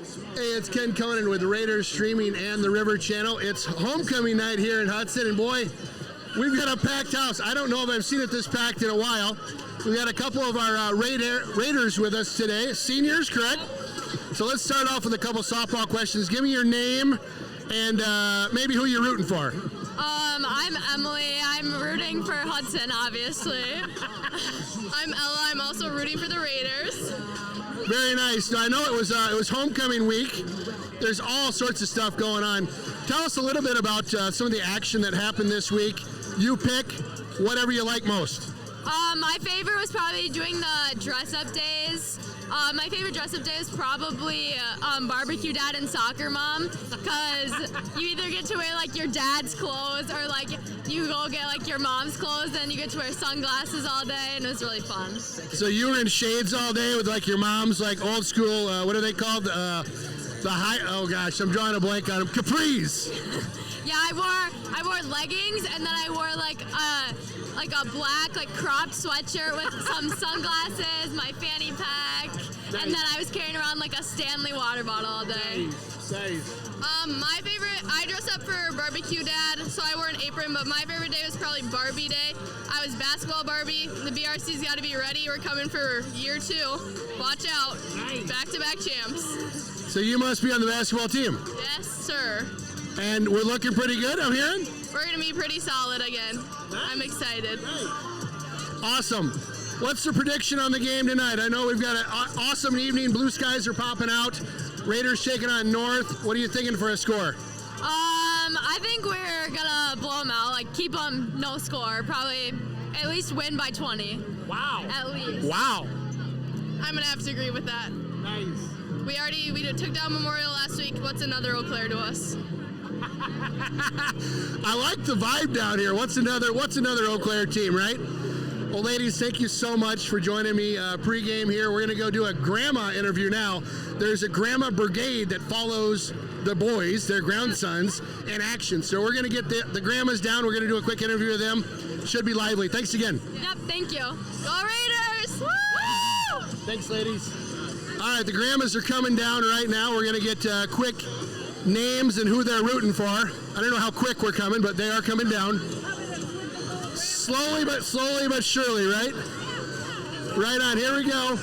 Hey, it's Ken Conan with Raiders Streaming and the River Channel. It's homecoming night here in Hudson, and boy, we've got a packed house. I don't know if I've seen it this packed in a while. We've got a couple of our Raiders with us today, seniors, correct? So let's start off with a couple softball questions. Give me your name and maybe who you're rooting for. I'm Emily. I'm rooting for Hudson, obviously. I'm Ella. I'm also rooting for the Raiders. Very nice. Now, I know it was homecoming week. There's all sorts of stuff going on. Tell us a little bit about some of the action that happened this week. You pick whatever you like most. My favorite was probably doing the dress-up days. My favorite dress-up day is probably barbecue dad and soccer mom, because you either get to wear like your dad's clothes or like you go get like your mom's clothes, and you get to wear sunglasses all day, and it was really fun. So you were in shades all day with like your mom's like old school, what are they called? The high, oh gosh, I'm drawing a blank on them. Capris. Yeah, I wore leggings, and then I wore like a black like cropped sweatshirt with some sunglasses, my fanny pack, nice. And then I was carrying around like a Stanley water bottle all day. Nice. My favorite, I dressed up for barbecue dad, so I wore an apron, but my favorite day was probably Barbie day. I was basketball Barbie. The BRC's got to be ready. We're coming for year 2. Watch out. Nice. Back-to-back champs. So you must be on the basketball team. Yes, sir. And we're looking pretty good, I'm hearing? We're going to be pretty solid again. Nice. I'm excited. Nice. Awesome. What's the prediction on the game tonight? I know we've got an awesome evening. Blue skies are popping out. Raiders taking on North. What are you thinking for a score? I think we're going to blow them out, like keep them no score. Probably at least win by 20. Wow. At least. Wow. I'm going to have to agree with that. Nice. We took down Memorial last week. What's another Eau Claire to us? I like the vibe down here. What's another Eau Claire team, right? Well, ladies, thank you so much for joining me pregame here. We're going to go do a grandma interview now. There's a grandma brigade that follows the boys, their grandsons, in action. So we're going to get the grandmas down. We're going to do a quick interview with them. Should be lively. Thanks again. Yep, thank you. Go Raiders! Woo! Thanks, ladies. All right, the grandmas are coming down right now. We're going to get quick names and who they're rooting for. I don't know how quick we're coming, but they are coming down. Slowly but surely, right? Right on, here we go.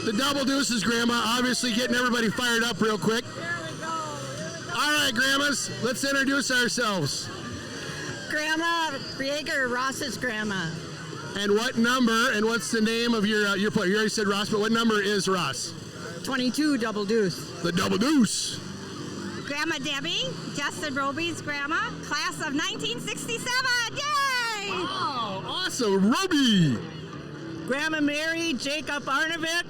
The double deuces, Grandma, obviously getting everybody fired up real quick. All right, Grandmas, let's introduce ourselves. Grandma Rieger, Ross's grandma. And what number, and what's the name of your player? You already said Ross, but what number is Ross? 22, double deuce. The double deuce. Grandma Debbie, Justin Roby's grandma, class of 1967. Yay! Oh, awesome, Roby. Grandma Mary, Jacob Arnovic,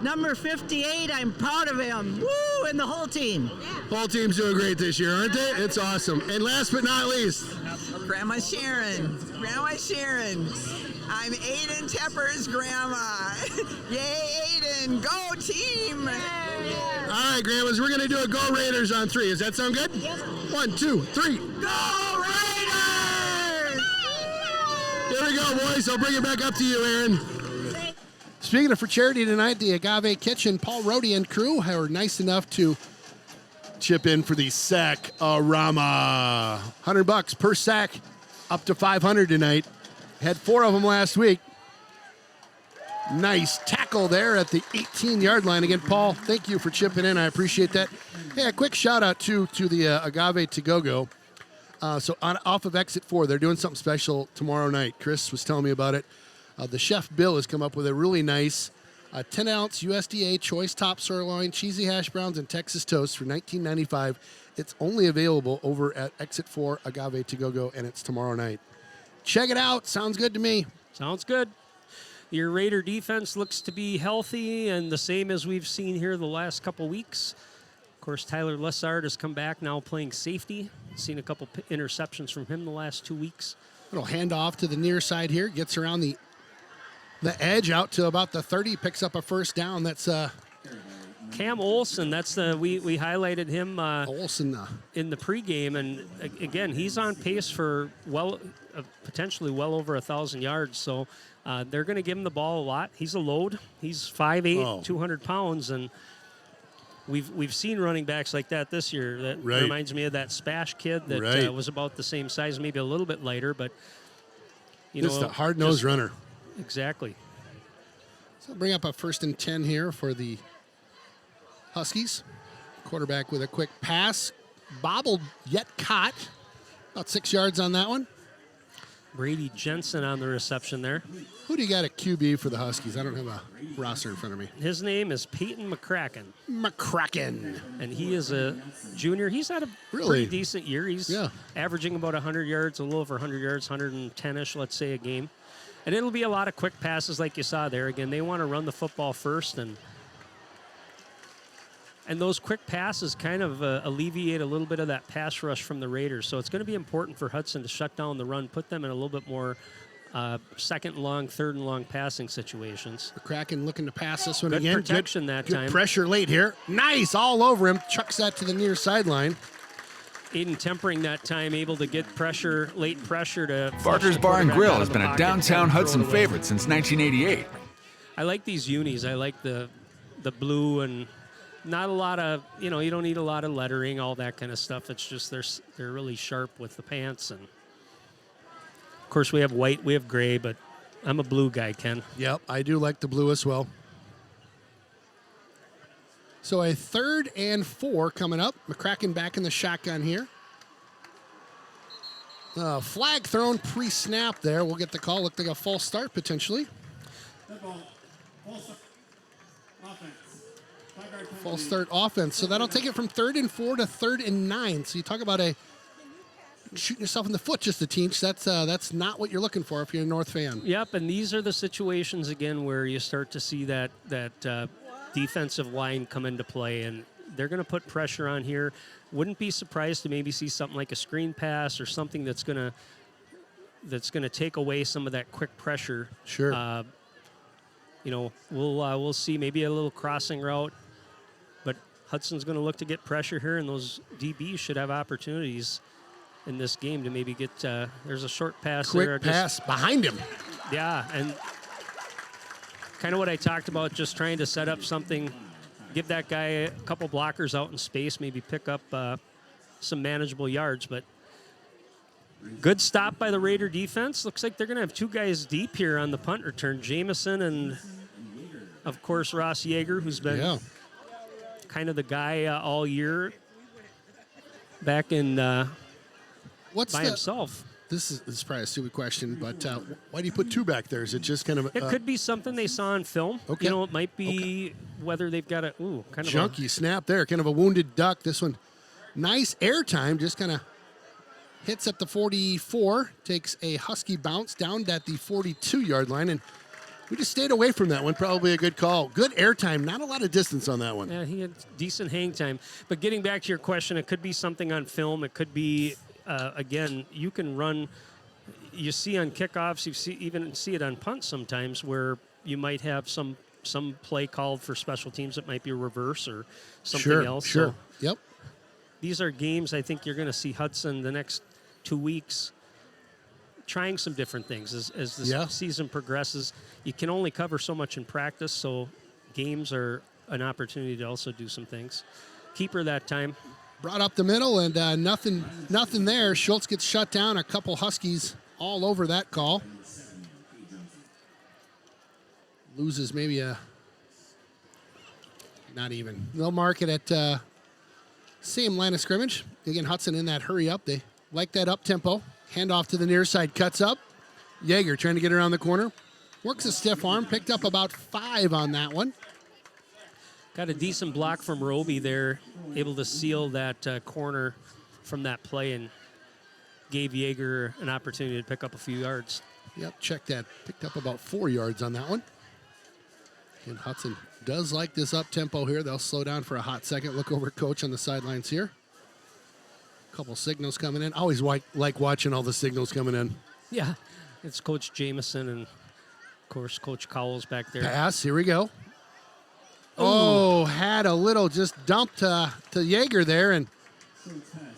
number 58. I'm proud of him. Woo! And the whole team. Yeah. Whole team's doing great this year, aren't they? It's awesome. And last but not least, Grandma Sharon. Grandma Sharon. I'm Aiden Tepper's grandma. Yay, Aiden. Go team. Yay. All right, Grandmas, we're going to do a Go Raiders on 3. Does that sound good? Yes. 1, 2, 3. Go Raiders! Here we go, boys. I'll bring it back up to you, Aaron. Speaking of for charity tonight, the Agave Kitchen, Paul Rohde and crew were nice enough to chip in for the Sack-a-rama. $100 per sack, up to $500 tonight. Had 4 of them last week. Nice tackle there at the 18-yard line. Again, Paul, thank you for chipping in. I appreciate that. Hey, a quick shout-out to the Agave To Go. Off of Exit 4, they're doing something special tomorrow night. Chris was telling me about it. The chef, Bill, has come up with a really nice 10-ounce USDA choice top sirloin, cheesy hash browns, and Texas toast for $19.95. It's only available over at Exit 4 Agave To Go, and it's tomorrow night. Check it out. Sounds good to me. Sounds good. Your Raider defense looks to be healthy and the same as we've seen here the last couple weeks. Of course, Tyler Lessard has come back now playing safety. Seen a couple interceptions from him the last 2 weeks. Little handoff to the near side here. Gets around the edge out to about the 30. Picks up a first down. That's Cam Olson, that's we highlighted him Olson. in the pregame, and again, he's on pace for potentially well over 1,000 yards. So they're going to give him the ball a lot. He's a load. He's 5'8", 200 pounds, and we've seen running backs like that this year. That reminds me of that Spash kid that was about the same size, maybe a little bit lighter, but just a hard-nosed runner. Exactly. So bring up a 1st and 10 here for the Huskies. Quarterback with a quick pass. Bobbled, yet caught. About 6 yards on that one. Brady Jensen on the reception there. Who do you got at QB for the Huskies? I don't have a roster in front of me. His name is Peyton McCracken. McCracken. And he is a junior. He's had a pretty decent year. He's averaging about 100 yards, a little over 100 yards, 110-ish, let's say, a game. And it'll be a lot of quick passes like you saw there. Again, they want to run the football first, and those quick passes kind of alleviate a little bit of that pass rush from the Raiders. So it's going to be important for Hudson to shut down the run, put them in a little bit more second and long, third and long passing situations. McCracken looking to pass this one good again. Protection good, that good time. Pressure late here. Nice, all over him. Chucks that to the near sideline. Aiden tempering that time, able to get pressure, late pressure to... Barker's Bar and Grill has been a downtown Hudson favorite since 1988. I like these unis. I like the blue and not a lot of, you don't need a lot of lettering, all that kind of stuff. It's just they're really sharp with the pants. And, of course, we have white, we have gray, but I'm a blue guy, Ken. Yep, I do like the blue as well. So a 3rd and 4 coming up. McCracken back in the shotgun here. Flag thrown pre-snap there. We'll get the call. Looked like a false start potentially. False start offense. So that'll take it from 3rd and 4 to 3rd and 9. So you talk about shooting yourself in the foot just a teach. That's not what you're looking for if you're a North fan. Yep, and these are the situations again where you start to see that defensive line come into play, and they're going to put pressure on here. Wouldn't be surprised to maybe see something like a screen pass or something that's going to take away some of that quick pressure. Sure. We'll see maybe a little crossing route, but Hudson's going to look to get pressure here, and those DBs should have opportunities in this game to maybe get. There's a short pass there. Quick pass behind him. Yeah, and kind of what I talked about, just trying to set up something, give that guy a couple blockers out in space, maybe pick up some manageable yards. But good stop by the Raider defense. Looks like they're going to have 2 guys deep here on the punt return, Jamison and, of course, Ross Yeager, who's been kind of the guy all year back in by himself. This is probably a stupid question, but why do you put 2 back there? Is it just kind of... It could be something they saw in film. Okay. It might be whether they've got kind of junky snap there, kind of a wounded duck. This one, nice air time, just kind of hits at the 44, takes a Husky bounce down at the 42-yard line, and we just stayed away from that one. Probably a good call. Good air time, not a lot of distance on that one. Yeah, he had decent hang time. But getting back to your question, it could be something on film. It could be... again, you can run. You see on kickoffs, even see it on punts sometimes, where you might have some play called for special teams that might be a reverse or something else. Sure. So Yep. these are games I think you're going to see Hudson the next 2 weeks trying some different things as the season progresses. You can only cover so much in practice, so games are an opportunity to also do some things. Keeper that time. Brought up the middle, and nothing there. Schultz gets shut down. A couple Huskies all over that call. Loses maybe not even. They'll mark it at same line of scrimmage. Again, Hudson in that hurry up. They like that up tempo. Handoff to the near side, cuts up. Yeager trying to get around the corner. Works a stiff arm, picked up about 5 on that one. Got a decent block from Roby there, able to seal that corner from that play and gave Yeager an opportunity to pick up a few yards. Yep, check that. Picked up about 4 yards on that one. And Hudson does like this up-tempo here. They'll slow down for a hot second. Look over at Coach on the sidelines here. A couple signals coming in. Always like watching all the signals coming in. Yeah, it's Coach Jamison and, of course, Coach Cowles back there. Pass, here we go. Oh, had a little just dump to Yeager there, and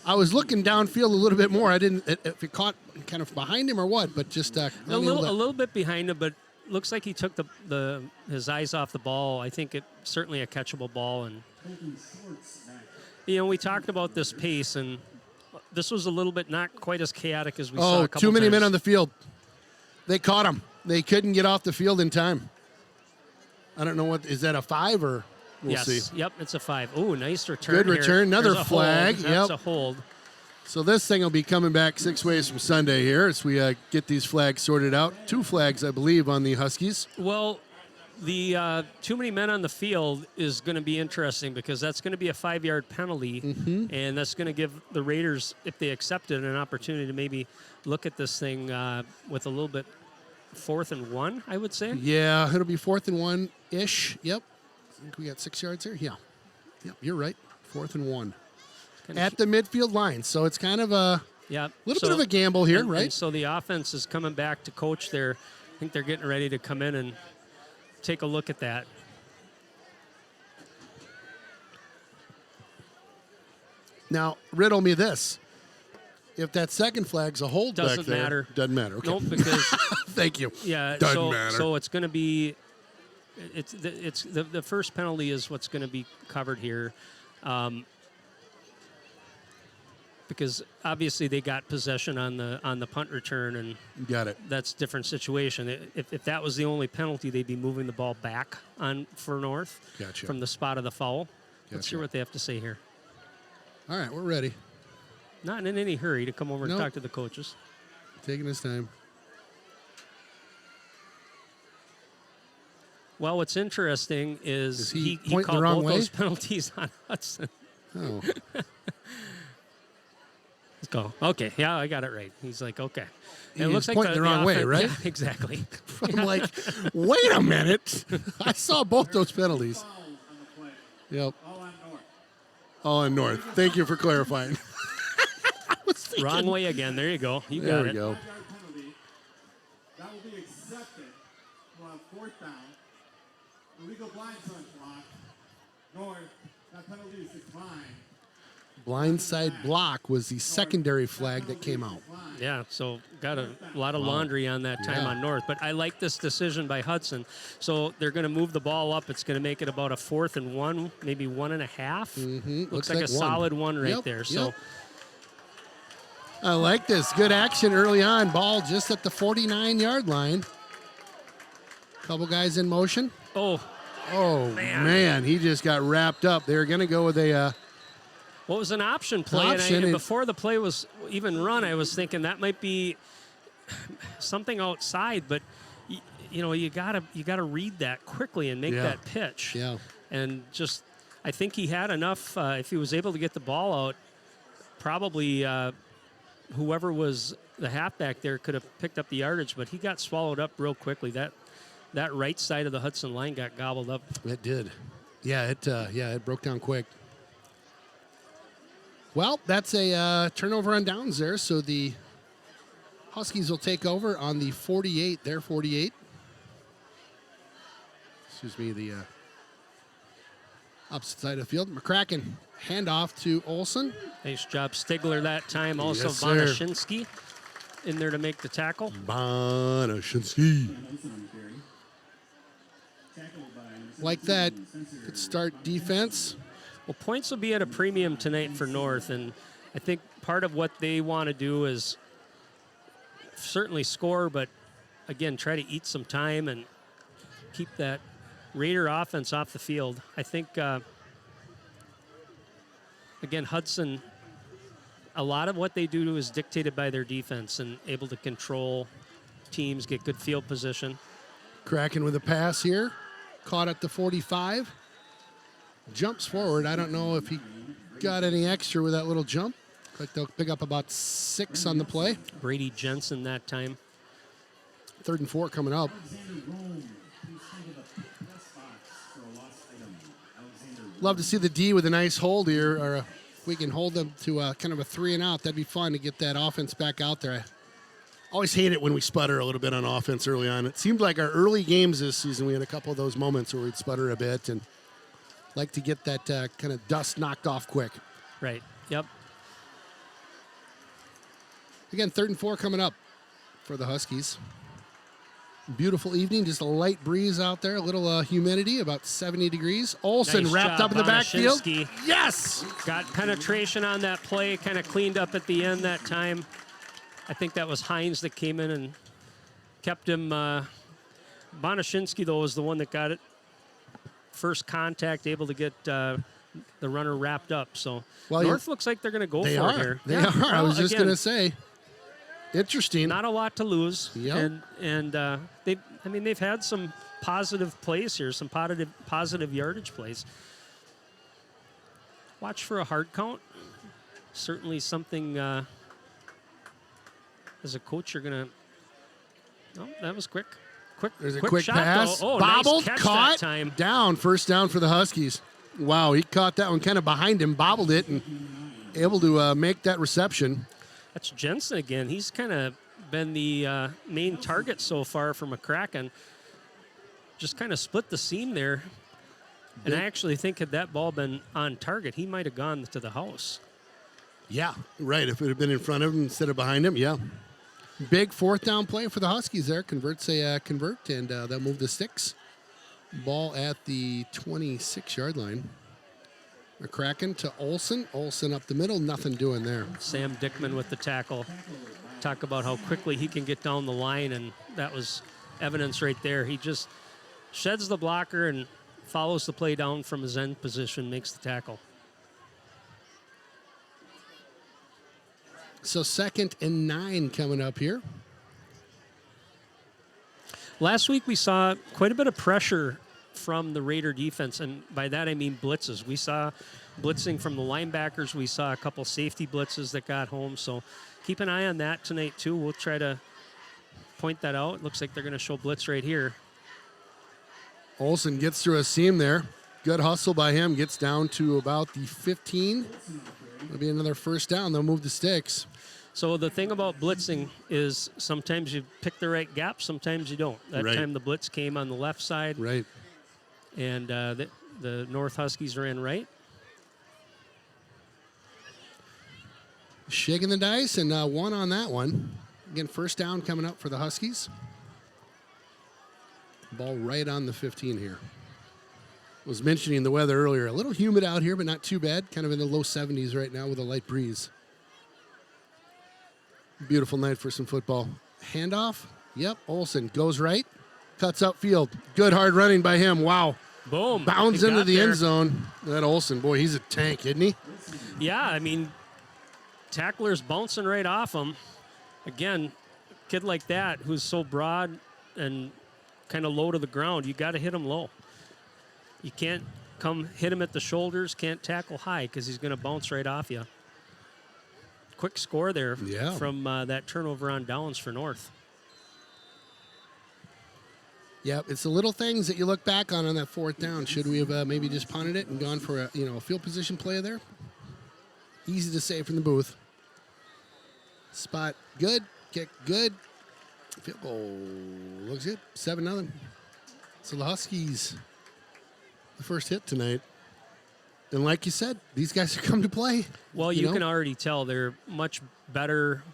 I was looking downfield a little bit more. I didn't if it caught kind of behind him or what, but just a little bit behind him, but looks like he took his eyes off the ball. I think it certainly a catchable ball, and we talked about this pace, and this was a little bit not quite as chaotic as we saw. Too many men on the field. They caught him. They couldn't get off the field in time. I don't know what is that, a 5 or we'll see. Yep, it's a 5. Oh, nice return. Good return. Here. Another There's a flag. Hold. That's a hold. So this thing will be coming back 6 ways from Sunday here as we get these flags sorted out. 2 flags, I believe, on the Huskies. Well, the too many men on the field is going to be interesting because that's going to be a 5-yard penalty, and that's going to give the Raiders, if they accept it, an opportunity to maybe look at this thing with a little bit 4th and 1, I would say. Yeah, it'll be 4th and 1-ish. Yep. I think we got 6 yards there. Yeah. Yep, you're right. 4th and 1. At the midfield line. So it's kind of a little bit of a gamble here, right? And so the offense is coming back to coach there. I think they're getting ready to come in and take a look at that. Now, riddle me this. If that second flag's a hold back there. Doesn't matter. Doesn't matter. Okay. Nope, because thank you. Yeah, doesn't matter. So it's going to be it's the first penalty is what's going to be covered here. Because obviously they got possession on the punt return, and got it. That's a different situation. If that was the only penalty, they'd be moving the ball back for North from the spot of the foul. Let's hear what they have to say here. All right, we're ready. Not in any hurry to come over and talk to the coaches. Taking his time. Well, what's interesting is he pointing called the wrong both way? those penalties on Hudson. Oh. Let's go. Okay, yeah, I got it right. He's like, okay. He looks like pointing the wrong way, right? Yeah, exactly. I'm like, wait a minute. I saw both those penalties. Yep. All on North. Thank you for clarifying. Wrong way again. There you go. You got it. There we go. That will be accepted. We'll have 4th down. Illegal blindside block. North. That penalty is declined. Blindside block was the secondary flag that came out. Yeah, so got a lot of laundry on that time on North. But I like this decision by Hudson. So they're going to move the ball up. It's going to make it about a 4th and 1, maybe 1.5. Mm-hmm. Looks like a solid 1 right there. So. I like this. Good action early on. Ball just at the 49-yard line. Couple guys in motion. Oh, man. He just got wrapped up. They're going to go with a... what was an option play? And before the play was even run, I was thinking that might be something outside, but you gotta read that quickly and make that pitch. Yeah. And just, I think he had enough. If he was able to get the ball out, probably whoever was the halfback there could have picked up the yardage, but he got swallowed up real quickly. That right side of the Hudson line got gobbled up. It did. Yeah, it broke down quick. Well, that's a turnover on downs there, so the Huskies will take over on the 48, their 48. Excuse me, the opposite side of the field. McCracken, handoff to Olson. Nice job, Stigler that time. Also, Yes, sir. Bonashinsky in there to make the tackle. Bonashinsky. Like that, could start defense. Well, points will be at a premium tonight for North, and I think part of what they want to do is certainly score, but again, try to eat some time and keep that Raider offense off the field. I think, again, Hudson, a lot of what they do is dictated by their defense and able to control teams, get good field position. Kraken with a pass here. Caught at the 45. Jumps forward. I don't know if he got any extra with that little jump. But they'll pick up about 6 on the play. Brady Jensen that time. 3rd and 4 coming up. Love to see the D with a nice hold here, or if we can hold them to kind of a 3 and out. That'd be fun to get that offense back out there. I always hate it when we sputter a little bit on offense early on. It seemed like our early games this season, we had a couple of those moments where we'd sputter a bit, and like to get that kind of dust knocked off quick. Right. Yep. Again, 3rd and 4 coming up for the Huskies. Beautiful evening, just a light breeze out there, a little humidity, about 70 degrees. Olsen Nice wrapped job, up in the backfield. Bonashinsky. Yes! Got penetration on that play, kind of cleaned up at the end that time. I think that was Hines that came in and kept him. Bonashinsky, though, was the one that got it. First contact, able to get the runner wrapped up. So North looks like they're going to go for it here. They are. I was just going to say. Interesting. Not a lot to lose. Yep. And they've had some positive plays here, some positive yardage plays. Watch for a hard count. Certainly something as a coach you're going to. Oh, that was quick. There's a quick quick shot, pass. though. Oh, Bobbled, nice catch caught, that time. down. First down for the Huskies. Wow, he caught that one kind of behind him, bobbled it, and able to make that reception. That's Jensen again. He's kind of been the main target so far for McCracken. Just kind of split the seam there. And I actually think had that ball been on target, he might have gone to the house. Yeah, right. If it had been in front of him instead of behind him, yeah. Big 4th down play for the Huskies there. Convert, and they'll move the sticks. Ball at the 26-yard line. McCracken to Olsen. Olsen up the middle. Nothing doing there. Sam Dickman with the tackle. Talk about how quickly he can get down the line, and that was evidence right there. He just sheds the blocker and follows the play down from his end position, makes the tackle. So 2nd and 9 coming up here. Last week we saw quite a bit of pressure from the Raider defense, and by that I mean blitzes. We saw blitzing from the linebackers. We saw a couple safety blitzes that got home, so keep an eye on that tonight too. We'll try to point that out. Looks like they're going to show blitz right here. Olsen gets through a seam there. Good hustle by him. Gets down to about the 15. It'll be another 1st down. They'll move the sticks. So the thing about blitzing is sometimes you pick the right gap, sometimes you don't. That time the blitz came on the left side. Right. And the North Huskies ran right. Shaking the dice, and one on that one. Again, 1st down coming up for the Huskies. Ball right on the 15 here. Was mentioning the weather earlier. A little humid out here, but not too bad. Kind of in the low 70s right now with a light breeze. Beautiful night for some football. Handoff. Yep, Olsen goes right. Cuts upfield. Good hard running by him. Wow. Boom. Bounds into the end zone. That Olsen, boy, he's a tank, isn't he? Yeah, I mean, tackler's bouncing right off him. Again, a kid like that who's so broad and kind of low to the ground, you got to hit him low. You can't come hit him at the shoulders, can't tackle high because he's going to bounce right off you. Quick score there from that turnover on downs for North. Yeah, it's the little things that you look back on that 4th down. Should we have maybe just punted it and gone for a field position play there? Easy to say from the booth. Spot good, kick good. Field goal looks good. 7-0. So the Huskies, the first hit tonight. And like you said, these guys have come to play. Well, you can already tell they're much better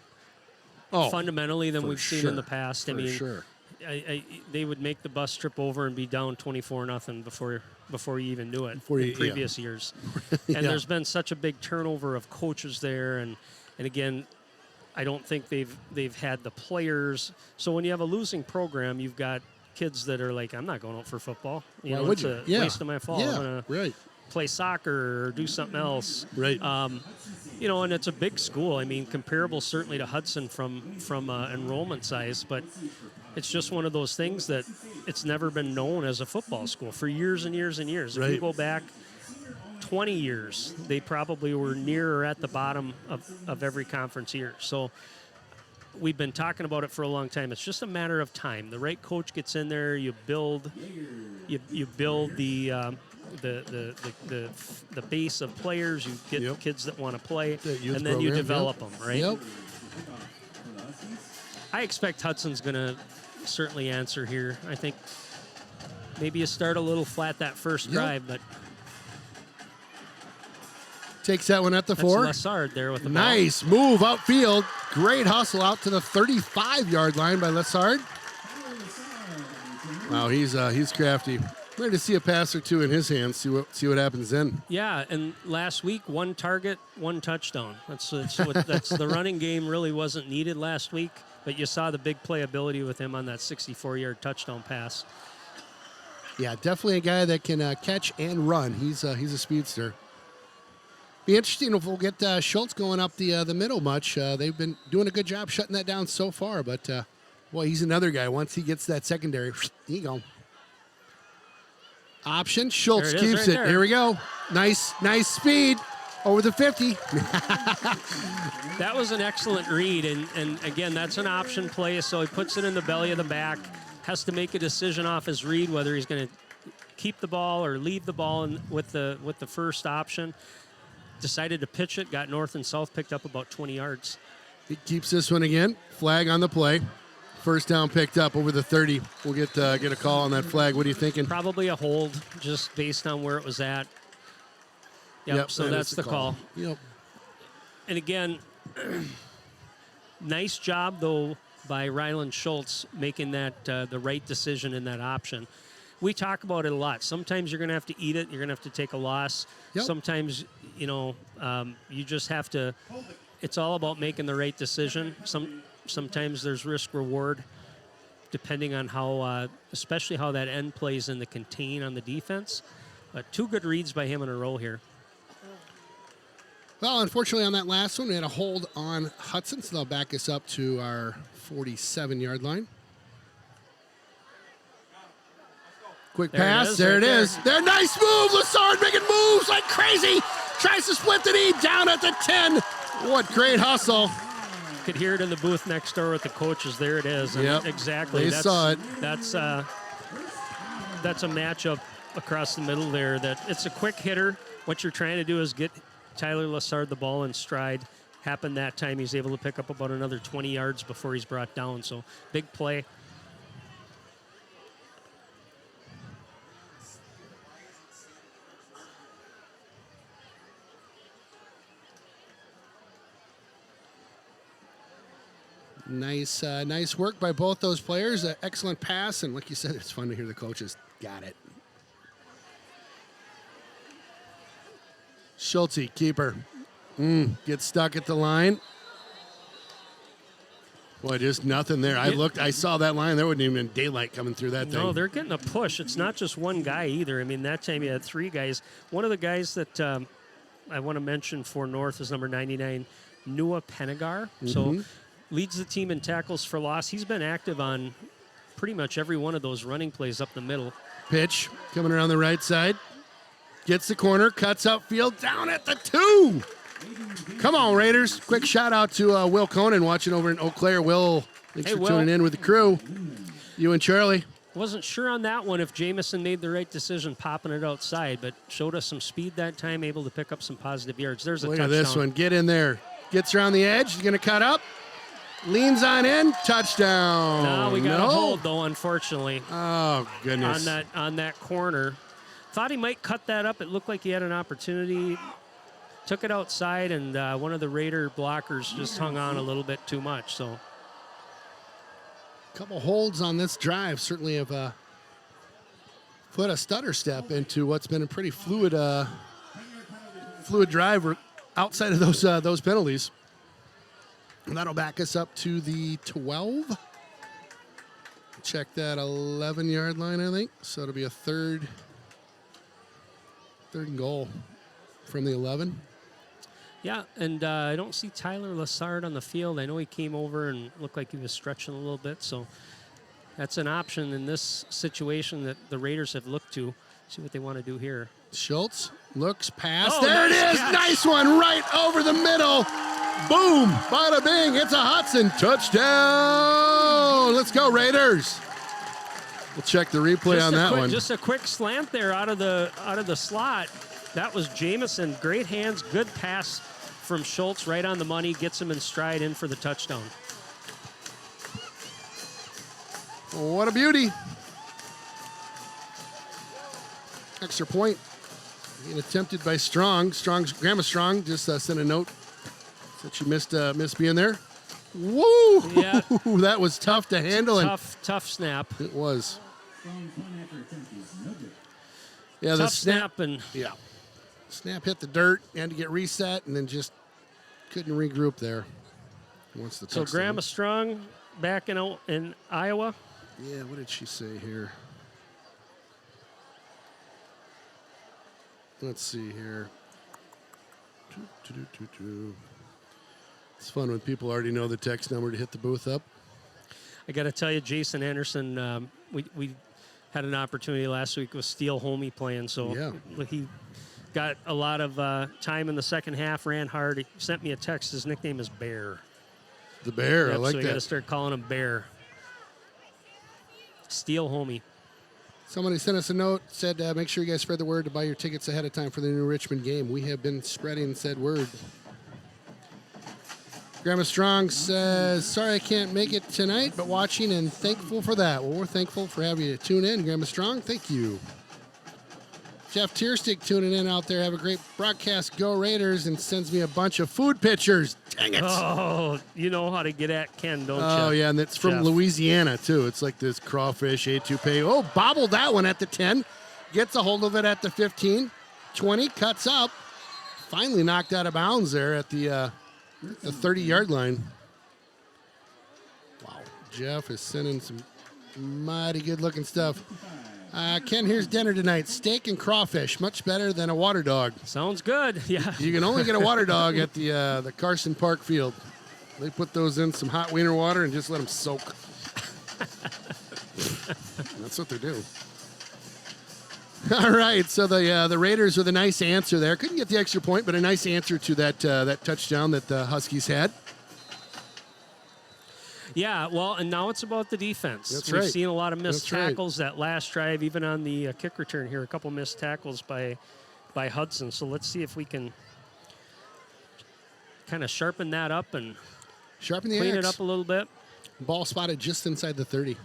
fundamentally than we've seen in the past. I mean, they would make the bus trip over and be down 24-0 before you even knew it in previous years. And there's been such a big turnover of coaches there, and again, I don't think they've had the players. So when you have a losing program, you've got kids that are like, I'm not going out for football. It's a waste of my fall. I'm gonna play soccer or do something else. Right. And it's a big school. I mean, comparable certainly to Hudson from enrollment size, but it's just one of those things that it's never been known as a football school for years and years and years. If you go back 20 years, they probably were near or at the bottom of every conference year. So we've been talking about it for a long time. It's just a matter of time. The right coach gets in there. You build the base of players. You get kids that want to play, and then you develop them, right? Yep. I expect Hudson's going to certainly answer here. I think maybe you start a little flat that first drive, but Takes that one at the That's 4. Lessard there with the ball. Nice move outfield. Great hustle out to the 35-yard line by Lessard. Wow, he's crafty. Ready to see a pass or two in his hands. See what happens then. Yeah, and last week, 1 target, 1 touchdown. That's the running game really wasn't needed last week, but you saw the big playability with him on that 64-yard touchdown pass. Yeah, definitely a guy that can catch and run. He's a speedster. Be interesting if we'll get Schultz going up the middle much. They've been doing a good job shutting that down so far, but boy, he's another guy. Once he gets that secondary, there you go. Option. Schultz keeps right it. there. Here we go. Nice speed over the 50. That was an excellent read, and again, that's an option play, so he puts it in the belly of the back, has to make a decision off his read whether he's going to keep the ball or leave the ball with the first option. Decided to pitch it, got north and south, picked up about 20 yards. He keeps this one again. Flag on the play. First down picked up over the 30. We'll get a call on that flag. What are you thinking? Probably a hold, just based on where it was at. Yep, so that's the call. Yep. And again, nice job, though, by Ryland Schultz making that the right decision in that option. We talk about it a lot. Sometimes you're going to have to eat it. You're going to have to take a loss. Yep. Sometimes, you just have to – it's all about making the right decision. Sometimes there's risk-reward depending on how especially how that end plays in the contain on the defense. 2 good reads by him in a row here. Well, unfortunately, on that last one, we had a hold on Hudson, so they'll back us up to our 47-yard line. Quick pass. There it is. There, nice move. Lessard making moves like crazy. Tries to split the knee down at the 10. What great hustle. Could hear it in the booth next door with the coaches. There it is. And Yep. exactly. They saw it. That's a matchup across the middle there. That it's a quick hitter. What you're trying to do is get Tyler Lessard the ball in stride. Happened that time. He's able to pick up about another 20 yards before he's brought down. So big play. Nice work by both those players. Excellent pass, and like you said, it's fun to hear the coaches. Got it. Schultz, keeper. Gets stuck at the line. Boy, just nothing there. I saw that line. There wasn't even daylight coming through that thing. No, they're getting a push. It's not just one guy either. I mean, that time you had 3 guys. One of the guys that I want to mention for North is number 99, Nua Penagar. So leads the team in tackles for loss. He's been active on pretty much every one of those running plays up the middle. Pitch coming around the right side. Gets the corner, cuts upfield, down at the 2. Come on, Raiders. Quick shout out to Will Conan watching over in Eau Claire. Will, thanks for tuning in with the crew. You and Charlie. Wasn't sure on that one if Jamison made the right decision popping it outside, but showed us some speed that time, able to pick up some positive yards. There's a touchdown. Look at this one. Get in there. Gets around the edge. He's going to cut up. Leans on in. Touchdown. No, we got a hold, though, unfortunately. Oh, goodness. On that corner. Thought he might cut that up. It looked like he had an opportunity. Took it outside, and one of the Raider blockers just hung on a little bit too much. So, a couple holds on this drive certainly have put a stutter step into what's been a pretty fluid drive outside of those penalties. And that'll back us up to the 12. Check that 11-yard line, I think. So it'll be a third and goal from the 11. Yeah, and I don't see Tyler Lessard on the field. I know he came over and looked like he was stretching a little bit. So that's an option in this situation that the Raiders have looked to. See what they want to do here. Schultz looks past. Oh, there nice it is. catch. Nice one right over the middle. Boom. Bada bing. It's a Hudson touchdown. Let's go, Raiders. We'll check the replay on that one. Just a quick slant there out of the slot. That was Jamison. Great hands. Good pass from Schultz right on the money. Gets him in stride in for the touchdown. What a beauty. Extra point. Being attempted by Grandma Strong just sent a note. Said she missed being there. Woo! Yeah. That was tough to handle. Tough snap. It was. Yeah, Tough the snap and yeah. Snap hit the dirt, had to get reset, and then just couldn't regroup there. Once the so touchdown. Grandma Strong back in Iowa. Yeah, what did she say here? Let's see here. It's fun when people already know the text number to hit the booth up. I got to tell you, Jason Anderson, we had an opportunity last week with Steel Homie playing, so Yeah. he got a lot of time in the second half, ran hard. He sent me a text. His nickname is Bear. The Bear, I like so that. So got to start calling him Bear. Steel Homie. Somebody sent us a note, said make sure you guys spread the word to buy your tickets ahead of time for the New Richmond game. We have been spreading said word. Grandma Strong says, sorry I can't make it tonight, but watching and thankful for that. Well, we're thankful for having you tune in, Grandma Strong. Thank you. Jeff Tierstick tuning in out there. Have a great broadcast. Go Raiders, and sends me a bunch of food pictures. Dang it. Oh, you know how to get at Ken, don't you? Oh, yeah, and it's from Jeff. Louisiana, too. It's like this crawfish, A2Pay. Oh, bobbled that one at the 10. Gets a hold of it at the 15. 20, cuts up. Finally knocked out of bounds there at the 30-yard line. Wow. Jeff is sending some mighty good-looking stuff. Ken, here's dinner tonight. Steak and crawfish. Much better than a water dog. Sounds good. Yeah. You can only get a water dog at the Carson Park field. They put those in some hot wiener water and just let them soak. That's what they do. All right, so the Raiders with a nice answer there. Couldn't get the extra point, but a nice answer to that touchdown that the Huskies had. Yeah, well, and now it's about the defense. That's We've right. seen a lot of missed That's right. tackles that last drive, even on the kick return here. A couple missed tackles by Hudson. So let's see if we can kind of sharpen that up and Sharpen the clean axe. it up a little bit. Ball spotted just inside the 30.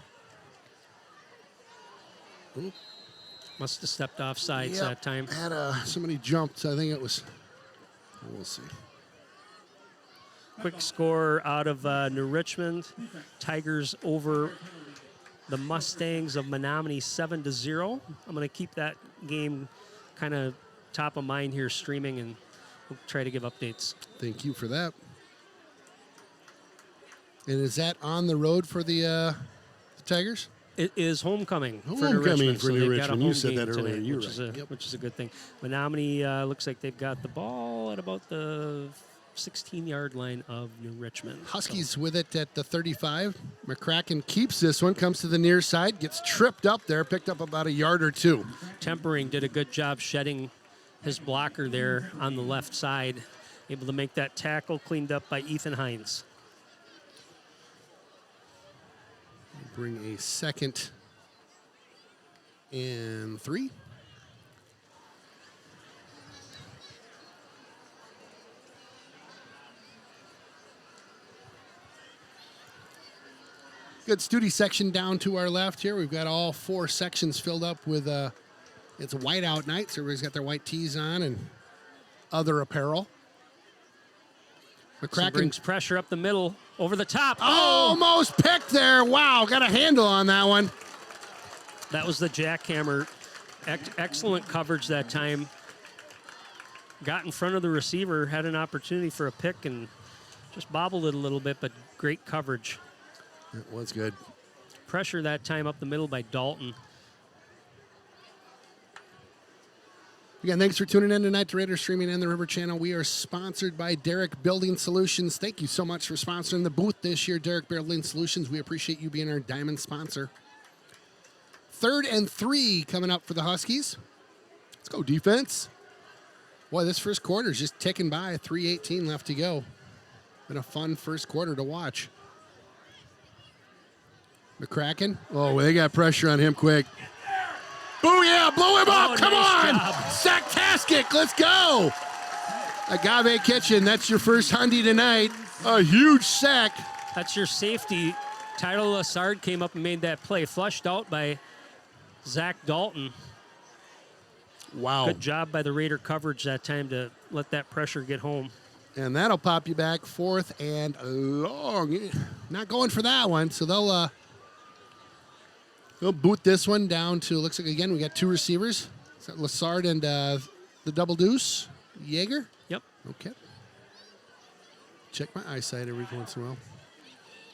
Ooh. Must have stepped off sides Yep. that time. Had somebody jumped. I think it was. We'll see. Quick score out of New Richmond. Tigers over the Mustangs of Menominee 7-0. I'm going to keep that game kind of top of mind here streaming, and we'll try to give updates. Thank you for that. And is that on the road for the Tigers? It is homecoming for New Homecoming Richmond. for so New they've Richmond. got a You home said game that earlier. tonight, You're which right. which is a good thing. Menominee looks like they've got the ball at about the 16-yard line of New Richmond. Huskies with it at the 35. McCracken keeps this one, comes to the near side, gets tripped up there, picked up about a yard or two. Tempering did a good job shedding his blocker there on the left side. Able to make that tackle, cleaned up by Ethan Hines. Bring a 2nd and 3. Good student section down to our left here. We've got all 4 sections filled up with, it's a whiteout night, so everybody's got their white tees on and other apparel. So McCracken brings pressure up the middle, over the top. almost picked there. Wow, got a handle on that one. That was the jackhammer. Excellent coverage that time. Got in front of the receiver, had an opportunity for a pick, and just bobbled it a little bit, but great coverage. That was good. Pressure that time up the middle by Dalton. Again, thanks for tuning in tonight to Raider Streaming and the River Channel. We are sponsored by Derrick Building Solutions. Thank you so much for sponsoring the booth this year, Derrick Building Solutions. We appreciate you being our diamond sponsor. 3rd and 3 coming up for the Huskies. Let's go defense. Boy, this first quarter is just ticking by. 3:18 left to go. Been a fun first quarter to watch. McCracken. Oh, they got pressure on him quick. Booyah, blow him up, come nice on. job. Sacktastic, let's go. Agave Kitchen, that's your first Hundy tonight. A huge sack. That's your safety. Tyler Lassard came up and made that play, flushed out by Zach Dalton. Wow. Good job by the Raider coverage that time to let that pressure get home. And that'll pop you back 4th and long. Not going for that one, so they'll boot this one down to, looks like, again, we got 2 receivers. Is that Lassard and the double deuce? Jaeger? Yep. Okay. Check my eyesight every once in a while.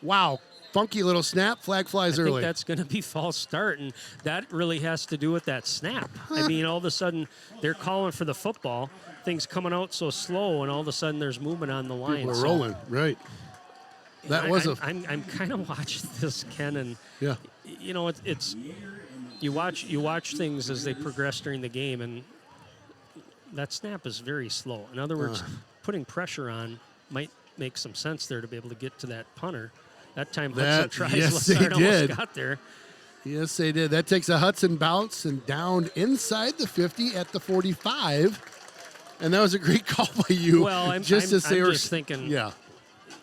Wow. Funky little snap. Flag flies I early. think that's going to be false start, and that really has to do with that snap. I mean, all of a sudden, they're calling for the football. Things coming out so slow, and all of a sudden, there's movement on the line. People are rolling. Right. That was I'm kind of watching this, Ken, and yeah. you know, it's you watch things as they progress during the game, and that snap is very slow. In other words, putting pressure on might make some sense there to be able to get to that punter. That time Hudson tries. Yes, they Lassard almost did. got there. Yes, they did. That takes a Hudson bounce and down inside the 50 at the 45. And that was a great call by you. Well, I'm just thinking, yeah,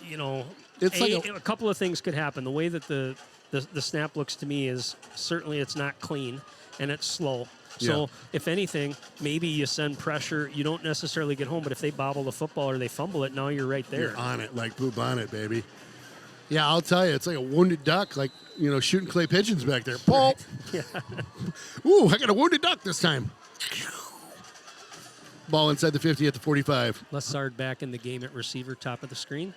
you know, it's like a couple of things could happen. The way that the snap looks to me is certainly it's not clean and it's slow. So Yeah. if anything, maybe you send pressure. You don't necessarily get home, but if they bobble the football or they fumble it, now you're right there. You're on it like poop on it, baby. Yeah, I'll tell you, it's like a wounded duck, like, you know, shooting clay pigeons back there. Paul. Yeah. Ooh, I got a wounded duck this time. Ball inside the 50 at the 45. Lassard back in the game at receiver, top of the screen.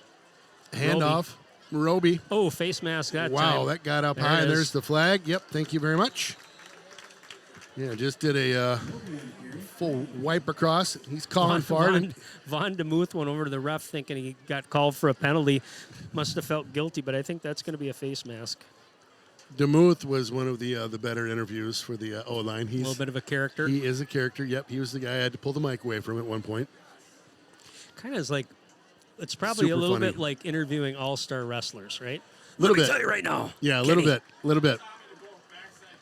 Handoff. Roby. Oh, face mask that Wow, time. that got up There high. it And is. there's the flag. Yep, thank you very much. Yeah, just did a full wipe across. He's calling for it. Von DeMuth went over to the ref thinking he got called for a penalty. Must have felt guilty, but I think that's going to be a face mask. DeMuth was one of the better interviews for the O-line. A little bit of a character. He is a character. Yep, he was the guy I had to pull the mic away from at one point. Kind of is like, it's probably Super a little funny. bit like interviewing all-star wrestlers, right? Little Let me bit. tell you right now. Yeah, a Kenny, little bit.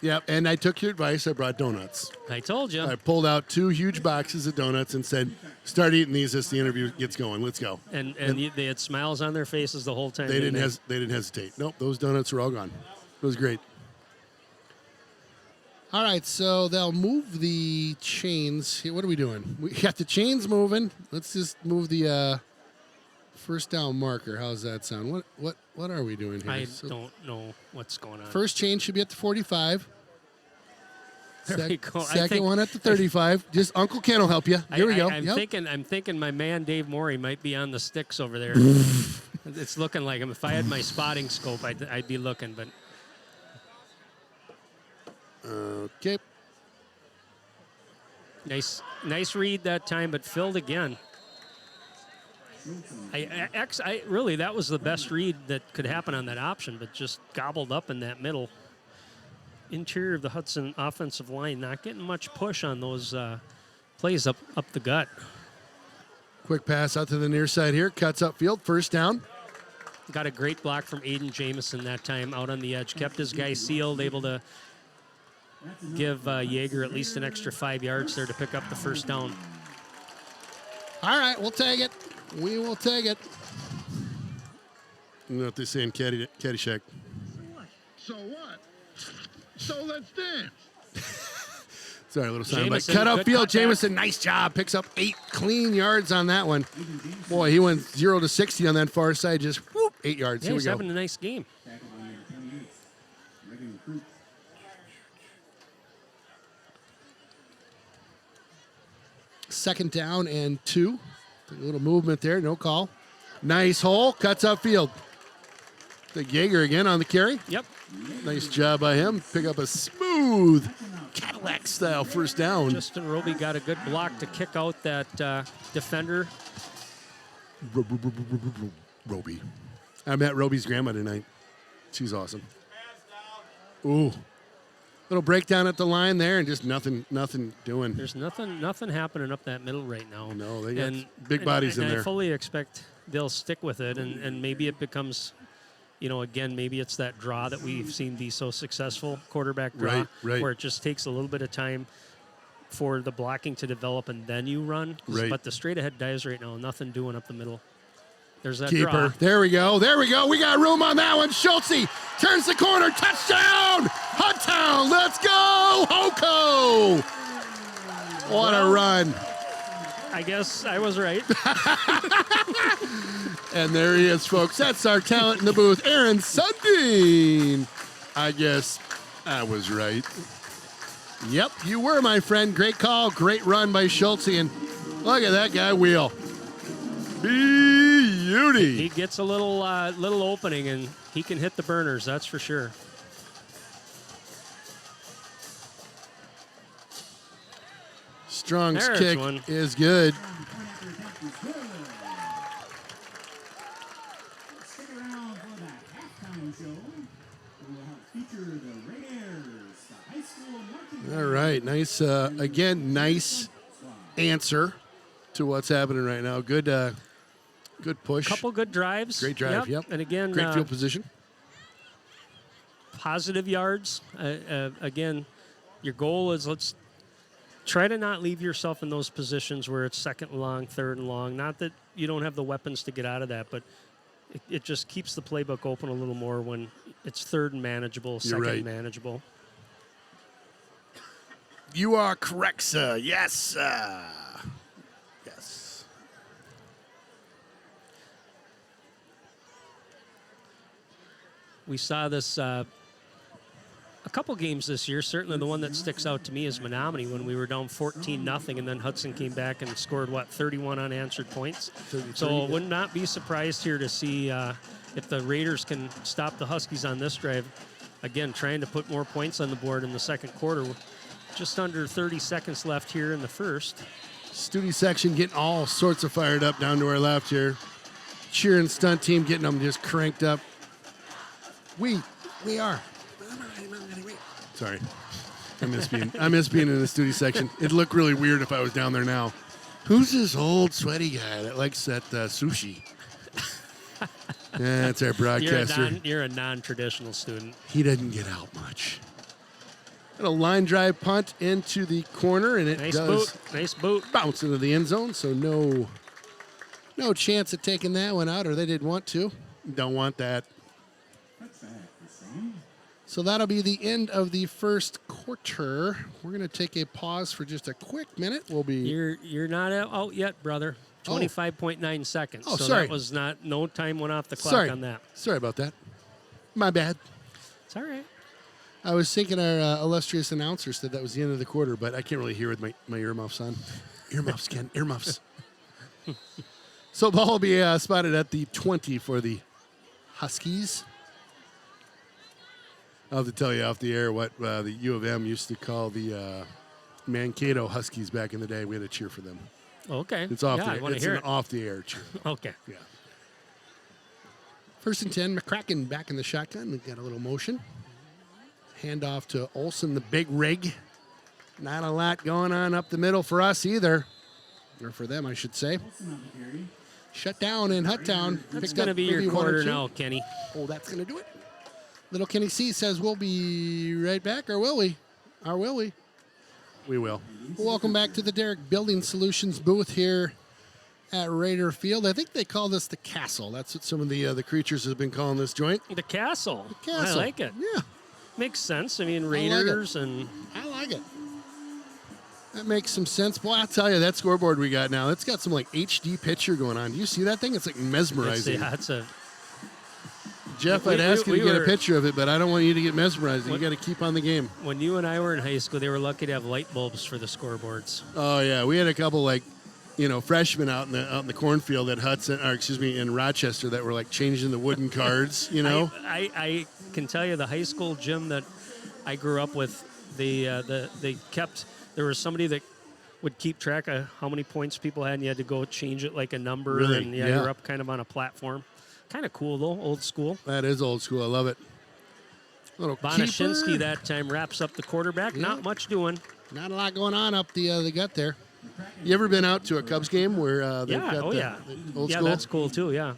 Yep, and I took your advice. I brought donuts. I told you. I pulled out 2 huge boxes of donuts and said, "Start eating these as the interview gets going. Let's go." And they had smiles on their faces the whole time. They didn't they? they didn't hesitate. Nope, those donuts are all gone. It was great. All right, so they'll move the chains. Here, what are we doing? We got the chains moving. Let's just move the first down marker. How's that sound? What are we doing here? I So don't know what's going on. first chain should be at the 45. There we go. I Second think- one at the 35. Just Uncle Ken will help you. Here we go. I'm Yep. thinking my man Dave Morey might be on the sticks over there. It's looking like him. If I had my spotting scope, I'd be looking, but Okay. nice read that time, but filled again. I really, that was the best read that could happen on that option, but just gobbled up in that middle. Interior of the Hudson offensive line, not getting much push on those plays up the gut. Quick pass out to the near side here. Cuts upfield. First down. Got a great block from Aiden Jamison that time out on the edge. Kept his guy sealed, able to give Jaeger at least an extra 5 yards there to pick up the first down. All right, we'll take it. We will take it. You know what they say in Caddyshack. So what? So let's dance. Sorry, a little sound bite. Jamison, Cut good upfield. cutback. Jamison, nice job. Picks up 8 clean yards on that one. Boy, he went 0 to 60 on that far side. Just whoop, 8 yards. Yeah, Here we he's go. having a nice game. Second down and 2. A little movement there. No call. Nice hole. Cuts upfield. The Jaeger again on the carry. Yep. Nice job by him. Pick up a smooth Cadillac style first down. Justin Roby got a good block to kick out that defender. Roby. I met Roby's grandma tonight. She's awesome. Ooh. Little breakdown at the line there and just nothing doing. There's nothing happening up that middle right now. No, they got big bodies in and there. I fully expect they'll stick with it, and maybe it becomes, again, maybe it's that draw that we've seen be so successful, quarterback draw, Right. where it just takes a little bit of time for the blocking to develop and then you run. Right. But the straight ahead dives right now, nothing doing up the middle. There's that Keeper. draw. There we go. We got room on that one. Schultze turns the corner. Touchdown. Hudtown. Let's go. Hoko. What a run. I guess I was right. And there he is, folks. That's our talent in the booth, Aaron Sundin. I guess I was right. Yep, you were, my friend. Great call. Great run by Schultze. And look at that guy wheel. Beauty. He gets a little opening, and he can hit the burners, that's for sure. Strong's There's kick one. is good. Stick around for the halftime show. We will help feature the Raiders, the high school marching. All right, nice. Again, nice answer to what's happening right now. Good, good push. Couple good drives. Great drive. Yep. And again, great field position. Positive yards. Again, your goal is let's try to not leave yourself in those positions where it's second and long, third and long. Not that you don't have the weapons to get out of that, but it just keeps the playbook open a little more when it's third and manageable, second right. and manageable. You are correct, sir. Yes, sir. Yes. We saw this a couple games this year. Certainly the one that sticks out to me is Menominee when we were down 14-0, and then Hudson came back and scored, 31 unanswered points. 33, So I would not be surprised here to see if the Raiders can stop the Huskies on this drive. Again, trying to put more points on the board in the second quarter. Just under 30 seconds left here in the first. Studi section getting all sorts of fired up down to our left here. Cheer and stunt team getting them just cranked up. We are. Sorry. I miss being in the Studi section. It'd look really weird if I was down there now. Who's this old sweaty guy that likes that sushi? That's our broadcaster. You're a non-traditional student. He doesn't get out much. And a line drive punt into the corner, and it does Nice boot. bounce into the end zone. So no chance of taking that one out, or they didn't want to. Don't want that. So that'll be the end of the first quarter. We're going to take a pause for just a quick minute. We'll be. You're not out yet, brother. 25.9 seconds. Oh, so sorry. that was no time went off the clock on that. Sorry about that. My bad. It's all right. I was thinking our illustrious announcer said that was the end of the quarter, but I can't really hear with my earmuffs on. Earmuffs, Ken. Earmuffs. So ball will be spotted at the 20 for the Huskies. I'll have to tell you off the air what the U of M used to call the Mankato Huskies back in the day. We had to cheer for them. Okay. It's off I want to it's hear an it. off the air cheer. Okay. Yeah. First and 10, McCracken back in the shotgun. We've got a little motion. Handoff to Olson, the big rig. Not a lot going on up the middle for us either. Or for them, I should say. Shut down in Huttown. That's going to be your quarter now, Kenny. Oh, that's going to do it. Little Kenny C says we'll be right back, or will we? Or will we? We will. Welcome back to the Derek Building Solutions booth here at Raider Field. I think they call this the Castle. That's what some of the creatures have been calling this joint. The castle. The Castle. I like it. Yeah. Makes sense. I mean, Raiders and... I like it. That makes some sense. Boy, I'll tell you, that scoreboard we got now, it's got some like HD picture going on. Do you see that thing? It's like mesmerizing. It's a... Jeff, I'd ask you to get a picture of it, but I don't want you to get mesmerized. You got to keep on the game. When you and I were in high school, they were lucky to have light bulbs for the scoreboards. Oh yeah, we had a couple freshmen out in the cornfield at Hudson, in Rochester that were like changing the wooden cards. I can tell you the high school gym that I grew up with, there was somebody that would keep track of how many points people had, and you had to go change it like a number. Really? And you're up kind of on a platform. Kind of cool, though, old school. That is old school. I love it. Little Bonashinsky keeper. that time wraps up the quarterback. Yeah. Not much doing. Not a lot going on up the gut there. You ever been out to a Cubs game where they've got the old school? Yeah, that's cool, too, yeah.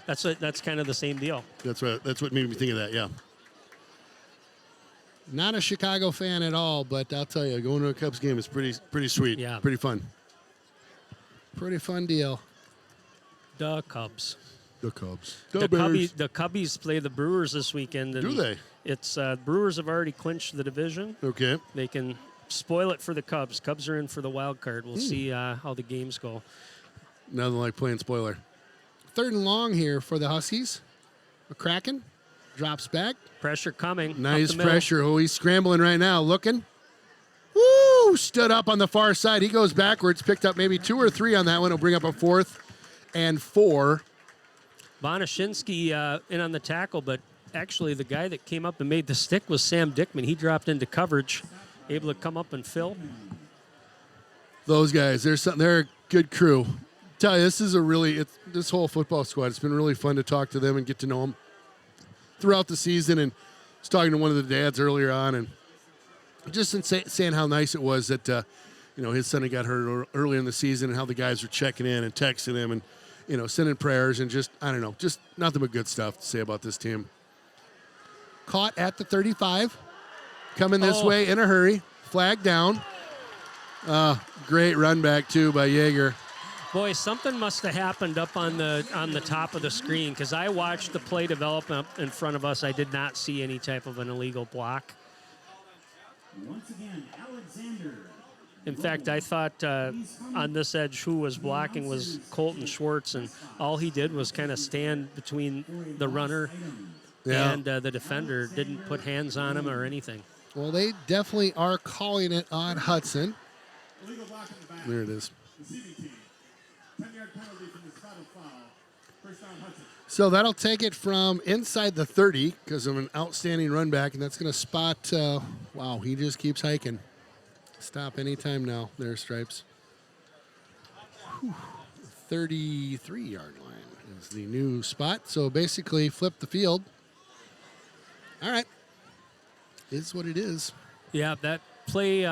That's kind of the same deal. That's what made me think of that, yeah. Not a Chicago fan at all, but I'll tell you, going to a Cubs game is pretty sweet. Yeah. Pretty fun. Pretty fun deal. The Cubs. The Cubs. The Cubbies play the Brewers this weekend. And Do they? It's Brewers have already clinched the division. Okay. They can spoil it for the Cubs. Cubs are in for the wild card. We'll see how the games go. Nothing like playing spoiler. 3rd and long here for the Huskies. McCracken drops back. Pressure coming. Nice up the middle. pressure. Oh, he's scrambling right now. Looking. Woo! Stood up on the far side. He goes backwards. Picked up maybe 2 or 3 on that one. He'll bring up a 4th and 4. Bonashinsky in on the tackle, but actually the guy that came up and made the stick was Sam Dickman. He dropped into coverage, able to come up and fill. Those guys, they're a good crew. Tell you, this is this whole football squad. It's been really fun to talk to them and get to know them throughout the season. And I was talking to one of the dads earlier on, and just saying how nice it was that his son had got hurt early in the season, and how the guys were checking in and texting him and sending prayers, and just nothing but good stuff to say about this team. Caught at the 35, coming this way in a hurry, flag down. Great run back too by Yeager. Boy, something must have happened up on the top of the screen, because I watched the play develop up in front of us. I did not see any type of an illegal block. Once again, Alexander. In fact, I thought on this edge who was blocking was Colton Schwartz, and all he did was kind of stand between the runner and the defender. Didn't put hands on him or anything. Well, they definitely are calling it on Hudson. There it is. 10-yard penalty from the spot of foul. First down, Hudson. So that'll take it from inside the 30 because of an outstanding run back, and that's going to spot, wow, he just keeps hiking. Stop anytime now. There's Stripes. 33-yard line is the new spot. So basically flip the field. All right. Is what it is. Yeah, that play,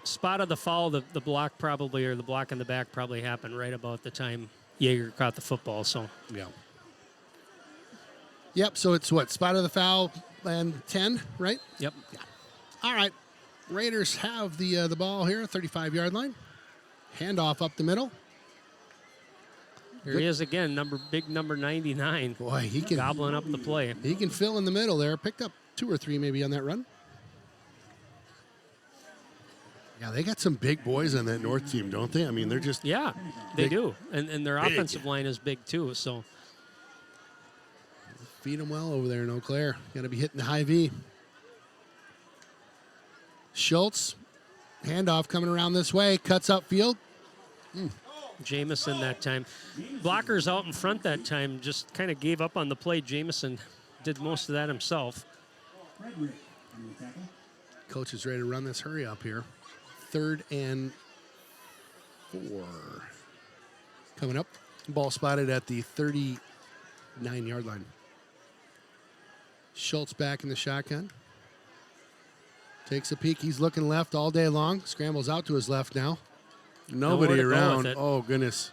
spot of the foul, the block probably, or the block in the back probably happened right about the time Yeager caught the football. So yeah. Yep, so it's what? Spot of the foul and 10, right? Yep. Yeah. All right. Raiders have the ball here, 35-yard line. Handoff up the middle. Here he is again, big number 99. Boy, he can gobbling up the play. He can fill in the middle there. Picked up 2 or 3 maybe on that run. Yeah, they got some big boys on that North team, don't they? I mean, they're just they do, and their offensive line is big too. So feed them well over there in Eau Claire. Got to be hitting the high V. Schultz, handoff coming around this way, cuts upfield. Jamison that time. Blockers out in front that time, just kind of gave up on the play. Jamison did most of that himself. Coach is ready to run this hurry up here. 3rd and 4. Coming up. Ball spotted at the 39-yard line. Schultz back in the shotgun. Takes a peek. He's looking left all day long. Scrambles out to his left now. Nobody around. Oh, goodness.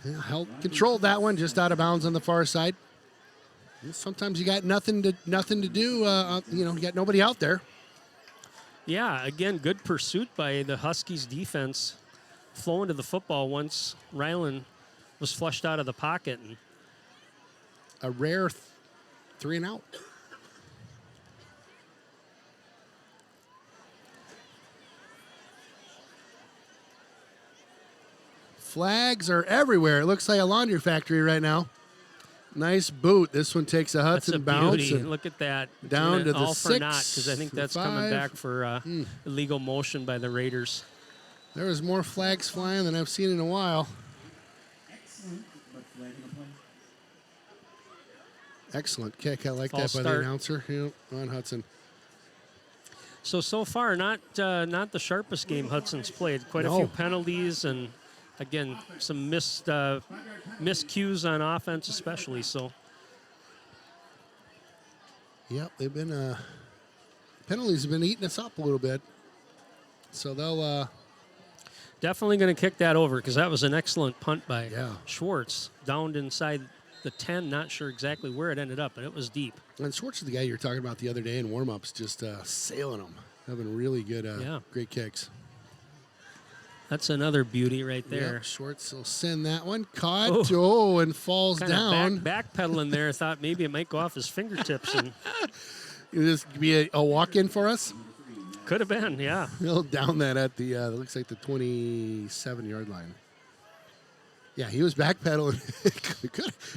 Yeah, controlled that one just out of bounds on the far side. Sometimes you got nothing to do. You got nobody out there. Yeah, again, good pursuit by the Huskies defense, flowing to the football once Ryland was flushed out of the pocket. And a rare 3 and out. Flags are everywhere. It looks like a laundry factory right now. Nice boot. This one takes a Hudson bounce. Look at that. Down to the all 6. For naught, because I think that's coming back for illegal motion by the Raiders. There was more flags flying than I've seen in a while. Excellent kick. I like False that by start. the announcer. On Hudson. So far, not the sharpest game Hudson's played. Quite a few penalties and, again, some miscues on offense especially. So. Yep, they've been penalties have been eating us up a little bit. So they'll definitely going to kick that over, because that was an excellent punt by Schwartz. Downed inside the 10, not sure exactly where it ended up, but it was deep. And Schwartz is the guy you were talking about the other day in warm-ups, just sailing them, having really good, great kicks. That's another beauty right there. Yep, Schwartz will send that one. Caught, and falls down. Backpedaling there, thought maybe it might go off his fingertips. And It'll just be a walk-in for us. Could have been, yeah. He'll down that at the, looks like the 27-yard line. Yeah, he was backpedaling.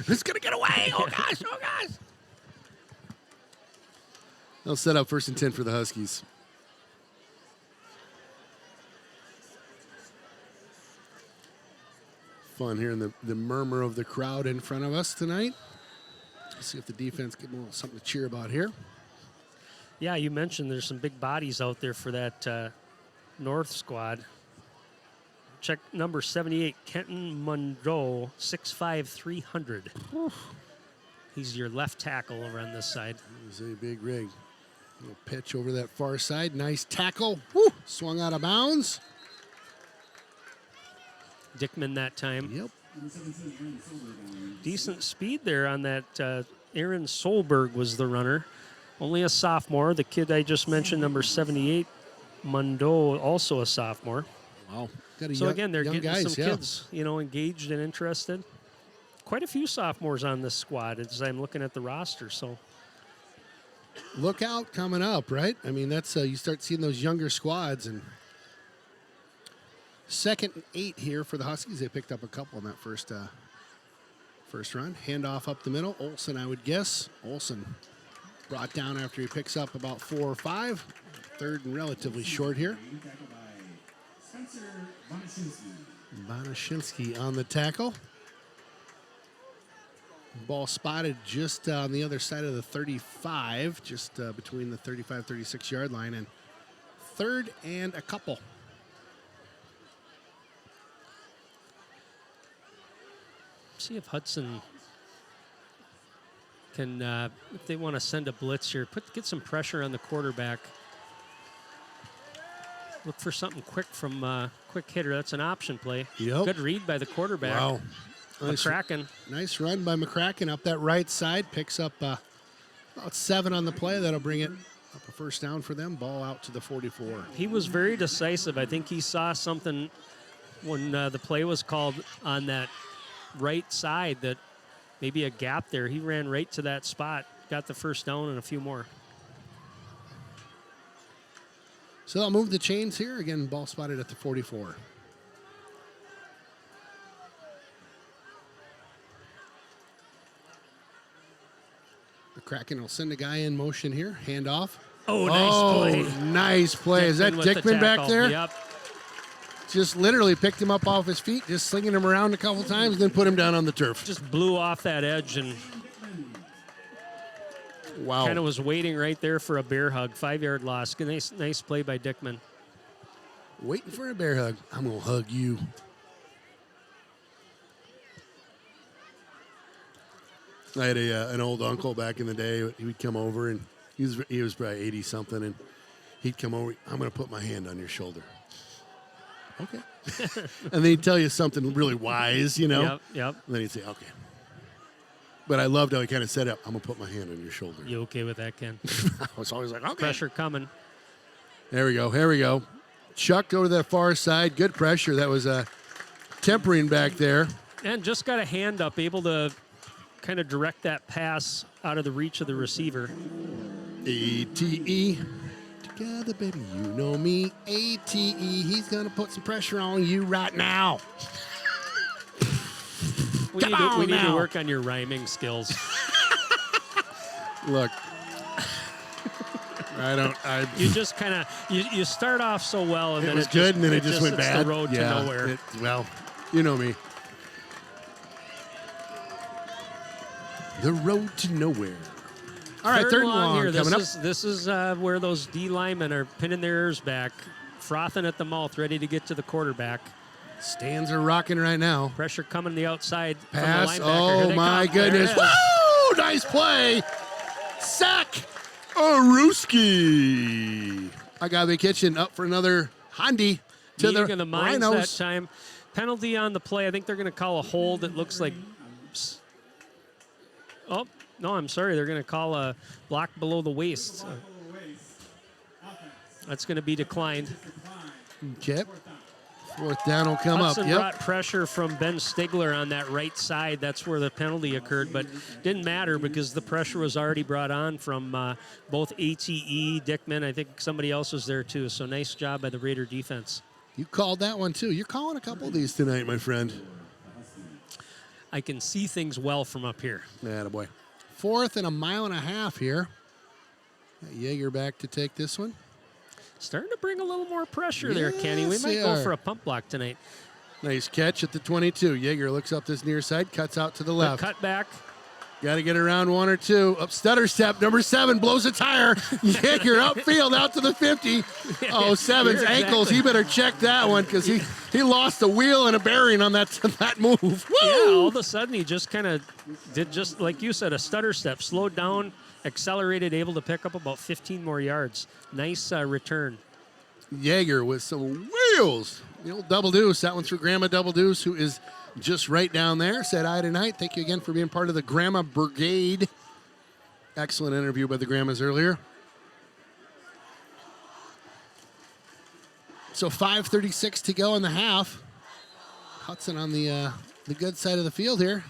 It's going to get away. Oh, gosh. Oh, gosh. They'll set up 1st and 10 for the Huskies. Fun hearing the murmur of the crowd in front of us tonight. Let's see if the defense get a little something to cheer about here. Yeah, you mentioned there's some big bodies out there for that North squad. Check number 78, Kenton Monroe, 6'5", 300. He's your left tackle over on this side. He's a big rig. Little pitch over that far side. Nice tackle. Woo! Swung out of bounds. Dickman that time. Yep. Decent speed there on that. Aaron Solberg was the runner. Only a sophomore. The kid I just mentioned, number 78, Monroe, also a sophomore. Wow. So again, they're getting guys, some kids, engaged and interested. Quite a few sophomores on this squad as I'm looking at the roster. So look out coming up, right? I mean, that's you start seeing those younger squads. And 2nd and 8 here for the Huskies. They picked up a couple in that first run. Handoff up the middle. Olsen, I would guess. Olsen brought down after he picks up about 4 or 5. 3rd and relatively short here. Banashinsky on the tackle. Ball spotted just on the other side of the 35, just between the 35-36 yard line, and 3rd and a couple. see if Hudson can, if they want to send a blitz here, get some pressure on the quarterback. Look for something quick from quick hitter. That's an option play. Yep. Good read by the quarterback. Wow. McCracken. Nice run by McCracken up that right side. Picks up about 7 on the play. That'll bring it up a first down for them. Ball out to the 44. He was very decisive. I think he saw something when the play was called on that right side, that maybe a gap there. He ran right to that spot, got the first down and a few more. So they'll move the chains here. Again, ball spotted at the 44. The Kraken will send a guy in motion here. Hand off. Oh, nice play. Nice play. Is that Dickman back there? Yep. Just literally picked him up off his feet, just slinging him around a couple times, then put him down on the turf. Just blew off that edge and wow. Kind of was waiting right there for a bear hug. 5-yard loss. Nice play by Dickman. Waiting for a bear hug. I'm going to hug you. I had an old uncle back in the day. He would come over, and he was probably 80-something, and he'd come over. I'm going to put my hand on your shoulder. Okay. And then he'd tell you something really wise, you know. Yep. And then he'd say, okay. But I loved how he kind of said it. I'm going to put my hand on your shoulder. You okay with that, Ken? I was always like, okay. Pressure coming. There we go. Chucked over that far side. Good pressure. That was tempering back there. And just got a hand up, able to kind of direct that pass out of the reach of the receiver. ATE. Together, baby, you know me. ATE. He's going to put some pressure on you right now. We need to work on your rhyming skills. Look. You just kind of, you start off so well, and then it was good, and then it just went bad. It's the road to nowhere. Well, you know me. The road to nowhere. All right, third and long here. Coming up. This is where those D linemen are pinning their ears back, frothing at the mouth, ready to get to the quarterback. Stands are rocking right now. Pressure coming the outside. Pass. From the linebacker. Oh, my goodness. Woo! Nice play. Sack. Aruski. Agave Kitchen up for another handy to Meeting the of the minds Rhinos. that time. Penalty on the play. I think they're going to call a hold. It looks like. Oh, no, I'm sorry. They're going to call a block below the waist. That's going to be declined. Okay. 4th down will come Hudson up. Yep. brought pressure from Ben Stigler on that right side. That's where the penalty occurred, but didn't matter because the pressure was already brought on from both ATE, Dickman. I think somebody else was there too. So nice job by the Raider defense. You called that one too. You're calling a couple of these tonight, my friend. I can see things well from up here. Attaboy. 4th and a mile and a half here. Jaeger back to take this one. Starting to bring a little more pressure there, Kenny. We Yes, might they go are. for a pump block tonight. Nice catch at the 22. Jaeger looks up this near side, cuts out to the left. Cut back. Got to get around 1 or 2. Up stutter step, number 7 blows a tire. Jaeger upfield out to the 50. Oh, 7's ankles. He better check that one because he lost a wheel and a bearing on that move. Woo! Yeah, all of a sudden he just kind of did just like you said, a stutter step, slowed down, accelerated, able to pick up about 15 more yards. Nice return. Jaeger with some wheels. The old Double Deuce. That one's for Grandma Double Deuce, who is just right down there. Said hi tonight. Thank you again for being part of the Grandma Brigade. Excellent interview by the Grandmas earlier. So 5:36 to go in the half. Hudson on the good side of the field here.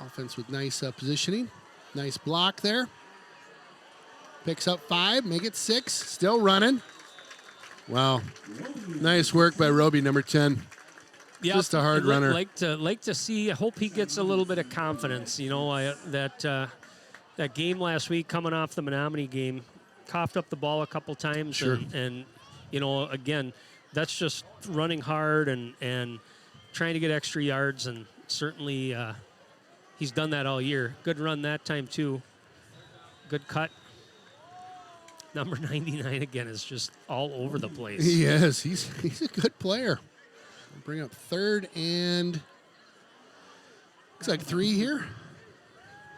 Offense with nice positioning. Nice block there. Picks up 5, make it 6. Still running. Wow. Nice work by Roby, number 10. Yep. Just a hard I'd runner. Like to see. I hope he gets a little bit of confidence. You know, that game last week, coming off the Menominee game, coughed up the ball a couple times, Sure. and you know, again, that's just running hard and trying to get extra yards, and certainly he's done that all year. Good run that time too. Good cut. Number 99 again is just all over the place. He is. He's a good player. We'll bring up 3rd and looks like 3 here.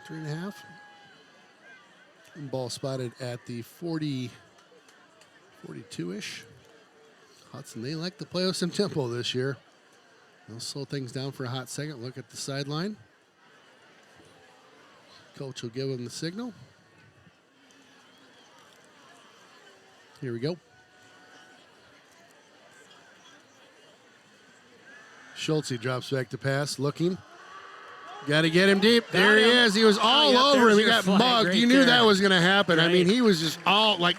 3.5. Ball spotted at the 40, 42-ish. Hudson, they like to play with some tempo this year. They'll slow things down for a hot second. Look at the sideline. Coach will give them the signal. Here we go. Schultze drops back to pass, looking. Got to get him deep. There he is. He was all yep, over him. there's He your got flag mugged. right You knew there. that was going to happen. I Right. mean, he was just all like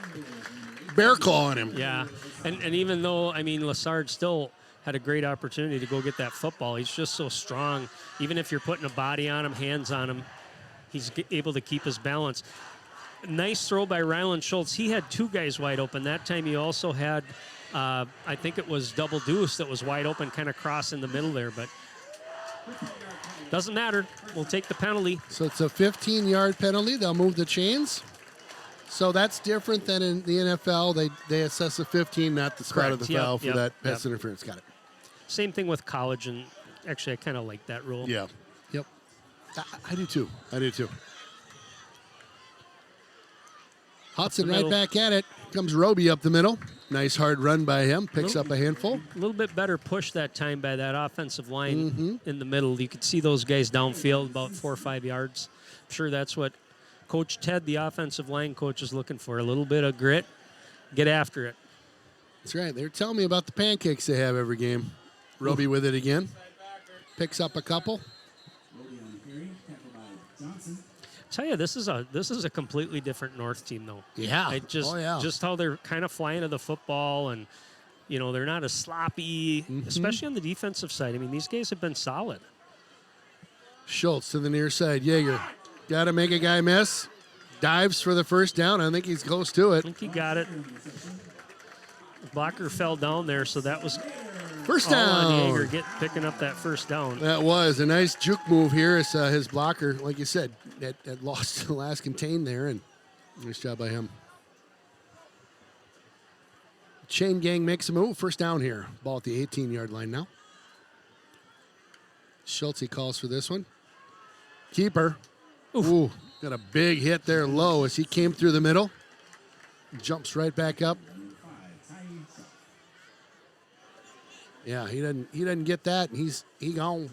bear clawing him. Yeah, and even though, I mean, Lassard still had a great opportunity to go get that football, he's just so strong. Even if you're putting a body on him, hands on him, he's able to keep his balance. Nice throw by Ryland Schultz. He had 2 guys wide open. That time he also had, I think it was Double Deuce that was wide open, kind of cross in the middle there, but doesn't matter. We'll take the penalty. So it's a 15-yard penalty. They'll move the chains. So that's different than in the NFL. They assess a 15, not the spot of the Correct. foul for Yep. that pass interference. Got it. Same thing with college, and actually I kind of like that rule. Yeah. Yep. I do too. I do too. Hudson right middle. back at it. Comes Roby up the middle. Nice hard run by him. Picks Little- up a handful. A little bit better push that time by that offensive line Mm-hmm. in the middle. You could see those guys downfield about 4 or 5 yards. I'm sure that's what Coach Ted, the offensive line coach, is looking for. A little bit of grit. Get after it. That's right. They were telling me about the pancakes they have every game. Roby with it again. Picks up a couple. Roby on the carry, tackled by Johnson. Tell you, this is a completely different North team, though. Yeah. I just Oh, yeah. just how they're kind of flying to the football, and you know they're not as sloppy, especially on the defensive side. I mean, these guys have been solid. Schultz to the near side. Jaeger. Got to make a guy miss. Dives for the first down. I think he's close to it. I think he got it. Blocker fell down there, so that was First all on down. Jaeger picking up that first down. That was a nice juke move here. As his blocker, like you said, that lost the last contain there, and nice job by him. Chain gang makes a move. First down here. Ball at the 18-yard line now. Schultze calls for this one. Keeper. Ooh, got a big hit there low as he came through the middle. Jumps right back up. Yeah, he doesn't get that, and he gone.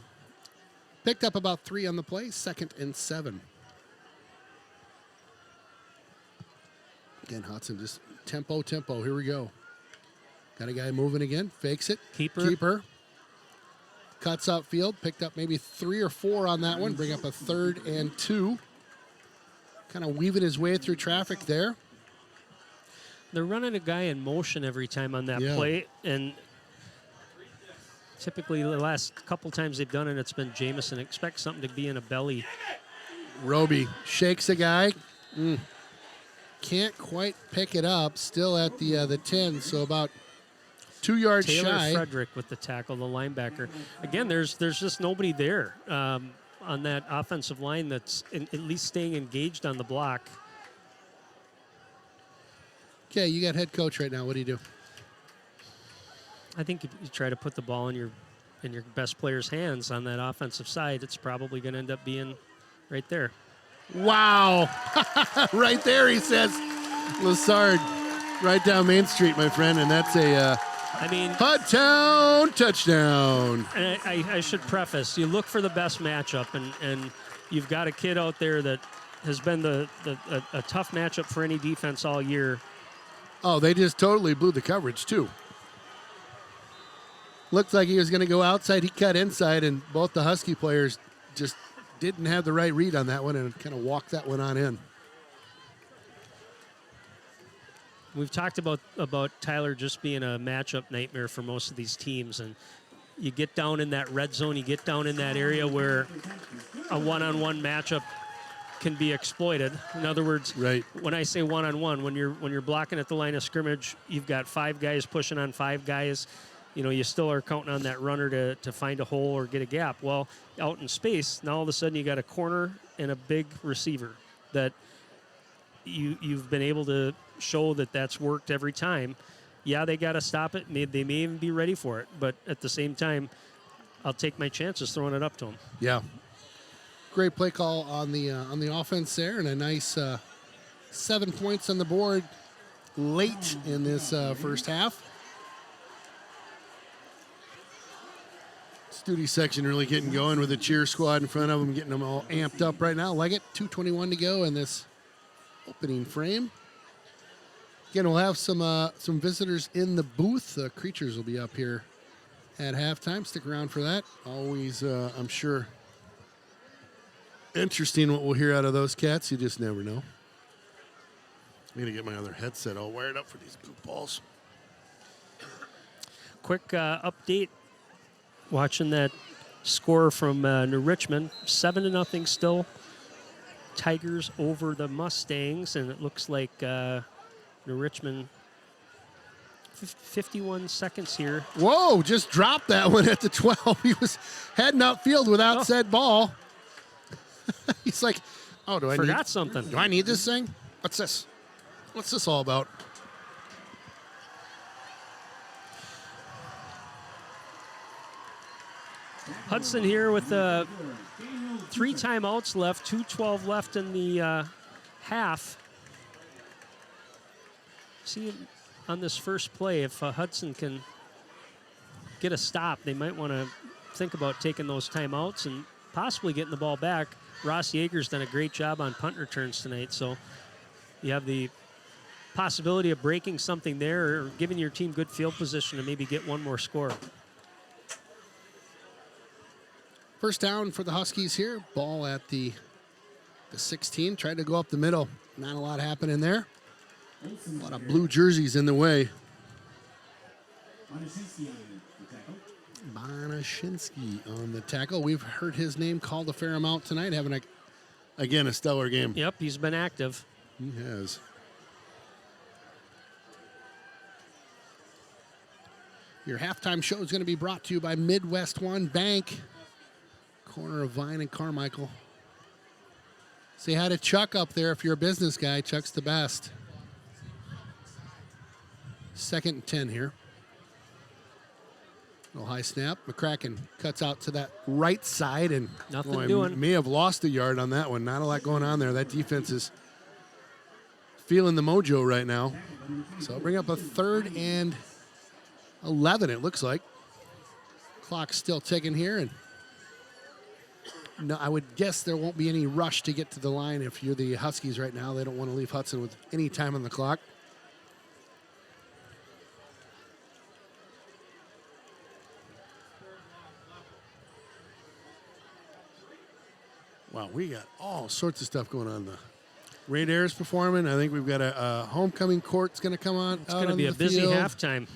Picked up about 3 on the play, 2nd and 7. Again, Hudson just tempo. Here we go. Got a guy moving again. Fakes it. Keeper. Keeper. Cuts out field. Picked up maybe 3 or 4 on that one. Bring up a 3rd and 2. Kind of weaving his way through traffic there. They're running a guy in motion every time on that play, and typically the last couple times they've done it, it's been Jamison. Expect something to be in a belly. Roby shakes a guy. Can't quite pick it up. Still at the 10, so about 2 yards Taylor shy. Frederick with the tackle, the linebacker. Again, there's just nobody there on that offensive line that's at least staying engaged on the block. Okay, you got head coach right now. What do you do? I think if you try to put the ball in your best player's hands on that offensive side, it's probably going to end up being right there. Wow. Right there, he says. Lassard, right down Main Street, my friend, and that's a Hudson touchdown. And I should preface, you look for the best matchup, and you've got a kid out there that has been a tough matchup for any defense all year. Oh, they just totally blew the coverage, too. Looked like he was going to go outside. He cut inside, and both the Husky players just didn't have the right read on that one and kind of walked that one on in. We've talked about Tyler just being a matchup nightmare for most of these teams, and you get down in that red zone, you get down in that area where a one-on-one matchup can be exploited. In other words, right. When I say one-on-one, when you're blocking at the line of scrimmage, you've got 5 guys pushing on 5 guys. You still are counting on that runner to find a hole or get a gap. Well, out in space, now all of a sudden you got a corner and a big receiver that you've been able to show that's worked every time. Yeah, they got to stop it. They may even be ready for it, but at the same time, I'll take my chances throwing it up to them. Yeah. Great play call on the offense there, and a nice 7 points on the board late in this first half. Studi section really getting going with the cheer squad in front of them, getting them all amped up right now. Like it, 2:21 to go in this opening frame. Again, we'll have some visitors in the booth. Creatures will be up here at halftime. Stick around for that. Always, I'm sure, interesting what we'll hear out of those cats. You just never know. I'm going to get my other headset all wired up for these poop balls. Quick update. Watching that score from New Richmond, 7-0 still. Tigers over the Mustangs, and it looks like New Richmond 51 seconds here. Whoa, just dropped that one at the 12. He was heading upfield without said ball. He's like, oh, do I forgot something? Do I need this thing? What's this? What's this all about? Hudson here with 3 timeouts left, 2:12 left in the half. See on this first play, if Hudson can get a stop, they might want to think about taking those timeouts and possibly getting the ball back. Ross Yeager's done a great job on punt returns tonight, so you have the possibility of breaking something there or giving your team good field position to maybe get one more score. First down for the Huskies here. Ball at the 16. Tried to go up the middle. Not a lot happening there. A lot of blue jerseys in the way. Bonashinsky on the tackle. We've heard his name called a fair amount tonight, having, again, a stellar game. Yep, he's been active. He has. Your halftime show is going to be brought to you by Midwest One Bank. Corner of Vine and Carmichael. Say hi to Chuck up there if you're a business guy. Chuck's the best. 2nd and 10 here. Little high snap. McCracken cuts out to that right side, and nothing doing. May have lost a yard on that one. Not a lot going on there. That defense is feeling the mojo right now. So I'll bring up a 3rd and 11, it looks like. Clock's still ticking here, and no, I would guess there won't be any rush to get to the line if you're the Huskies right now. They don't want to leave Hudson with any time on the clock. Wow, we got all sorts of stuff going on. The Raider's performing. I think we've got a homecoming court's going to come on. It's going to be a busy halftime.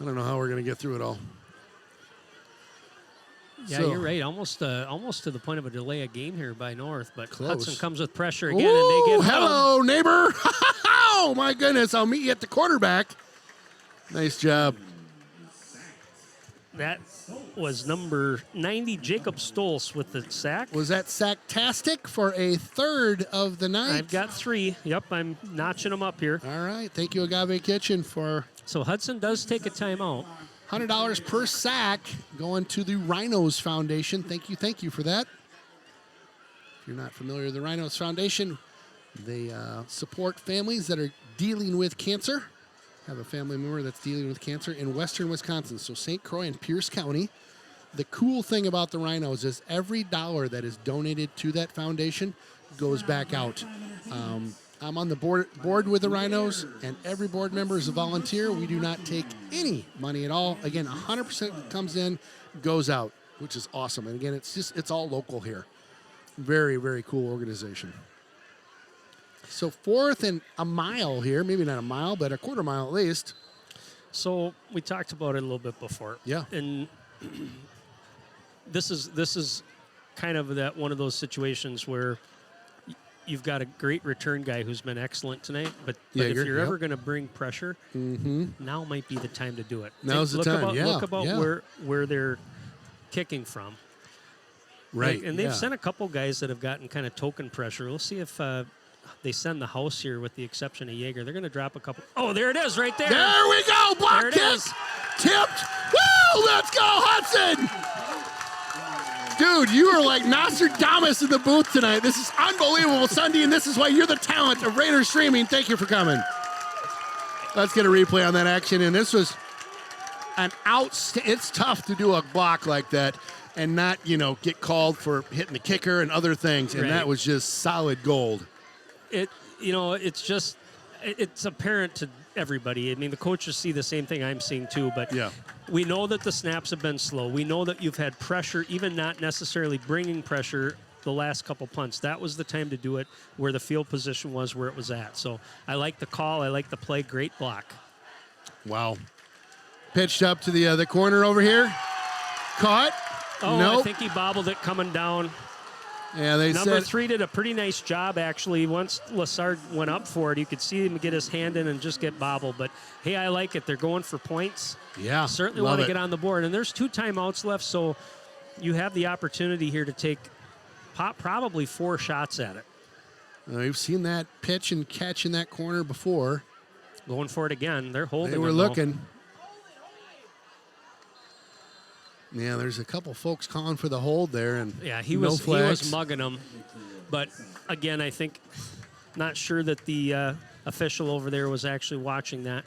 I don't know how we're going to get through it all. Yeah, you're right. Almost to the point of a delay of game here by North, but Close. Hudson comes with pressure again, Ooh, and they get hello, neighbor. Oh, my goodness. I'll meet you at the quarterback. Nice job. That was number 90, Jacob Stolz with the sack. Was that sacktastic for a third of the night? I've got 3. Yep, I'm notching them up here. All right. Thank you, Agave Kitchen, for... So Hudson does take a timeout. $100 per sack going to the Rhinos Foundation. Thank you for that. If you're not familiar with the Rhinos Foundation, they support families that are dealing with cancer. Have a family member that's dealing with cancer in western Wisconsin, so St. Croix and Pierce County. The cool thing about the Rhinos is every dollar that is donated to that foundation goes back out. I'm on the board with the Rhinos, and every board member is a volunteer. We do not take any money at all. Again, 100% comes in, goes out, which is awesome. And again, it's all local here. Very, very cool organization. So 4th and a mile here, maybe not a mile, but a quarter mile at least. So we talked about it a little bit before. Yeah. And this is kind of that one of those situations where you've got a great return guy who's been excellent tonight, but if you're ever going to bring pressure, now might be the time to do it. Now's the time. Look about where they're kicking from. Right. And they've sent a couple guys that have gotten kind of token pressure. We'll see if they send the house here, with the exception of Yeager. They're going to drop a couple. Oh, there it is right there. There we go. Block there it kick. is. Tipped. Woo! Let's go, Hudson. Dude, you are like Nostradamus in the booth tonight. This is unbelievable, Sunday, and this is why you're the talent of Raiders Streaming. Thank you for coming. Let's get a replay on that action, and this was an it's tough to do a block like that and not, get called for hitting the kicker and other things, and that was just solid gold. It's apparent to everybody. I mean, the coaches see the same thing I'm seeing too, but we know that the snaps have been slow. We know that you've had pressure, even not necessarily bringing pressure the last couple punts. That was the time to do it where the field position was where it was at. So I like the call. I like the play. Great block. Wow. Pitched up to the corner over here. Caught. Oh, nope. I think he bobbled it coming down. Yeah, Number 3 did a pretty nice job, actually. Once Lassard went up for it, you could see him get his hand in and just get bobbled. But, hey, I like it. They're going for points. Yeah, certainly want to get on the board. And there's 2 timeouts left, so you have the opportunity here to take probably 4 shots at it. We've seen that pitch and catch in that corner before. Going for it again. They're holding. They were looking. Yeah, there's a couple folks calling for the hold there, and he was mugging them. But again, I think not sure that the official over there was actually watching that.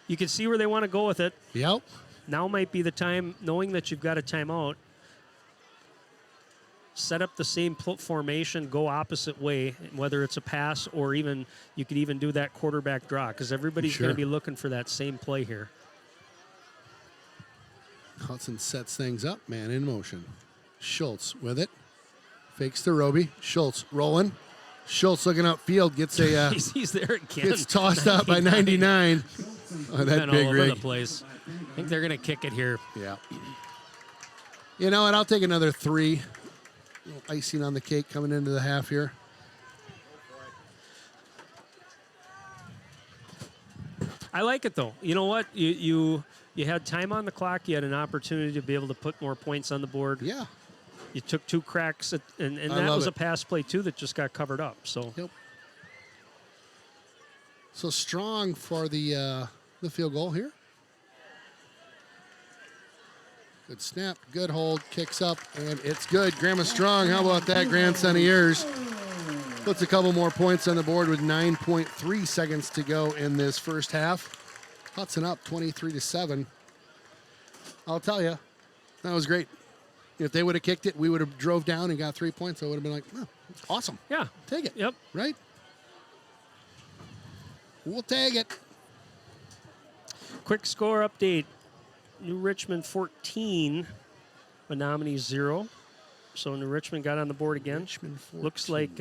You can see where they want to go with it. Yep. Now might be the time, knowing that you've got a timeout. Set up the same formation, go opposite way, whether it's a pass or even you could even do that quarterback draw, because everybody's going to be looking for that same play here. Hudson sets things up, man in motion. Schultz with it. Fakes to Roby. Schultz rolling. Schultz looking upfield, gets a he's there again. Gets tossed out by 99. Oh, that big all rig. over the place. I think they're going to kick it here. Yeah. You know what? I'll take another 3. A little icing on the cake coming into the half here. I like it, though. You know what? You had time on the clock. You had an opportunity to be able to put more points on the board. Yeah. You took 2 cracks, and that was a pass play, too, that just got covered up. So. Yep. So Strong for the field goal here. Good snap, good hold, kicks up, and it's good. Grandma Strong, how about that, grandson of yours? Puts a couple more points on the board with 9.3 seconds to go in this first half. Hudson up 23-7. I'll tell you, that was great. If they would have kicked it, we would have drove down and got 3 points. I would have been like, oh, awesome. Yeah. Take it. Yep. Right? We'll take it. Quick score update. New Richmond 14, Menominee 0. So New Richmond got on the board again. Richmond 14. Looks like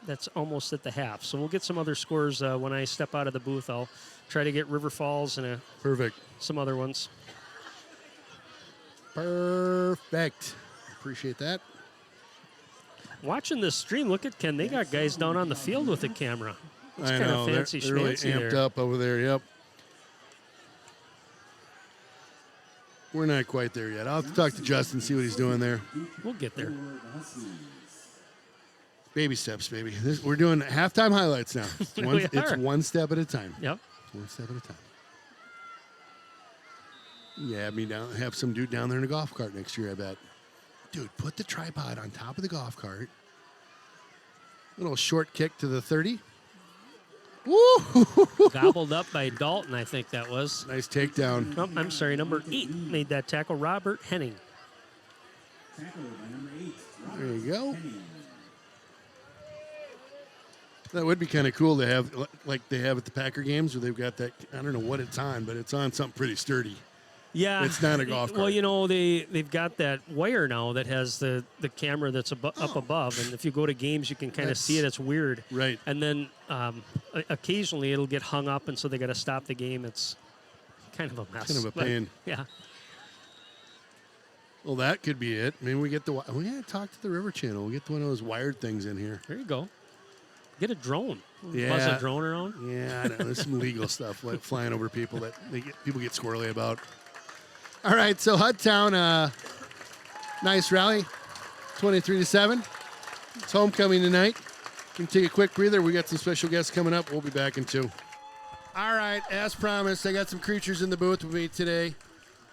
that's almost at the half. So we'll get some other scores when I step out of the booth. I'll try to get River Falls and Perfect. some other ones. Perfect. Appreciate that. Watching this stream, look at Ken. They got guys down on the field with a camera. It's I kind know. of fancy They're really schmancy amped there. up over there. Yep. We're not quite there yet. I'll have to talk to Justin, see what he's doing there. We'll get there. Baby steps, baby. We're doing halftime highlights now. It's one step at a time. Yep. One step at a time. Yeah, have some dude down there in a golf cart next year, I bet. Dude, put the tripod on top of the golf cart. Little short kick to the 30. Woo! Gobbled up by Dalton, I think that was. Nice takedown. Oh, I'm sorry, number 8 made that tackle. Robert Henning. Tackled by number 8. There you go. That would be kind of cool to have, like they have at the Packer games, where they've got that. I don't know what it's on, but it's on something pretty sturdy. Yeah, It's not a golf cart. Well, they've got that wire now that has the camera that's up above, and if you go to games, you can kind of see it. It's weird, right? And then occasionally it'll get hung up, and so they got to stop the game. It's kind of a mess. Kind of a pain. Yeah. Well, that could be it. Maybe we gotta talk to the River Channel. We'll get one of those wired things in here. There you go. Get a drone. Yeah. Buzz a drone around. Yeah, I know. There's some legal stuff like flying over people that people get squirrely about. All right, so Hudtown, nice rally, 23-7. It's homecoming tonight. We can take a quick breather. We got some special guests coming up. We'll be back in 2. All right, as promised, I got some creatures in the booth with me today.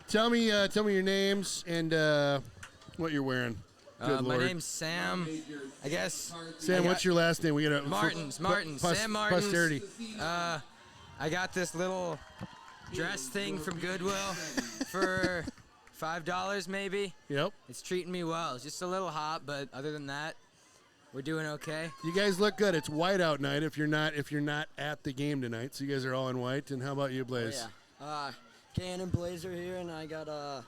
Tell me your names and what you're wearing. Good my Lord. name's Sam. I guess. Sam, what's your last name? We got Martins. Sam Martins. Posterity. I got this little dress thing from Goodwill for $5 maybe. Yep. It's treating me well. It's just a little hot, but other than that, we're doing okay. You guys look good. It's whiteout night if you're not at the game tonight. So you guys are all in white. And how about you, Blaze? Oh, yeah. Cannon Blazer here, and I got the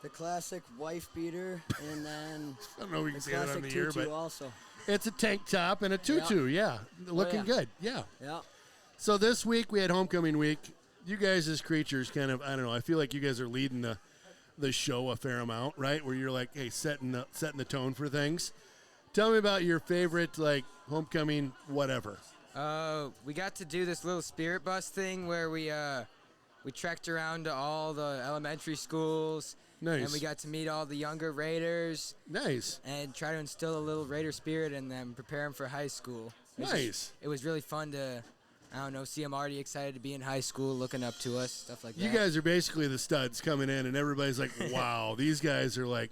classic wife beater, and then I don't know if we can the see that on the ear, tutu but also. It's a tank top and a tutu. Yeah, looking good. Yeah. Yeah. So this week we had homecoming week. You guys as creatures kind of, I don't know, I feel like you guys are leading the show a fair amount, right? Where you're like, hey, setting the tone for things. Tell me about your favorite, like, homecoming whatever. We got to do this little spirit bus thing where we trekked around to all the elementary schools. Nice. And we got to meet all the younger Raiders. Nice. And try to instill a little Raider spirit in them, prepare them for high school. Nice. It was really fun to, I don't know, see them already excited to be in high school, looking up to us, stuff like that. You guys are basically the studs coming in, and everybody's like, wow, these guys are like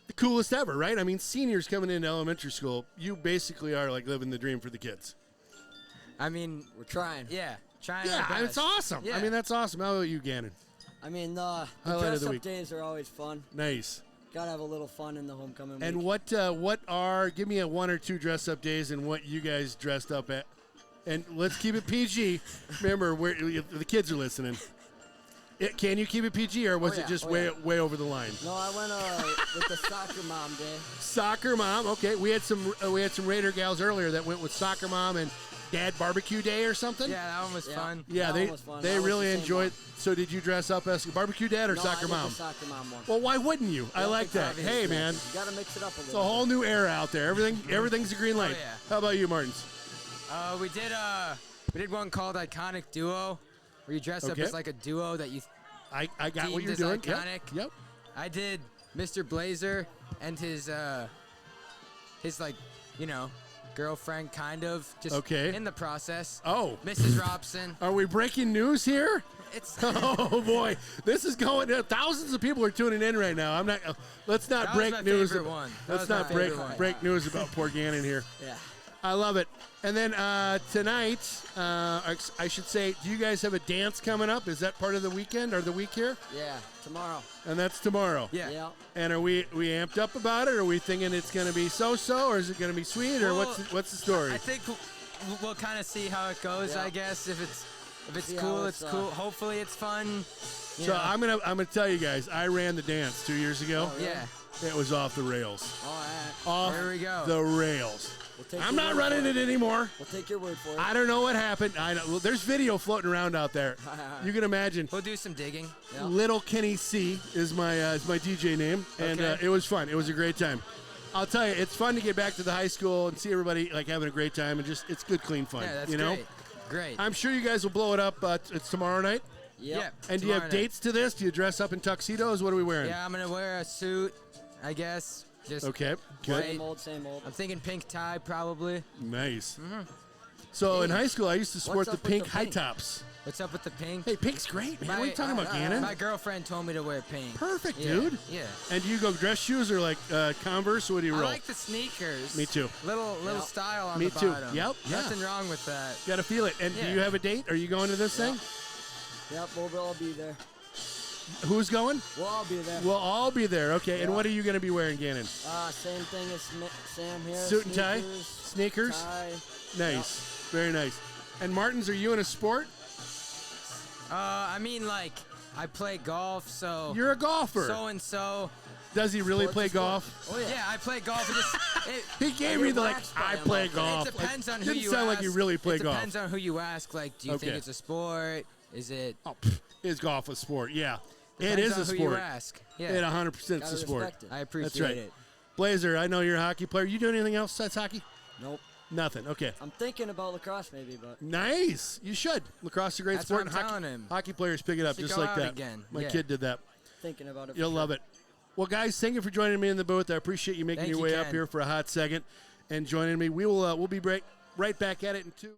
the coolest ever, right? I mean, seniors coming into elementary school, you basically are like living the dream for the kids. I mean, we're trying. Yeah, trying. Yeah, our best. it's awesome. Yeah. I mean, that's awesome. How about you, Gannon? I mean, the Highlight of the dress-up week. days are always fun. Nice. Gotta have a little fun in the homecoming And week. give me a 1 or 2 dress-up days and what you guys dressed up at. And let's keep it PG. Remember, the kids are listening. Can you keep it PG, or was it just way over the line? No, I went with the soccer mom day. Soccer mom, okay. We had some Raider gals earlier that went with soccer mom and dad barbecue day or something. Yeah, that one was fun. Yeah, That one was fun. they That was really the same enjoyed. one. So did you dress up as barbecue dad or No, soccer I did mom? the soccer mom one. Well, why wouldn't you? I like that. because Hey, man, You gotta mix it up a little. it's a whole new era out there. Everything's a green light. yeah. How about you, Martins? We did one called Iconic Duo, where you dress up Okay. as like a duo that you I got what deemed you're as doing. iconic. Yep. I did Mr. Blazer and his like, girlfriend kind of just Okay. in the process. Oh. Mrs. Robson. Are we breaking news here? It's Oh boy, this is going. Thousands of people are tuning in right now. I'm not. Let's not That was break my news. favorite one. That Let's was my not break favorite one. break news about poor Gannon here. Yeah. I love it. And then tonight, I should say, do you guys have a dance coming up? Is that part of the weekend or the week here? Yeah, tomorrow. And that's tomorrow. Yeah. Yeah. And are we amped up about it? Or are we thinking it's going to be so-so, or is it going to be sweet, or Well, what's the story? I think we'll kind of see how it goes. Yeah. I guess if it's See cool, how it's it's, cool. Hopefully, it's fun. So I'm gonna tell you guys, I ran the dance 2 years ago. Yeah. It was off the rails. All right. Off There we go. the rails. take I'm your not word running for it anymore. We'll take your word for it. I don't know what happened. I know well, there's video floating around out there. You can imagine. We'll do some digging. Little Kenny C is my DJ name, and Okay. it was fun. It was a great time. I'll tell you, it's fun to get back to the high school and see everybody like having a great time, and just it's good, clean fun. Yeah, that's you know? Great. I'm sure you guys will blow it up. It's tomorrow night. Yep. Yeah. And do you have tomorrow night. dates to this? Do you dress up in tuxedos? What are we wearing? Yeah, I'm gonna wear a suit, I guess. Just Okay, good. Same old, same old. I'm thinking pink tie, probably. Nice. Mm-hmm. So in high school, I used to sport What's the up with pink the high pink? tops. What's up with the pink? Hey, pink's great, man. What are you talking about, Gannon? My girlfriend told me to wear pink. Perfect, Yeah, dude. Yeah. And do you go dress shoes or like Converse? What do you I roll? like the sneakers. Me too. Little style on Me the too. bottom. Yep. Yeah. Nothing wrong with that. Got to feel it. And do Yeah. you have a date? Are you going to this thing? Yep, we'll all be there. Who's going? We'll all be there. We'll all be there. Okay. And Yeah. what are you going to be wearing, Gannon? Same thing as Sam here. Suit and tie? Sneakers. Sneakers? Tie. Nice. Very nice. And Martins, are you in a sport? I mean, like, I play golf, so. You're a golfer. So and so. Does he really play golf? Oh yeah. I play golf. He gave me the like, I play golf. It depends on who didn't you sound ask. like you really play it golf. depends on who you ask. Like, do you think Okay. it's a sport? Is it? Oh, is golf a sport? Yeah. It Depends is on a who sport. you ask. Yeah. It 100% is Gotta a sport. respect it. I appreciate That's right. it. Blazer, I know you're a hockey player. You doing anything else besides hockey? Nope. Nothing. Okay. I'm thinking about lacrosse maybe, but. Nice. You should. Lacrosse is a great That's sport. what and I'm hockey, telling him. hockey players pick it up Should just go like out that. again. My Yeah. kid did that. Thinking about it. You'll love it. Well, guys, thank you for joining me in the booth. I appreciate you making Thank your you, way up Ken. here for a hot second and joining me. We'll be right back at it in 2.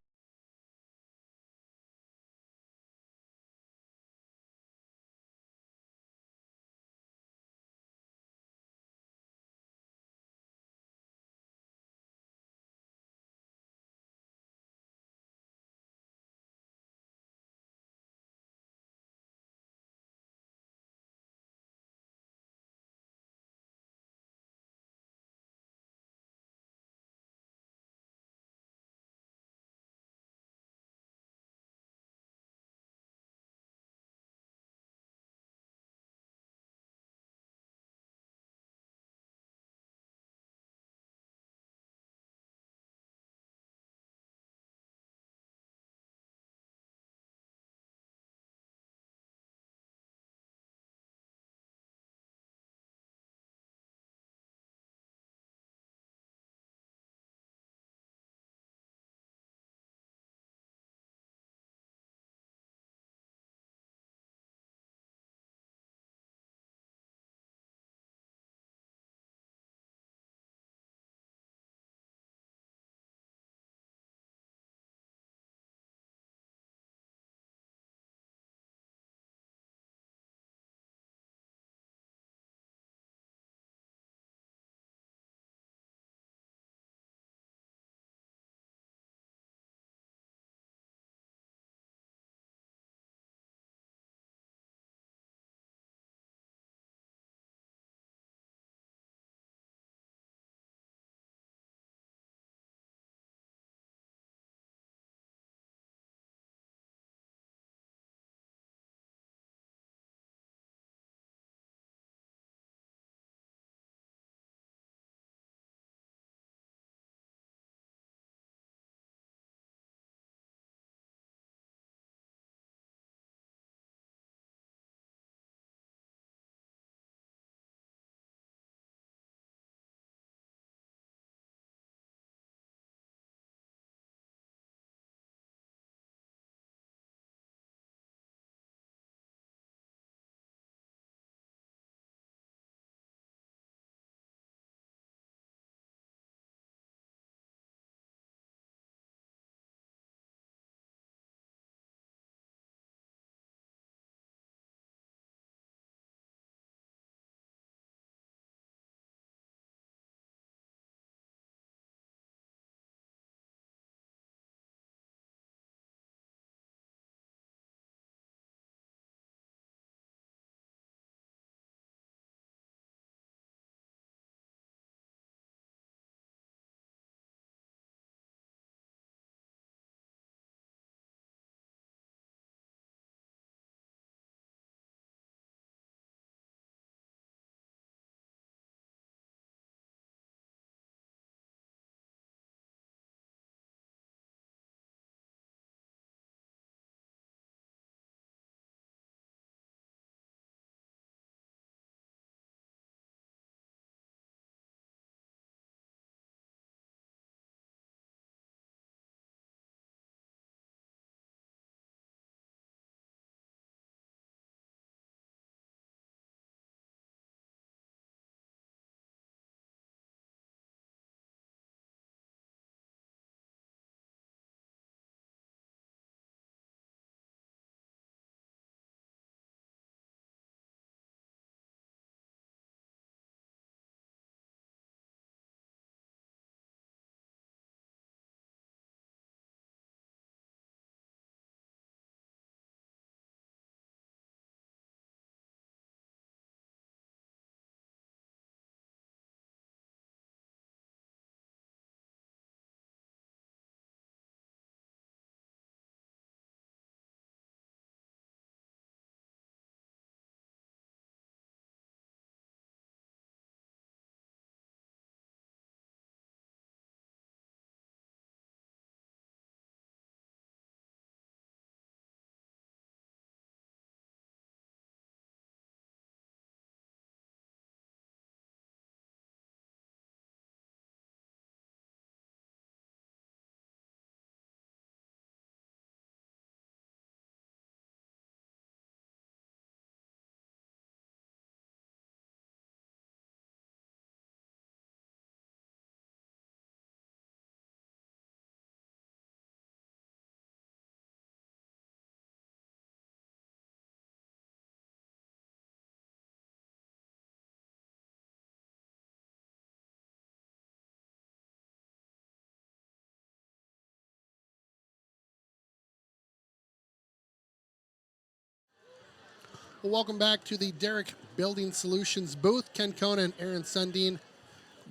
Well, welcome back to the Derek Building Solutions booth. Ken Conan, Aaron Sundin,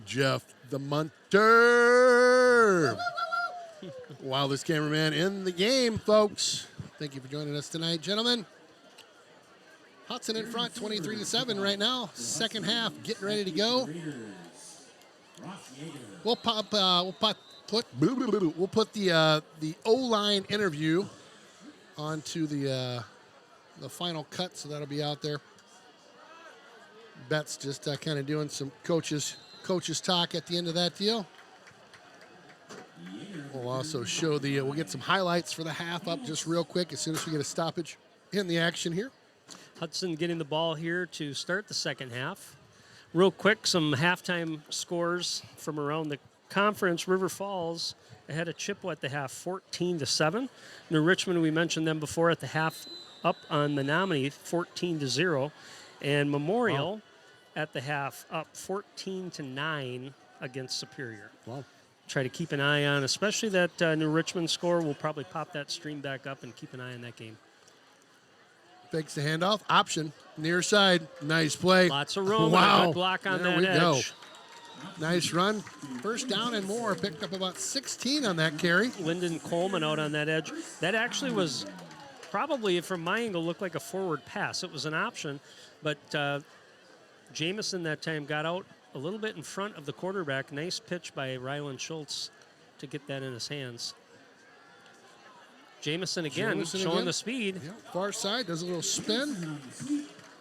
Jeff the Munter. Wildest cameraman in the game, folks. Thank you for joining us tonight, gentlemen. Hudson in front, 23-7 right now. Second half, getting ready to go. We'll put the O-line interview onto the final cut, so that'll be out there. Bet's just kind of doing some coaches talk at the end of that deal. We'll also show we'll get some highlights for the half up just real quick as soon as we get a stoppage in the action here. Hudson getting the ball here to start the second half. Real quick, some halftime scores from around the conference. River Falls ahead of Chippewa at the half, 14-7. New Richmond, we mentioned them before, at the half up on Menominee, 14-0. And Memorial at the half up 14-9 against Superior. Wow. Try to keep an eye on, especially that New Richmond score. We'll probably pop that stream back up and keep an eye on that game. Fakes the handoff. Option. Near side. Nice play. Lots of room. Wow. Good block on there that edge. Go. Nice run. First down and more. Picked up about 16 on that carry. Lyndon Coleman out on that edge. That actually was probably, from my angle, looked like a forward pass. It was an option, but Jamison that time got out a little bit in front of the quarterback. Nice pitch by Ryland Schultz to get that in his hands. Jamison again, showing the speed. Yep. Far side, does a little spin.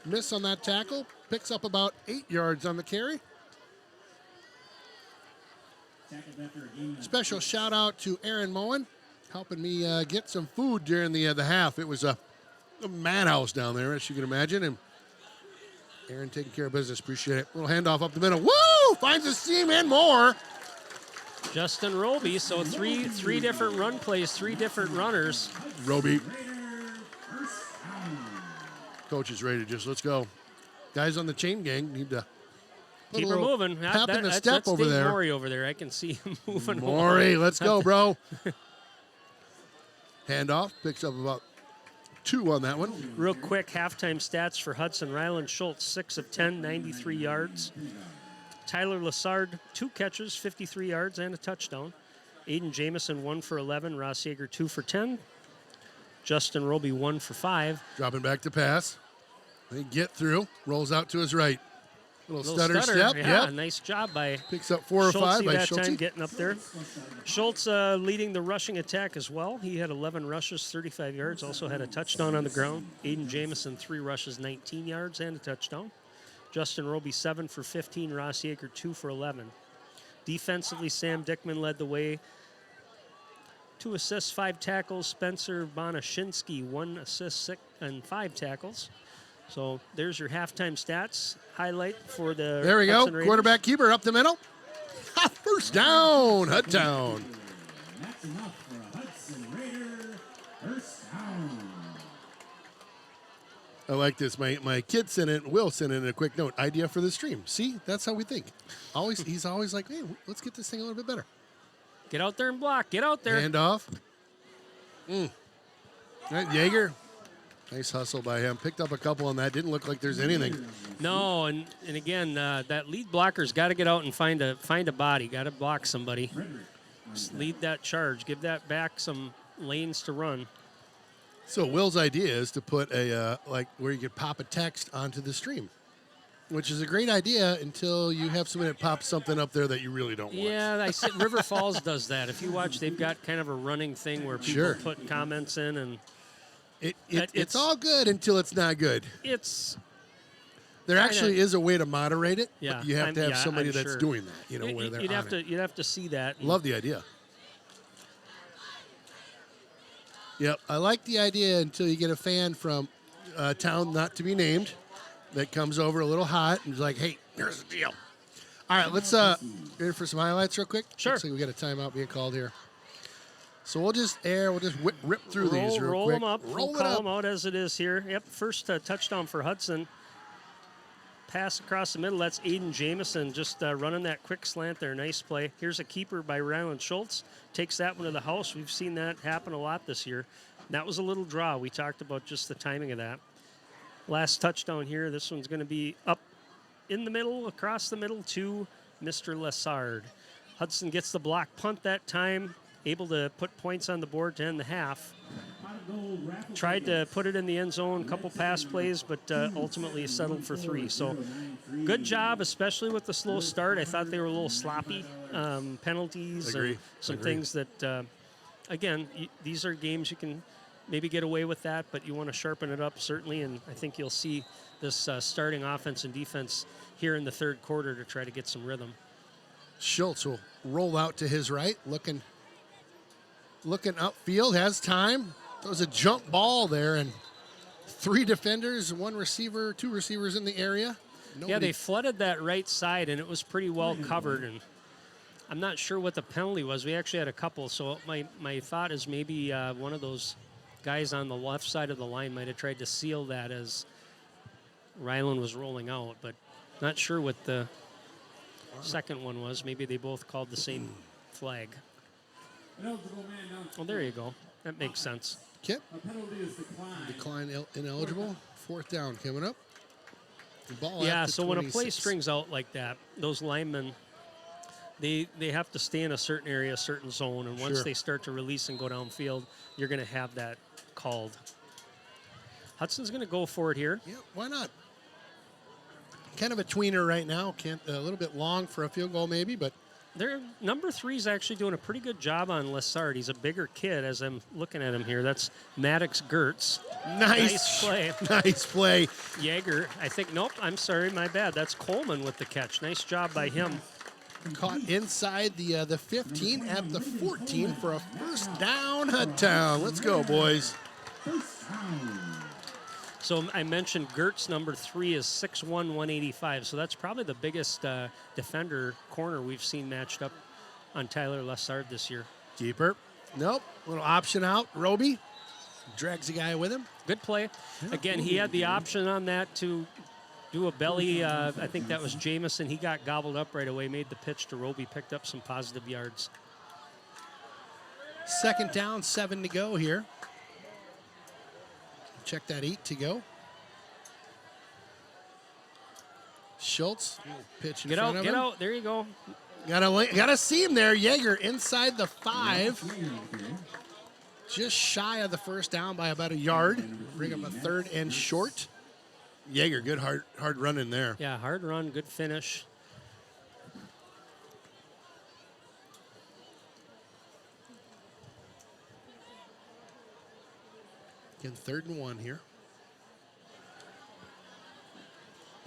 Miss on that tackle. Picks up about 8 yards on the carry. Special shout out to Aaron Moen, helping me get some food during the half. It was a madhouse down there, as you can imagine, and Aaron taking care of business. Appreciate it. Little handoff up the middle. Woo! Finds a seam and more. Justin Roby, so three different run plays, 3 different runners. Roby. Coach is ready to let's go. Guys on the chain gang need to keep her moving. Tap in the step that's over Dave there. Morey over there. I can see him moving. Morey, let's go, bro. Handoff, picks up about 2 on that one. Real quick, halftime stats for Hudson. Ryland Schultz, 6 of 10, 93 yards. Tyler Lassard, 2 catches, 53 yards, and a touchdown. Aiden Jamison, 1 for 11. Ross Yeager, 2 for 10. Justin Roby, 1 for 5. Dropping back to pass. They get through. Rolls out to his right. Little stutter step. Yeah, Yep. nice job by Picks up 4 or 5 by that Schultz. time getting up there. Schultz leading the rushing attack as well. He had 11 rushes, 35 yards. Also had a touchdown on the ground. Aiden Jamison, 3 rushes, 19 yards, and a touchdown. Justin Roby, 7 for 15. Ross Yeager, 2 for 11. Defensively, Sam Dickman led the way. 2 assists, 5 tackles. Spencer Bonashinsky, 1 assist, 6 and 5 tackles. So there's your halftime stats highlight for the There we go. Hudson Raiders. Quarterback keeper up the middle. First down. Hudtown. That's enough for a Hudson Raider first down. I like this. My kid sent in, Will sent in a quick note. Idea for the stream. See, that's how we think. He's always like, hey, let's get this thing a little bit better. Get out there and block. Get out there. Hand off. Right, Yeager. Nice hustle by him. Picked up a couple on that. Didn't look like there's anything. No, and again, that lead blocker's got to get out and find a body. Got to block somebody. Just lead that charge. Give that back some lanes to run. So Will's idea is to put a where you could pop a text onto the stream, which is a great idea until you have somebody that pops something up there that you really don't want. Yeah, I see River Falls does that. If you watch, they've got kind of a running thing where people put comments in, and it's all good until it's not good. There actually is a way to moderate it. Yeah, but you have to have somebody I'm that's sure. doing that. You know, where they're you'd on have to it. you'd have to see that. Love the idea. Yep, I like the idea until you get a fan from a town not to be named that comes over a little hot and is like, hey, here's the deal. All right, let's ready for some highlights real quick? Sure. Looks like we got a timeout being called here. So we'll just rip through these real roll quick. them up. Roll We'll it call up. them out as it is here. Yep, first touchdown for Hudson. Pass across the middle. That's Aiden Jamison just running that quick slant there. Nice play. Here's a keeper by Ryland Schultz. Takes that one to the house. We've seen that happen a lot this year. That was a little draw. We talked about just the timing of that. Last touchdown here. This one's going to be up in the middle, across the middle to Mr. Lessard. Hudson gets the block punt that time, able to put points on the board to end the half. Tried to put it in the end zone, a couple pass plays, but ultimately settled for 3. So good job, especially with the slow start. I thought they were a little sloppy. Penalties and some things that, again, these are games you can maybe get away with that, but you want to sharpen it up, certainly, and I think you'll see this starting offense and defense here in the third quarter to try to get some rhythm. Schultz will roll out to his right, looking upfield, has time. Throws a jump ball there, and 3 defenders, 1 receiver, 2 receivers in the area. Yeah, they flooded that right side, and it was pretty well covered, and I'm not sure what the penalty was. We actually had a couple, so my thought is maybe one of those guys on the left side of the line might have tried to seal that as Ryland was rolling out, but not sure what the second one was. Maybe they both called the same flag. Oh, there you go. That makes sense. Kip. Decline ineligible. 4th down coming up. The ball yeah, at the so 26. When a play strings out like that, those linemen, they have to stay in a certain area, a certain zone, and once they start to release and go downfield, you're going to have that called. Hudson's going to go for it here. Yeah, why not? Kind of a tweener right now. A little bit long for a field goal maybe, but their number 3 is actually doing a pretty good job on Lessard. He's a bigger kid as I'm looking at him here. That's Maddox Gertz. Nice play. Nice play. Yeager, I think, nope, I'm sorry, my bad. That's Coleman with the catch. Nice job by him. Caught inside the 15 at the 14 for a first down, Hudtown. Let's go, boys. So I mentioned Gertz, number 3, is 6'1", 185. So that's probably the biggest defender corner we've seen matched up on Tyler Lessard this year. Keeper. Nope. Little option out. Roby drags the guy with him. Good play. Again, he had the option on that to do a belly. I think that was Jamison. He got gobbled up right away, made the pitch to Roby, picked up some positive yards. 2nd down, 7 to go here. Check that 8 to go. Schultz, pitch in front of him. Get out. There you go. Gotta see him there. Yeager inside the 5. Just shy of the first down by about a yard. Bring up a 3rd and short. Yeager, good hard run in there. Yeah, hard run, good finish. Again, 3rd and 1 here.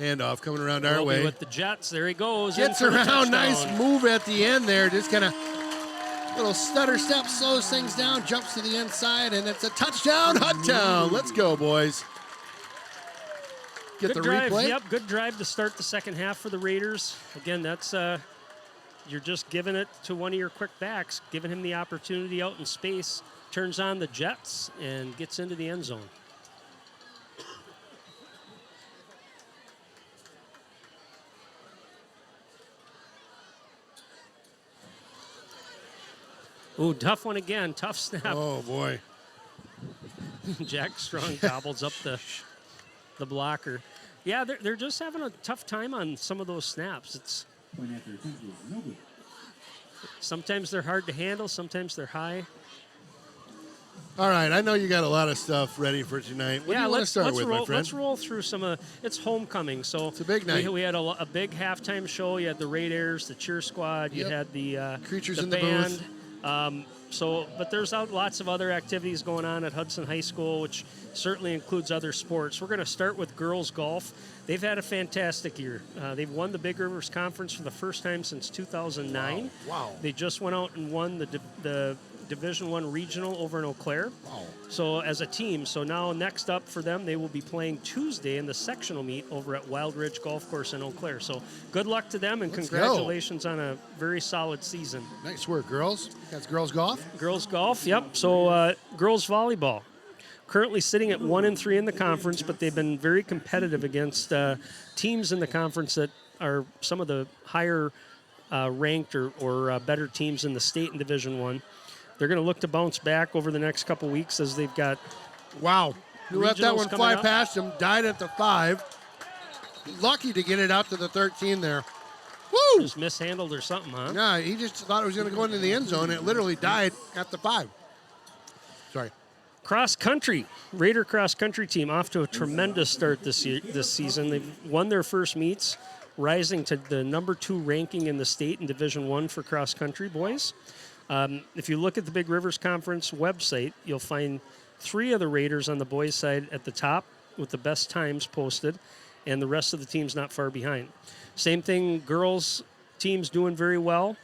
Handoff coming around our way. With the Jets, there he goes. Gets around, nice move at the end there. Just kind of little stutter step, slows things down, jumps to the inside, and it's a touchdown, Hudtown. Let's go, boys. Get good the drive. replay. Yep, good drive to start the second half for the Raiders. Again, that's you're just giving it to one of your quick backs, giving him the opportunity out in space. Turns on the Jets and gets into the end zone. Ooh, tough one again. Tough snap. Oh, boy. Jack Strong gobbles up the blocker. Yeah, they're just having a tough time on some of those snaps. It's sometimes they're hard to handle. Sometimes they're high. All right, I know you got a lot of stuff ready for tonight. What do you want to start with, my friend? Let's roll through some of it's homecoming, so it's a big night. We had a big halftime show. You had the Raiders, the cheer squad. You had the Creatures the in band. the booth. But there's lots of other activities going on at Hudson High School, which certainly includes other sports. We're going to start with girls golf. They've had a fantastic year. They've won the Big Rivers Conference for the first time since 2009. Wow. They just went out and won the Division I regional over in Eau Claire. Wow. So as a team, so now next up for them, they will be playing Tuesday in the sectional meet over at Wild Ridge Golf Course in Eau Claire. So good luck to them and congratulations on a very solid season. Nice work, girls. That's girls golf? Girls golf, yep. So girls volleyball. Currently sitting at 1-3 in the conference, but they've been very competitive against teams in the conference that are some of the higher ranked or better teams in the state in Division I. They're going to look to bounce back over the next couple weeks as they've got He let that Regionals one coming fly up. past him, died at the 5. Lucky to get it out to the 13 there. Woo! Just mishandled or something, huh? Nah, he just thought it was going to go into the end zone. It literally died at the 5. Sorry. Cross country, Raider cross country team off to a tremendous start this season. They've won their first meets, rising to the number 2 ranking in the state in Division I for cross country boys. If you look at the Big Rivers Conference website, you'll find 3 of the Raiders on the boys' side at the top with the best times posted, and the rest of the teams not far behind. Same thing, girls teams doing very well.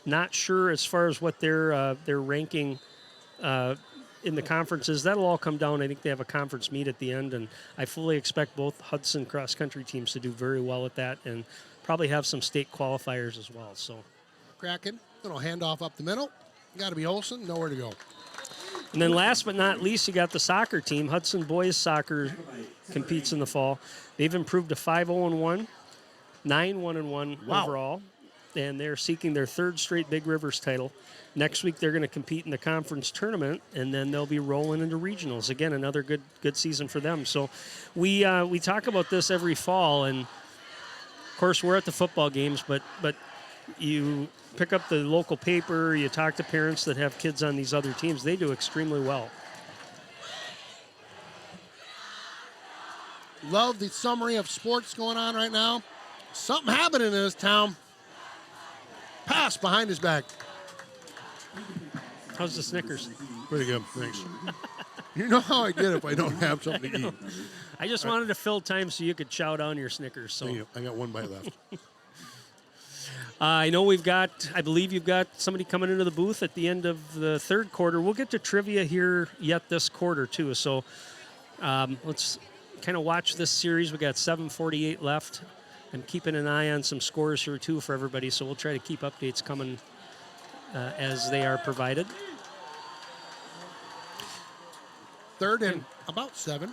Not sure as far as what their ranking in the conferences. That'll all come down. I think they have a conference meet at the end, and I fully expect both Hudson cross country teams to do very well at that and probably have some state qualifiers as well. So, Kraken, little handoff up the middle. Got to be Olsen, nowhere to go. and then last but not least, you got the soccer team. Hudson boys soccer competes in the fall. They've improved to 5-0-1, 9-1-1 Wow. overall, and they're seeking their 3rd straight Big Rivers title. Next week, they're going to compete in the conference tournament, and then they'll be rolling into regionals. Again, another good season for them. So we talk about this every fall, and of course, we're at the football games, but you pick up the local paper, you talk to parents that have kids on these other teams. They do extremely well. Love the summary of sports going on right now. Something happening in this town. Pass behind his back. How's the Snickers? Pretty good, thanks. You know how I get if I don't have something to eat. I just wanted to fill time so you could chow down your Snickers. So Thank you. I got one bite left. I know I believe you've got somebody coming into the booth at the end of the 3rd quarter. We'll get to trivia here yet this quarter, too. So let's kind of watch this series. We got 7:48 left. I'm keeping an eye on some scores here, too, for everybody. So we'll try to keep updates coming as they are provided. 3rd and about 7.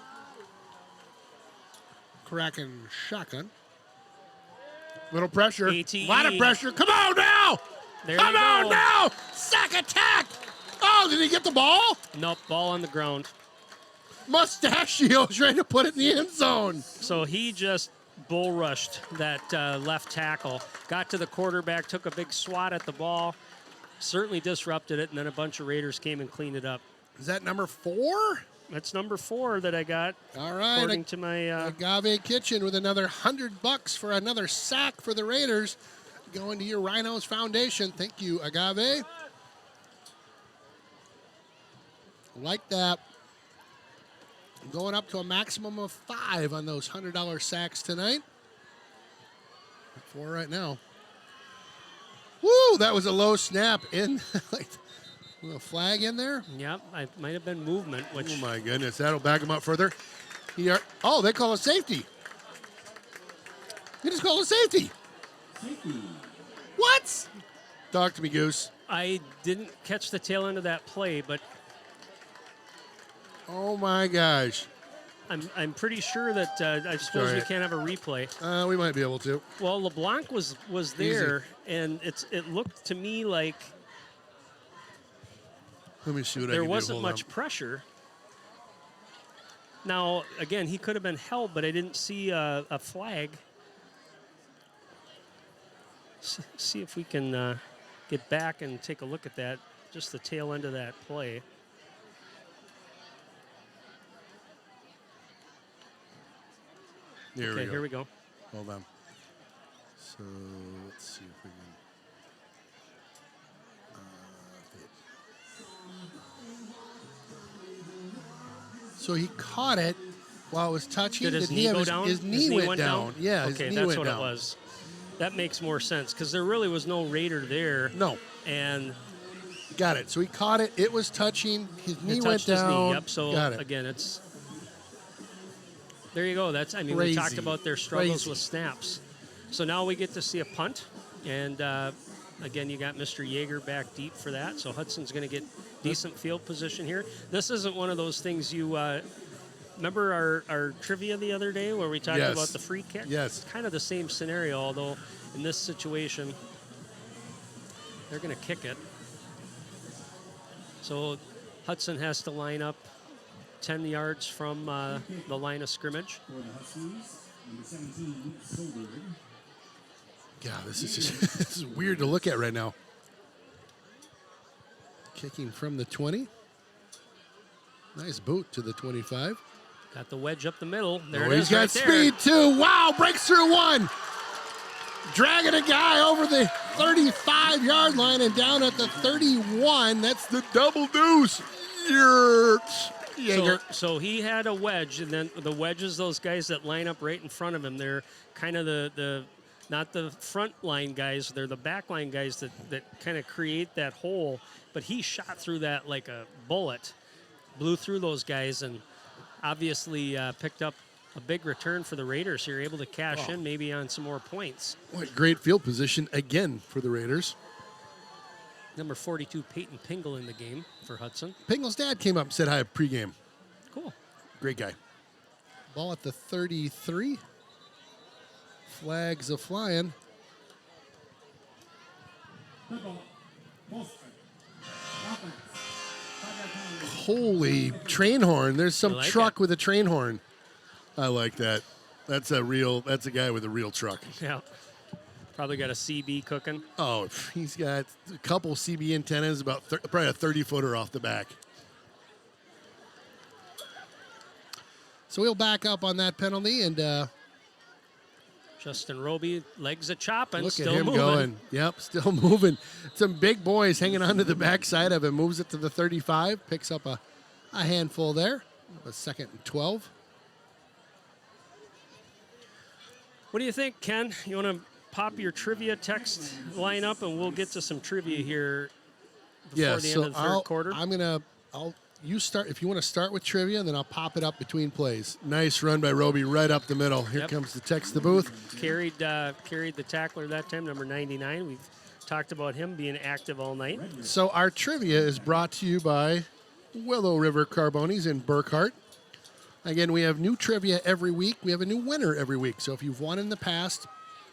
Kraken shotgun. Little pressure. ATE. A lot of pressure. Come on now! There Come you on go. now! Sack attack! Oh, did he get the ball? Nope, ball on the ground. Mustachio's ready to put it in the end zone. So he just bull rushed that left tackle, got to the quarterback, took a big swat at the ball, certainly disrupted it, and then a bunch of Raiders came and cleaned it up. Is that number 4? That's number 4 that I got. All right. According to my Agave Kitchen with another $100 for another sack for the Raiders. Going to your Rhinos Foundation. Thank you, Agave. Like that. Going up to a maximum of 5 on those $100 sacks tonight. 4 right now. Woo! That was a low snap in. A flag in there? Yep, it might have been movement, which... Oh, my goodness. That'll back him up further. Oh, they call it safety. They just call it safety. What? Talk to me, Goose. I didn't catch the tail end of that play, but... Oh, my gosh. I'm pretty sure that I suppose we can't have a replay. We might be able to. Well, LeBlanc was there, and it looked to me like... Let me see what I can do. There wasn't Hold much on. pressure. Now, again, he could have been held, but I didn't see a flag. See if we can get back and take a look at that, just the tail end of that play. Here we go. Here we go. Hold on. So let's see if we can. So he caught it while it was touching. Did his he knee have go down? His knee went down. Yeah, his okay, knee that's went what down. it was. That makes more sense because there really was no Raider there. No. And got it. So he caught it. It was touching. His knee it went touched his down. knee. Yep. So got it. again, it's there. You go. That's. I mean, Crazy. we talked about their struggles Crazy. with snaps. So now we get to see a punt, and again, you got Mr. Yeager back deep for that. So Hudson's going to get decent field position here. This isn't one of those things you. Remember our trivia the other day where we talked Yes. about the free kick? Yes. Kind of the same scenario, although in this situation, they're going to kick it. So Hudson has to line up 10 yards from the line of scrimmage. For the Huskies, number 17, Solberg. God, this is just this is weird to look at right now. Kicking from the 20. Nice boot to the 25. Got the wedge up the middle. There Oh, it he's is got right there. speed too. Wow, breaks through one. Dragging a guy over the 35-yard line and down at the 31. That's the double deuce. So he had a wedge, and then the wedges, those guys that line up right in front of him, they're kind of the not the front line guys, they're the back line guys that kind of create that hole. But he shot through that like a bullet, blew through those guys, and obviously picked up a big return for the Raiders here, able to cash in maybe on some more points. What great field position again for the Raiders. Number 42, Peyton Pingle in the game for Hudson. Pingle's dad came up and said hi pregame. Cool. Great guy. Ball at the 33. Flags a flying. Holy train horn. There's some like truck with a train horn. I like that. That's a guy with a real truck. Yeah. Probably got a CB cooking. Oh, he's got a couple CB antennas, probably a 30-footer off the back. So we'll back up on that penalty, and Justin Roby, legs a chopping, look still at him moving. going. Yep, still moving. Some big boys hanging onto the backside of him. Moves it to the 35, picks up a handful there. A 2nd and 12. What do you think, Ken? You want to pop your trivia text line up, and we'll get to some trivia here before the end of the third quarter? You start if you want to start with trivia, then I'll pop it up between plays. Nice run by Roby right up the middle. Here comes the text the booth. Carried the tackler that time, number 99. We've talked about him being active all night. So our trivia is brought to you by Willow River Carbonis in Burkhart. Again, we have new trivia every week. We have a new winner every week. So if you've won in the past,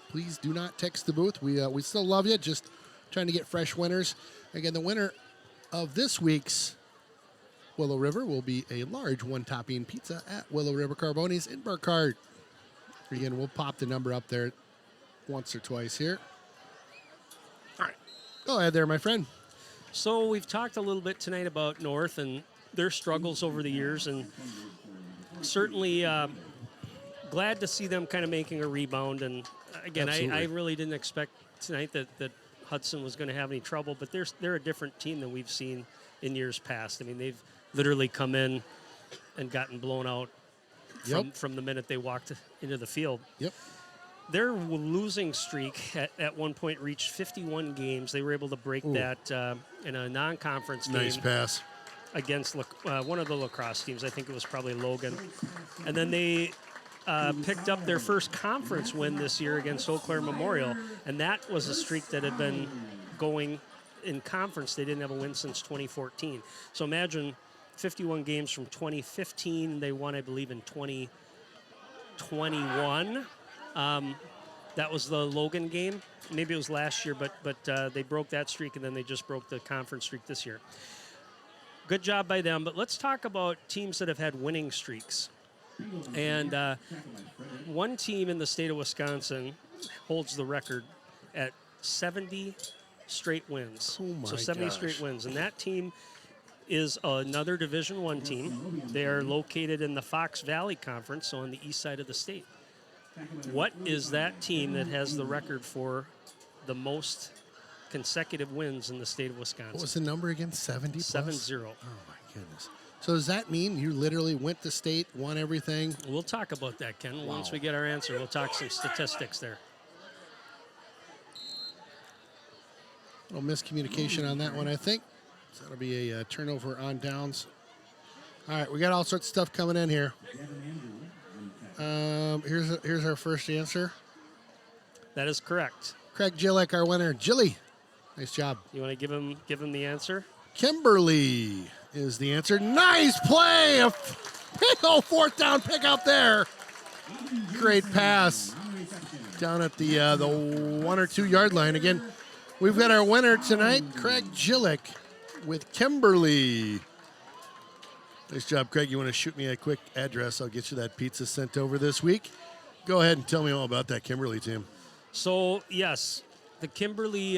please do not text the booth. We still love you, just trying to get fresh winners. Again, the winner of this week's Willow River will be a large one-topping pizza at Willow River Carbonis in Burkhart. Again, we'll pop the number up there once or twice here. All right. Go ahead there, my friend. So we've talked a little bit tonight about North and their struggles over the years, and certainly glad to see them kind of making a rebound. And again, I really didn't expect tonight that Hudson was going to have any trouble, but they're a different team than we've seen in years past. I mean, they've literally come in and gotten blown out from the minute they walked into the field. Yep. Their losing streak at one point reached 51 games. They were able to break that in a non-conference game. Nice pass. Against one of the lacrosse teams. I think it was probably Logan. And then they picked up their first conference win this year against Eau Claire Memorial. And that was a streak that had been going in conference. They didn't have a win since 2014. So imagine 51 games from 2015. They won, I believe, in 2021. That was the Logan game. Maybe it was last year, but they broke that streak, and then they just broke the conference streak this year. Good job by them. But let's talk about teams that have had winning streaks. And one team in the state of Wisconsin holds the record at 70 straight wins. So 70 straight wins. And that team is another Division I team. They are located in the Fox Valley Conference, so on the east side of the state. What is that team that has the record for the most consecutive wins in the state of Wisconsin? What was the number again? 70 plus? 7-0. Oh, my goodness. So does that mean you literally went to state, won everything? We'll talk about that, Ken. Once we get our answer, we'll talk some statistics there. A little miscommunication on that one, I think. So that'll be a turnover on downs. All right, we got all sorts of stuff coming in here. Here's our first answer. That is correct. Craig Gillick, our winner. Jilly, nice job. You want to give him the answer? Kimberly is the answer. Nice play. A big old fourth down pickup there. Great pass down at the 1 or 2 yard line. Again, we've got our winner tonight, Craig Gillick with Kimberly. Nice job, Craig. You want to shoot me a quick address? I'll get you that pizza sent over this week. Go ahead and tell me all about that Kimberly team. So, yes, the Kimberly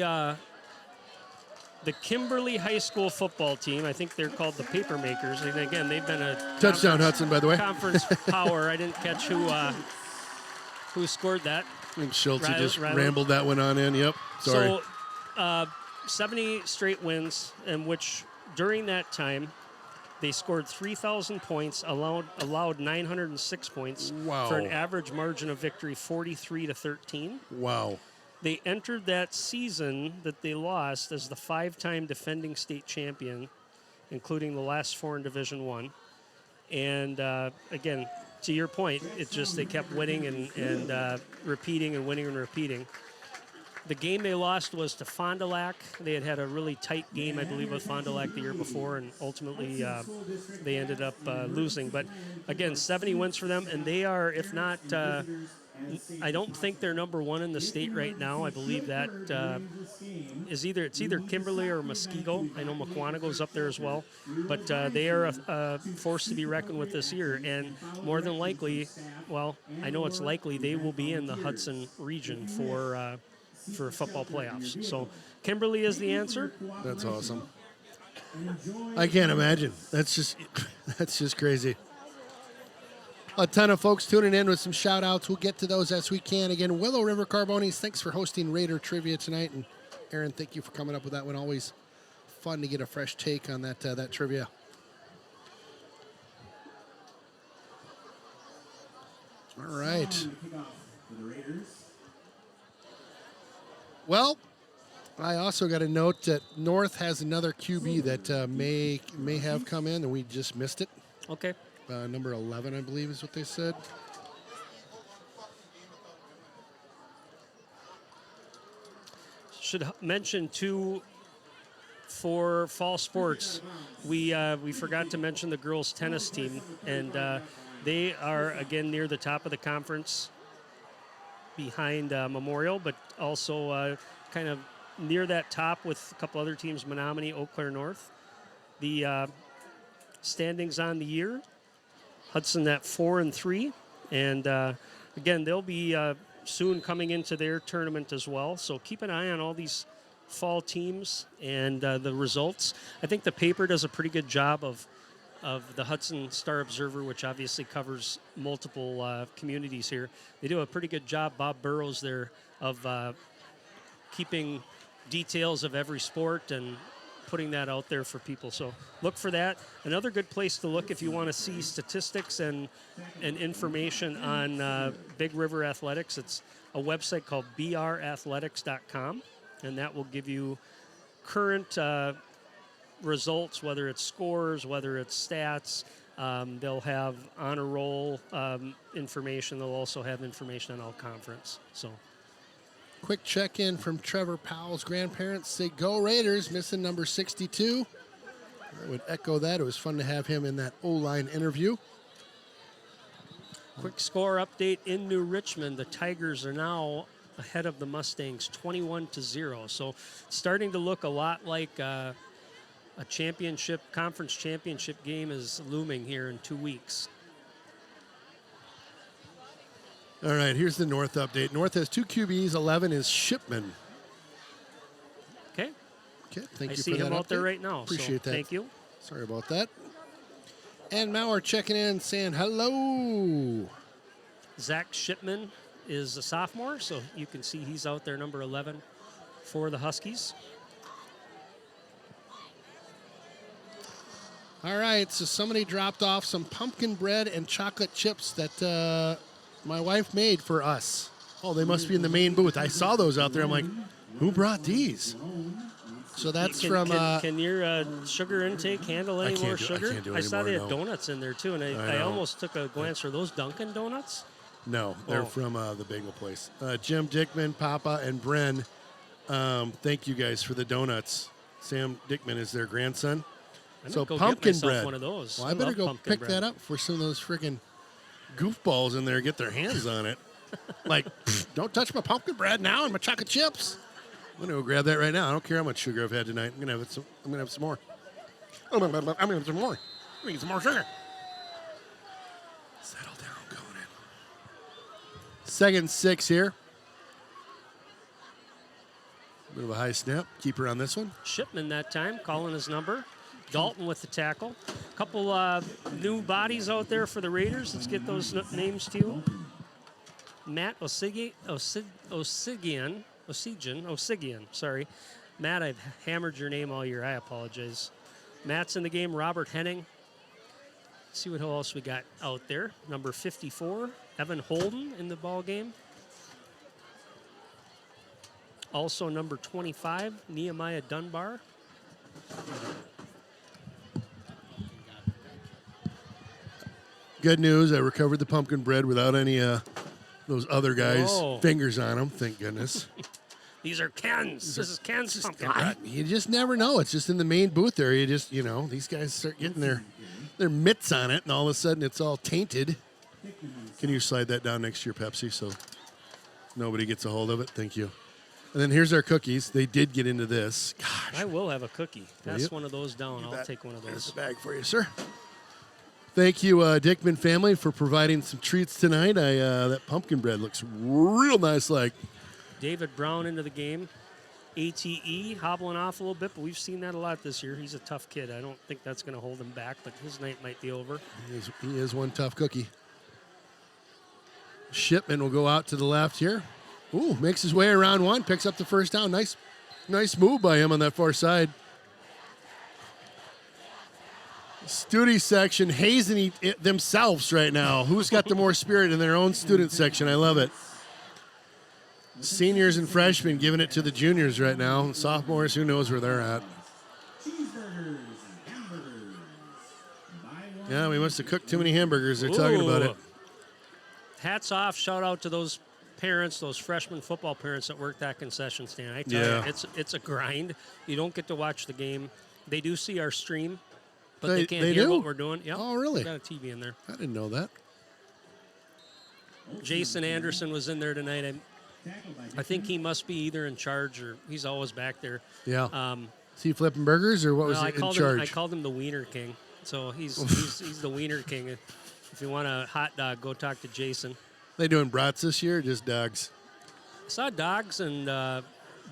High School football team, I think they're called the Papermakers. And again, they've been a Touchdown, Hudson, by the way. Conference power. I didn't catch who scored that. I think Schultz just rambled that one on in. Yep. Sorry. So, 70 straight wins, in which during that time, they scored 3,000 points, allowed 906 points Wow. for an average margin of victory 43-13. Wow. They entered that season that they lost as the 5-time defending state champion, including the last 4 in Division I. And again, to your point, it's just they kept winning and repeating and winning and repeating. The game they lost was to Fond du Lac. They had a really tight game, I believe, with Fond du Lac the year before, and ultimately they ended up losing. But again, 70 wins for them, and they are, if not, I don't think they're number 1 in the state right now. I believe that is either Kimberly or Muskego. I know Mukwonago's up there as well, but they are a force to be reckoned with this year. And more than likely, well, I know it's likely they will be in the Hudson region for football playoffs. So Kimberly is the answer. That's awesome. I can't imagine. That's just crazy. A ton of folks tuning in with some shout outs. We'll get to those as we can. Again, Willow River Carbonis, thanks for hosting Raider Trivia tonight. And Aaron, thank you for coming up with that one. Always fun to get a fresh take on that trivia. All right. Well, I also got a note that North has another QB that may have come in, and we just missed it. Okay. Number 11, I believe, is what they said. Should mention, too, for fall sports, we forgot to mention the girls' tennis team, and they are, again, near the top of the conference behind Memorial, but also kind of near that top with a couple other teams, Menominee, Eau Claire North. The standings on the year, Hudson at 4-3, and again, they'll be soon coming into their tournament as well. So keep an eye on all these fall teams and the results. I think the paper does a pretty good job of the Hudson Star Observer, which obviously covers multiple communities here. They do a pretty good job, Bob Burrows there, of keeping details of every sport and putting that out there for people. So look for that. Another good place to look if you want to see statistics and information on Big River Athletics. It's a website called brathletics.com, and that will give you current results, whether it's scores, whether it's stats. They'll have honor roll information. They'll also have information on all conference. So. Quick check-in from Trevor Powell's grandparents. Say, go Raiders, missing number 62. I would echo that. It was fun to have him in that O-line interview. Quick score update in New Richmond. The Tigers are now ahead of the Mustangs 21-0. So starting to look a lot like a conference championship game is looming here in 2 weeks. All right, here's the North update. North has 2 QBs. 11 is Shipman. Okay. Okay, thank you for that. I see him out there right now. Appreciate that. Thank you. Sorry about that. And Mauer checking in, saying hello. Zach Shipman is a sophomore, so you can see he's out there, number 11 for the Huskies. All right, so somebody dropped off some pumpkin bread and chocolate chips that my wife made for us. Oh, they must be in the main booth. I saw those out there. I'm like, who brought these? So that's from... Can your sugar intake handle any more sugar? I can't do I saw anymore, they had no. donuts in there, too, and I almost took a glance. Are those Dunkin' Donuts? No, they're from the bagel place. Jim Dickman, Papa, and Bren, thank you guys for the donuts. Sam Dickman is their grandson. So pumpkin bread. One of those. Well, I better go pick that up for some of those freaking goofballs in there get their hands on it. Like, don't touch my pumpkin bread now and my chocolate chips. I'm gonna go grab that right now. I don't care how much sugar I've had tonight. I'm gonna have some more. I'm gonna have some more. Let me get some more sugar. Settle down, Conan. 2nd and 6 here. Bit of a high snap. Keeper on this one. Shipman that time, calling his number. Dalton with the tackle. Couple new bodies out there for the Raiders. Let's get those names to you. Matt Osighian, sorry. Matt, I've hammered your name all year. I apologize. Matt's in the game. Robert Henning. Let's see what else we got out there. Number 54, Evan Holden in the ball game. Also number 25, Nehemiah Dunbar. Good news, I recovered the pumpkin bread without any those other guys' fingers on them, thank goodness. These are Ken's. This is Ken's pumpkin bread. You just never know. It's just in the main booth there. You just, these guys start getting their mitts on it, and all of a sudden it's all tainted. Can you slide that down next to your Pepsi so nobody gets a hold of it? Thank you. And then here's our cookies. They did get into this. Gosh. I will have a cookie. Pass one of those down. I'll take one of those. There's a bag for you, sir. Thank you, Dickman family, for providing some treats tonight. That pumpkin bread looks real nice. Like David Brown into the game. ATE hobbling off a little bit, but we've seen that a lot this year. He's a tough kid. I don't think that's going to hold him back, but his night might be over. He is one tough cookie. Shipman will go out to the left here. Ooh, makes his way around one, picks up the first down. Nice move by him on that far side. Student section hazing themselves right now. Who's got the more spirit in their own student section? I love it. Seniors and freshmen giving it to the juniors right now. Sophomores, who knows where they're at. Yeah, we must have cooked too many hamburgers. They're talking about it. Hats off, shout out to those parents, those freshman football parents that work that concession stand. I tell you, it's a grind. You don't get to watch the game. They do see our stream, but they can't hear what we're doing. Yep. Oh, really? Got a TV in there. I didn't know that. Jason Anderson was in there tonight. I think he must be either in charge or he's always back there. Yeah. Is he flipping burgers or what was he in charge? I called him the Wiener King. So he's the Wiener King. If you want a hot dog, go talk to Jason. They doing brats this year or just dogs? I saw dogs and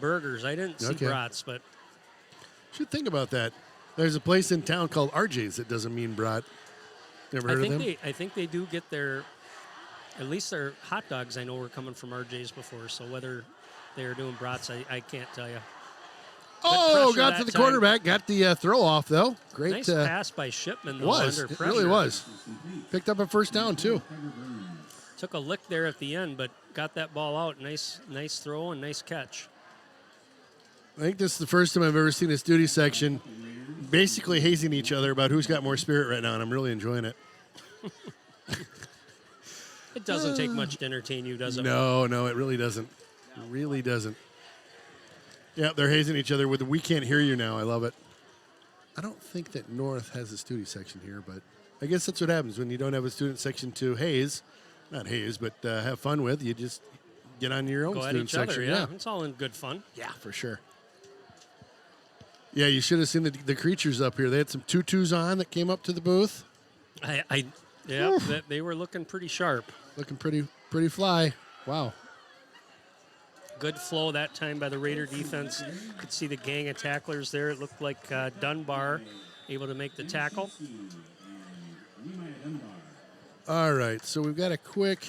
burgers. I didn't see brats, but... Should think about that. There's a place in town called RJ's that doesn't mean brat. Never heard of them? I think they do get their... At least their hot dogs I know were coming from RJ's before, so whether they are doing brats, I can't tell you. Oh, got to the quarterback. Got the throw off, though. Great. Nice pass by Shipman, though, was. under It pressure. really was. Picked up a first down, too. Took a lick there at the end, but got that ball out. Nice throw and nice catch. I think this is the first time I've ever seen this duty section basically hazing each other about who's got more spirit right now, and I'm really enjoying it. It doesn't take much to entertain you, does it? No, it really doesn't. It really doesn't. Yeah, they're hazing each other with the "we can't hear you now." I love it. I don't think that North has a student section here, but I guess that's what happens when you don't have a student section to haze. Not haze, but have fun with. You just get on your own Go at student each other, section. yeah. It's all in good fun. Yeah, for sure. Yeah, you should have seen the creatures up here. They had some tutus on that came up to the booth. They were looking pretty sharp. Looking pretty fly. Wow. Good flow that time by the Raider defense. Could see the gang of tacklers there. It looked like Dunbar able to make the tackle. All right, so we've got a quick,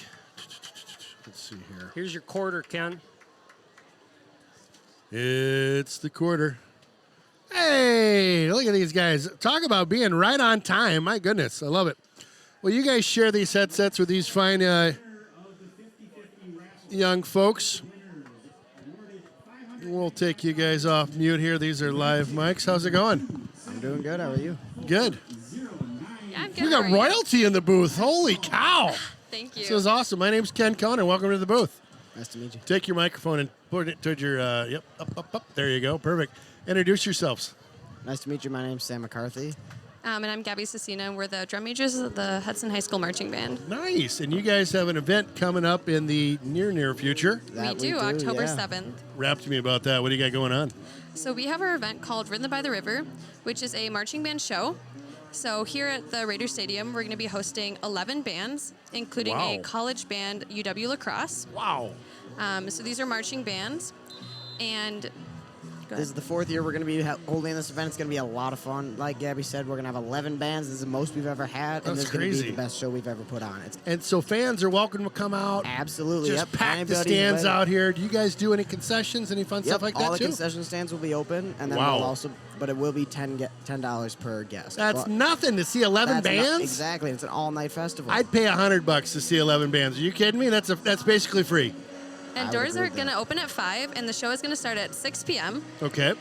let's see here. Here's your quarter, Ken. It's the quarter. Hey, look at these guys. Talk about being right on time. My goodness, I love it. Well, you guys share these headsets with these fine young folks. We'll take you guys off mute here. These are live mics. How's it going? I'm doing good. How are you? Good. Yeah, I'm good. We got royalty in the booth. Holy cow. Thank you. This is awesome. My name's Ken Cohn, and welcome to the booth. Nice to meet you. Take your microphone and put it toward your, up. There you go. Perfect. Introduce yourselves. Nice to meet you. My name's Sam McCarthy. And I'm Gabby Cecina. We're the drum majors of the Hudson High School Marching Band. Nice. And you guys have an event coming up in the near future. We do, October 7th. Rap to me about that. What do you got going on? So we have our event called Rhythm by the River, which is a marching band show. So here at the Raider Stadium, we're going to be hosting 11 bands, including a college band, UW Lacrosse. Wow. So these are marching bands, and This is the 4th year we're going to be holding this event. It's going to be a lot of fun. Like Gabby said, we're going to have 11 bands. This is the most we've ever had, and That's this is going to crazy. be the best show we've ever put on. And so fans are welcome to come out. Absolutely. Just pack the stands out here. Do you guys do any concessions, any fun stuff like that all the too? concession stands will be open, and then Wow. we'll also, but it will be $10 per guest. That's But nothing to see 11 bands. Exactly. It's an all-night festival. I'd pay $100 to see 11 bands. Are you kidding me? That's basically free. and doors are going to open at 5, and the show is going to start at 6 p.m. Okay.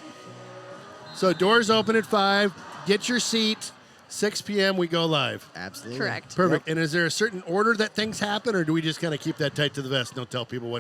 So doors open at 5. Get your seat. 6 p.m. we go live. Absolutely. Correct. Perfect. And is there a certain order that things happen, or do we just kind of keep that tight to the vest? Don't tell people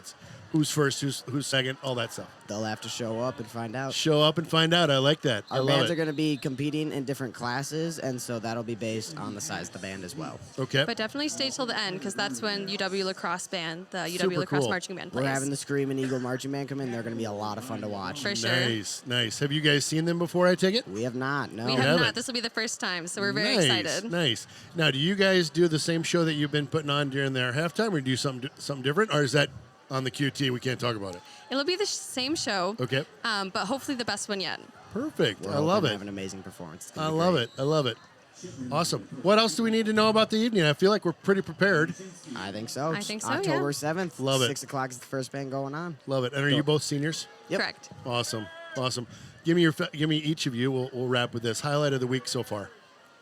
who's first, who's second, all that stuff. They'll have to show up and find out. Show up and find out. I like that. I Our love bands it. are going to be competing in different classes, and so that'll be based on the size of the band as well. Okay. But definitely stay till the end, because that's when UW Lacrosse Band, the UW Super Lacrosse cool. Marching Band We're plays. having the Screaming Eagle Marching Band come in. They're going to be a lot of fun to watch. For sure. Nice, nice. Have you guys seen them before, I take it? We have not, no. We You have haven't? not. This will be the first time, so we're very Nice, excited. Nice. Now, do you guys do the same show that you've been putting on during their halftime, or do you do something different, or is that on the QT? We can't talk about it. It'll be the same show, Okay. but hopefully the best one yet. Perfect. We're I love hoping to it. have an amazing performance. It's I gonna be love great. it. I love it. Awesome. What else do we need to know about the evening? I feel like we're pretty prepared. I think so. I think so, October yeah. 7th. Love it. 6 o'clock is the first band going on. Love it. And are you both seniors? Yep. Correct. Awesome. Awesome. Give me each of you. We'll wrap with this highlight of the week so far.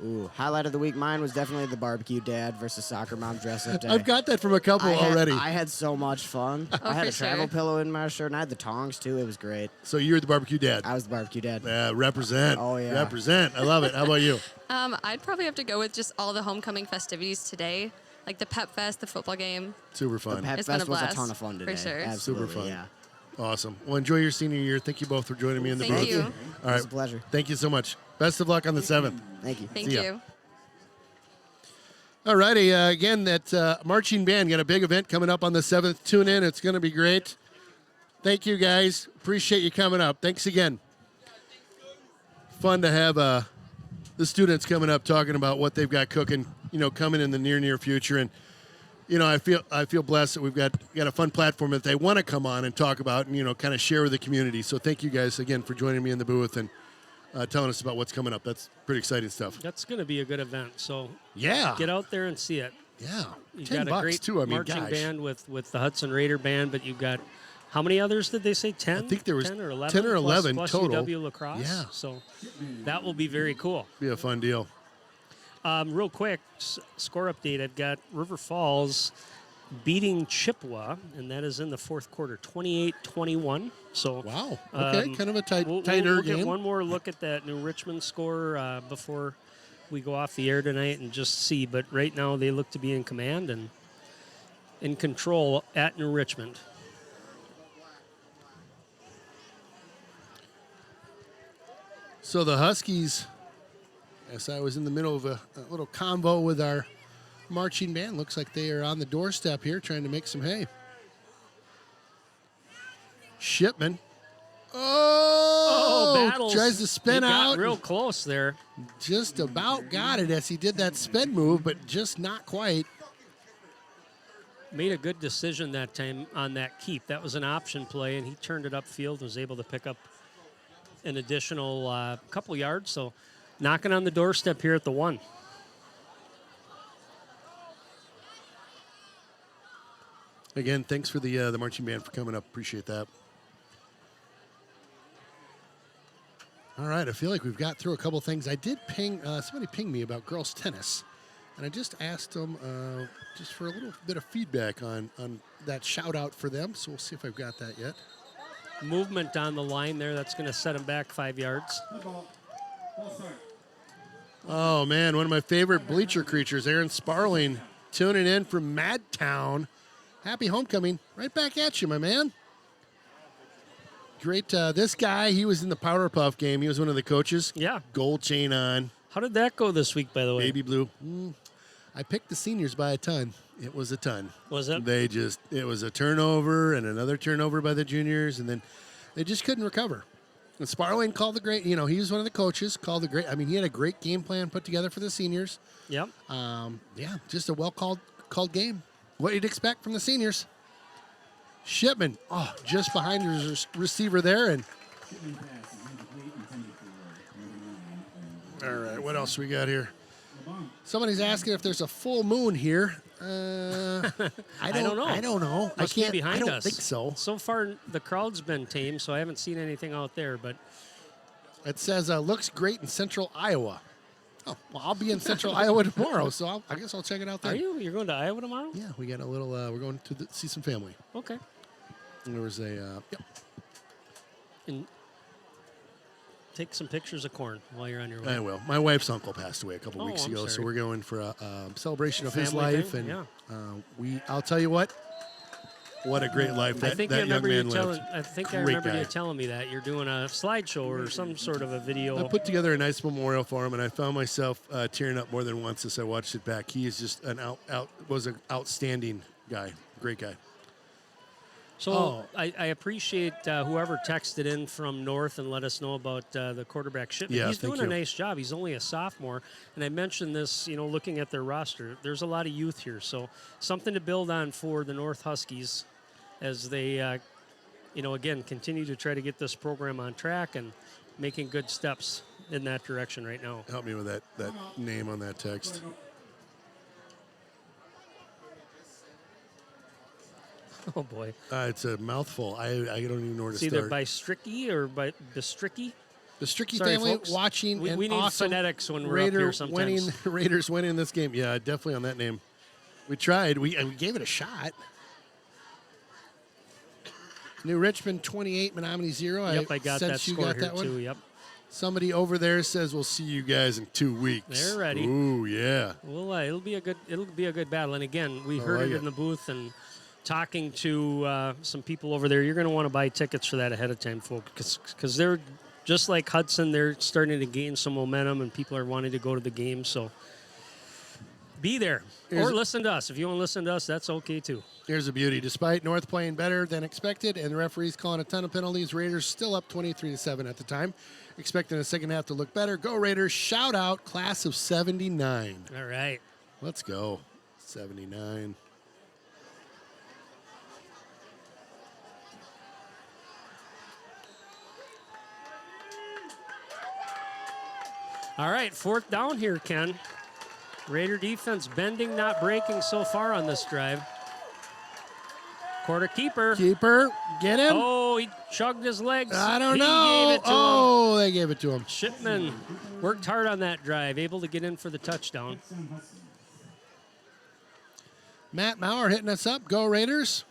Ooh, highlight of the week. Mine was definitely the barbecue dad versus soccer mom dress-up day. I've got that from a couple already. I had so much fun. I had for a travel sure. pillow in my shirt, and I had the tongs, too. It was great. So you're the barbecue dad. I was the barbecue dad. Represent. Oh, yeah. Represent. I love it. How about you? I'd probably have to go with just all the homecoming festivities today, like the Pep Fest, the football game. Super The fun. Pep It's been a Fest was a blast, ton of fun for today. sure. Absolutely, Super fun. yeah. Awesome. Well, enjoy your senior year. Thank you both for joining me in the Thank booth. you. All right. It's a pleasure. Thank you so much. Best of luck on the 7th. Thank you. Thank See ya. you. All righty. Again, that marching band got a big event coming up on the 7th. Tune in. It's going to be great. Thank you, guys. Appreciate you coming up. Thanks again. Fun to have the students coming up talking about what they've got cooking, coming in the near future. And, I feel blessed that we've got a fun platform that they want to come on and talk about and, kind of share with the community. So thank you guys again for joining me in the booth and telling us about what's coming up. That's pretty exciting stuff. That's going to be a good event. So Yeah. get out there and see it. Yeah. You $10 got a great too. I mean, marching gosh. band with the Hudson Raider band, but you've got how many others did they say? 10? I think there was 10 or 11. 10 or 11 plus total. UW Lacrosse. Yeah. So that will be very cool. Be a fun deal. Real quick, score update. I've got River Falls beating Chippewa, and that is in the fourth quarter, 28-21. So Wow. Okay. Kind of a tighter we'll game. get one more look at that New Richmond score before we go off the air tonight and just see. But right now they look to be in command and in control at New Richmond. So the Huskies, as I was in the middle of a little convo with our marching band, looks like they are on the doorstep here trying to make some hay. Shipman. Oh, Battles. tries to spin They got out. real close there. Just about got it as he did that spin move, but just not quite. Made a good decision that time on that keep. That was an option play, and he turned it upfield and was able to pick up an additional couple yards. So knocking on the doorstep here at the 1. Again, thanks for the marching band for coming up. Appreciate that. All right, I feel like we've got through a couple things. I did ping, somebody pinged me about girls tennis, and I just asked them just for a little bit of feedback on that shout out for them. So we'll see if I've got that yet. Movement on the line there. That's going to set him back 5 yards. Oh man, one of my favorite bleacher creatures, Aaron Sparling, tuning in from Madtown. Happy homecoming! Right back at you, my man. Great. This guy, he was in the Powder Puff game. He was one of the coaches. Yeah. Gold chain on. How did that go this week, by the way? Baby blue. I picked the seniors by a ton. It was a ton. Was it? It was a turnover and another turnover by the juniors, and then they just couldn't recover. And Sparlane called the great, he was one of the coaches, called the great, he had a great game plan put together for the seniors. Yep. Yeah, just a well-called game. What you'd expect from the seniors. Shipman, just behind his receiver there. And all right, what else we got here? Somebody's asking if there's a full moon here. I don't know. I don't know. Must be behind I don't us. think so. So far, the crowd's been tame, so I haven't seen anything out there. But it says looks great in central Iowa. Oh, well, I'll be in central Iowa tomorrow, so I guess I'll check it out there. Are you? You're going to Iowa tomorrow? Yeah, we got a little. We're going to see some family. Okay. And there was a. Yep. And take some pictures of corn while you're on your way. I will. My wife's uncle passed away a couple weeks ago, so we're going for a celebration of his life. Thing? And I'll tell you what a great life that young man lived. I think I remember you telling me that. You're doing a slideshow or some sort of a video. I put together a nice memorial for him, and I found myself tearing up more than once as I watched it back. He is just was an outstanding guy, great guy. So I appreciate whoever texted in from North and let us know about the quarterback Shipman. Yeah, he's doing a nice job. He's only a sophomore. And I mentioned this, looking at their roster. There's a lot of youth here. So something to build on for the North Huskies as they, again, continue to try to get this program on track and making good steps in that direction right now. Help me with that name on that text. Oh, boy. It's a mouthful. I don't even know where to start. It's either by Stricky or by Bistricky. The Stricky family folks. watching we and need awesome phonetics when we're up here sometimes. Raiders winning this game. Yeah, definitely on that name. We tried. We gave it a shot. New Richmond 28, Menominee 0. Yep, I got that score here too. Yep. Somebody over there says we'll see you guys in 2 weeks. They're ready. Ooh, yeah. Well, it'll be a good battle. And again, we heard it in the booth and talking to some people over there. You're going to want to buy tickets for that ahead of time, folks, because they're just like Hudson. They're starting to gain some momentum, and people are wanting to go to the game. So be there or listen to us. If you want to listen to us, that's okay too. Here's a beauty. Despite North playing better than expected and the referees calling a ton of penalties, Raiders still up 23-7 at the time. Expecting the second half to look better. Go Raiders. Shout out class of 79. All right. Let's go. 79. All right, 4th down here, Ken. Raider defense bending, not breaking so far on this drive. Quarter keeper. Keeper, get him. Oh, he chugged his legs. I don't know. They gave it to him. Shipman worked hard on that drive, able to get in for the touchdown. Matt Maurer hitting us up. Go Raiders.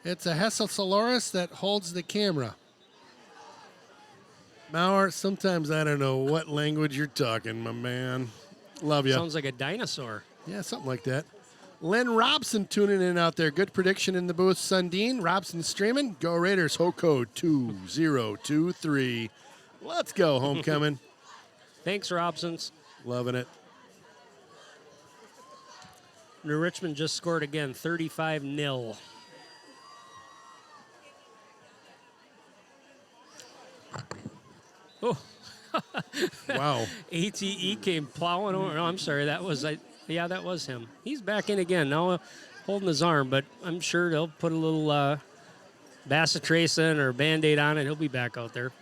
It's a Hesselsaurus that holds the camera. Maurer, sometimes I don't know what language you're talking, my man. Love you. Sounds like a dinosaur. Yeah, something like that. Len Robson tuning in out there. Good prediction in the booth. Sundin, Robson streaming. Go Raiders. Hoko 2023. Let's go, homecoming. Thanks, Robsons. Loving it. New Richmond just scored again, 35-0. Oh. Wow. ATE came plowing over. No, I'm sorry. That was him. He's back in again. Now holding his arm, but I'm sure they'll put a little Bacitracin or Band-Aid on it. He'll be back out there.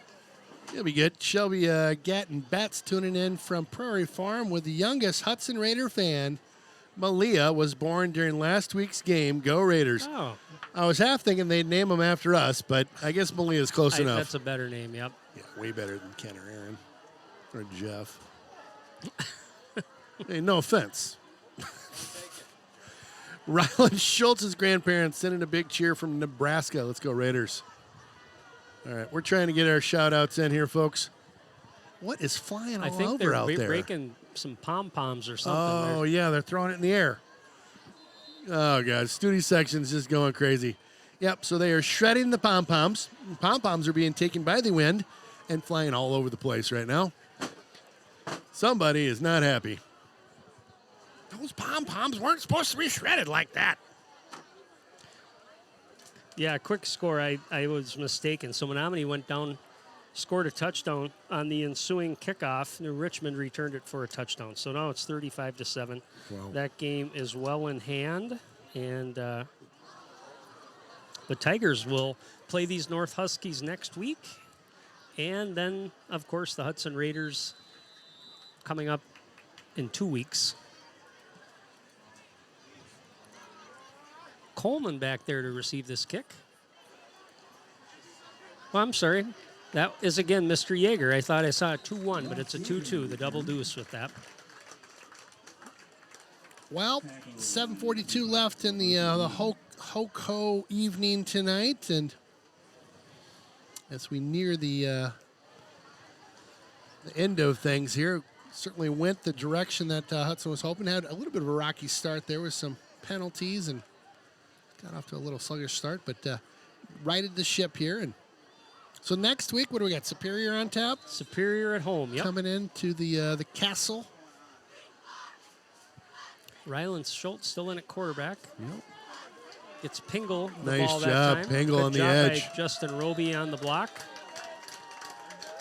He'll be good. Shelby Gatton Betts tuning in from Prairie Farm with the youngest Hudson Raider fan. Malia was born during last week's game. Go Raiders. Oh. I was half thinking they'd name him after us, but I guess Malia's close enough. That's a better name, yep. Yeah, way better than Ken or Aaron or Jeff. Hey, no offense. Ryland Schultz's grandparents sending a big cheer from Nebraska. Let's go Raiders. All right, we're trying to get our shout-outs in here, folks. What is flying all over out there? I think they're breaking some pom-poms or something. Oh, yeah, they're throwing it in the air. Oh, God, studio section's just going crazy. Yep, so they are shredding the pom-poms. Pom-poms are being taken by the wind and flying all over the place right now. Somebody is not happy. Those pom-poms weren't supposed to be shredded like that. Yeah, quick score. I was mistaken. So Menominee went down scored a touchdown on the ensuing kickoff. New Richmond returned it for a touchdown. So now it's 35-7. Wow. That game is well in hand, and the Tigers will play these North Huskies next week, and then, of course, the Hudson Raiders coming up in 2 weeks. Coleman back there to receive this kick. Well, I'm sorry. That is, again, Mr. Yeager. I thought I saw a 2-1, but it's a 2-2, the double deuce with that. Well, 7:42 left in the Ho evening tonight, and as we near the end of things here, certainly went the direction that Hudson was hoping. Had a little bit of a rocky start there with some penalties and got off to a little sluggish start, but righted the ship here. And so next week, what do we got? Superior on tap? Superior at home, yep. Coming into the castle. Ryland Schultz still in at quarterback. Yep. It's Pingle. The Nice ball job, that time. Pingle Good on the job edge. By Justin Roby on the block.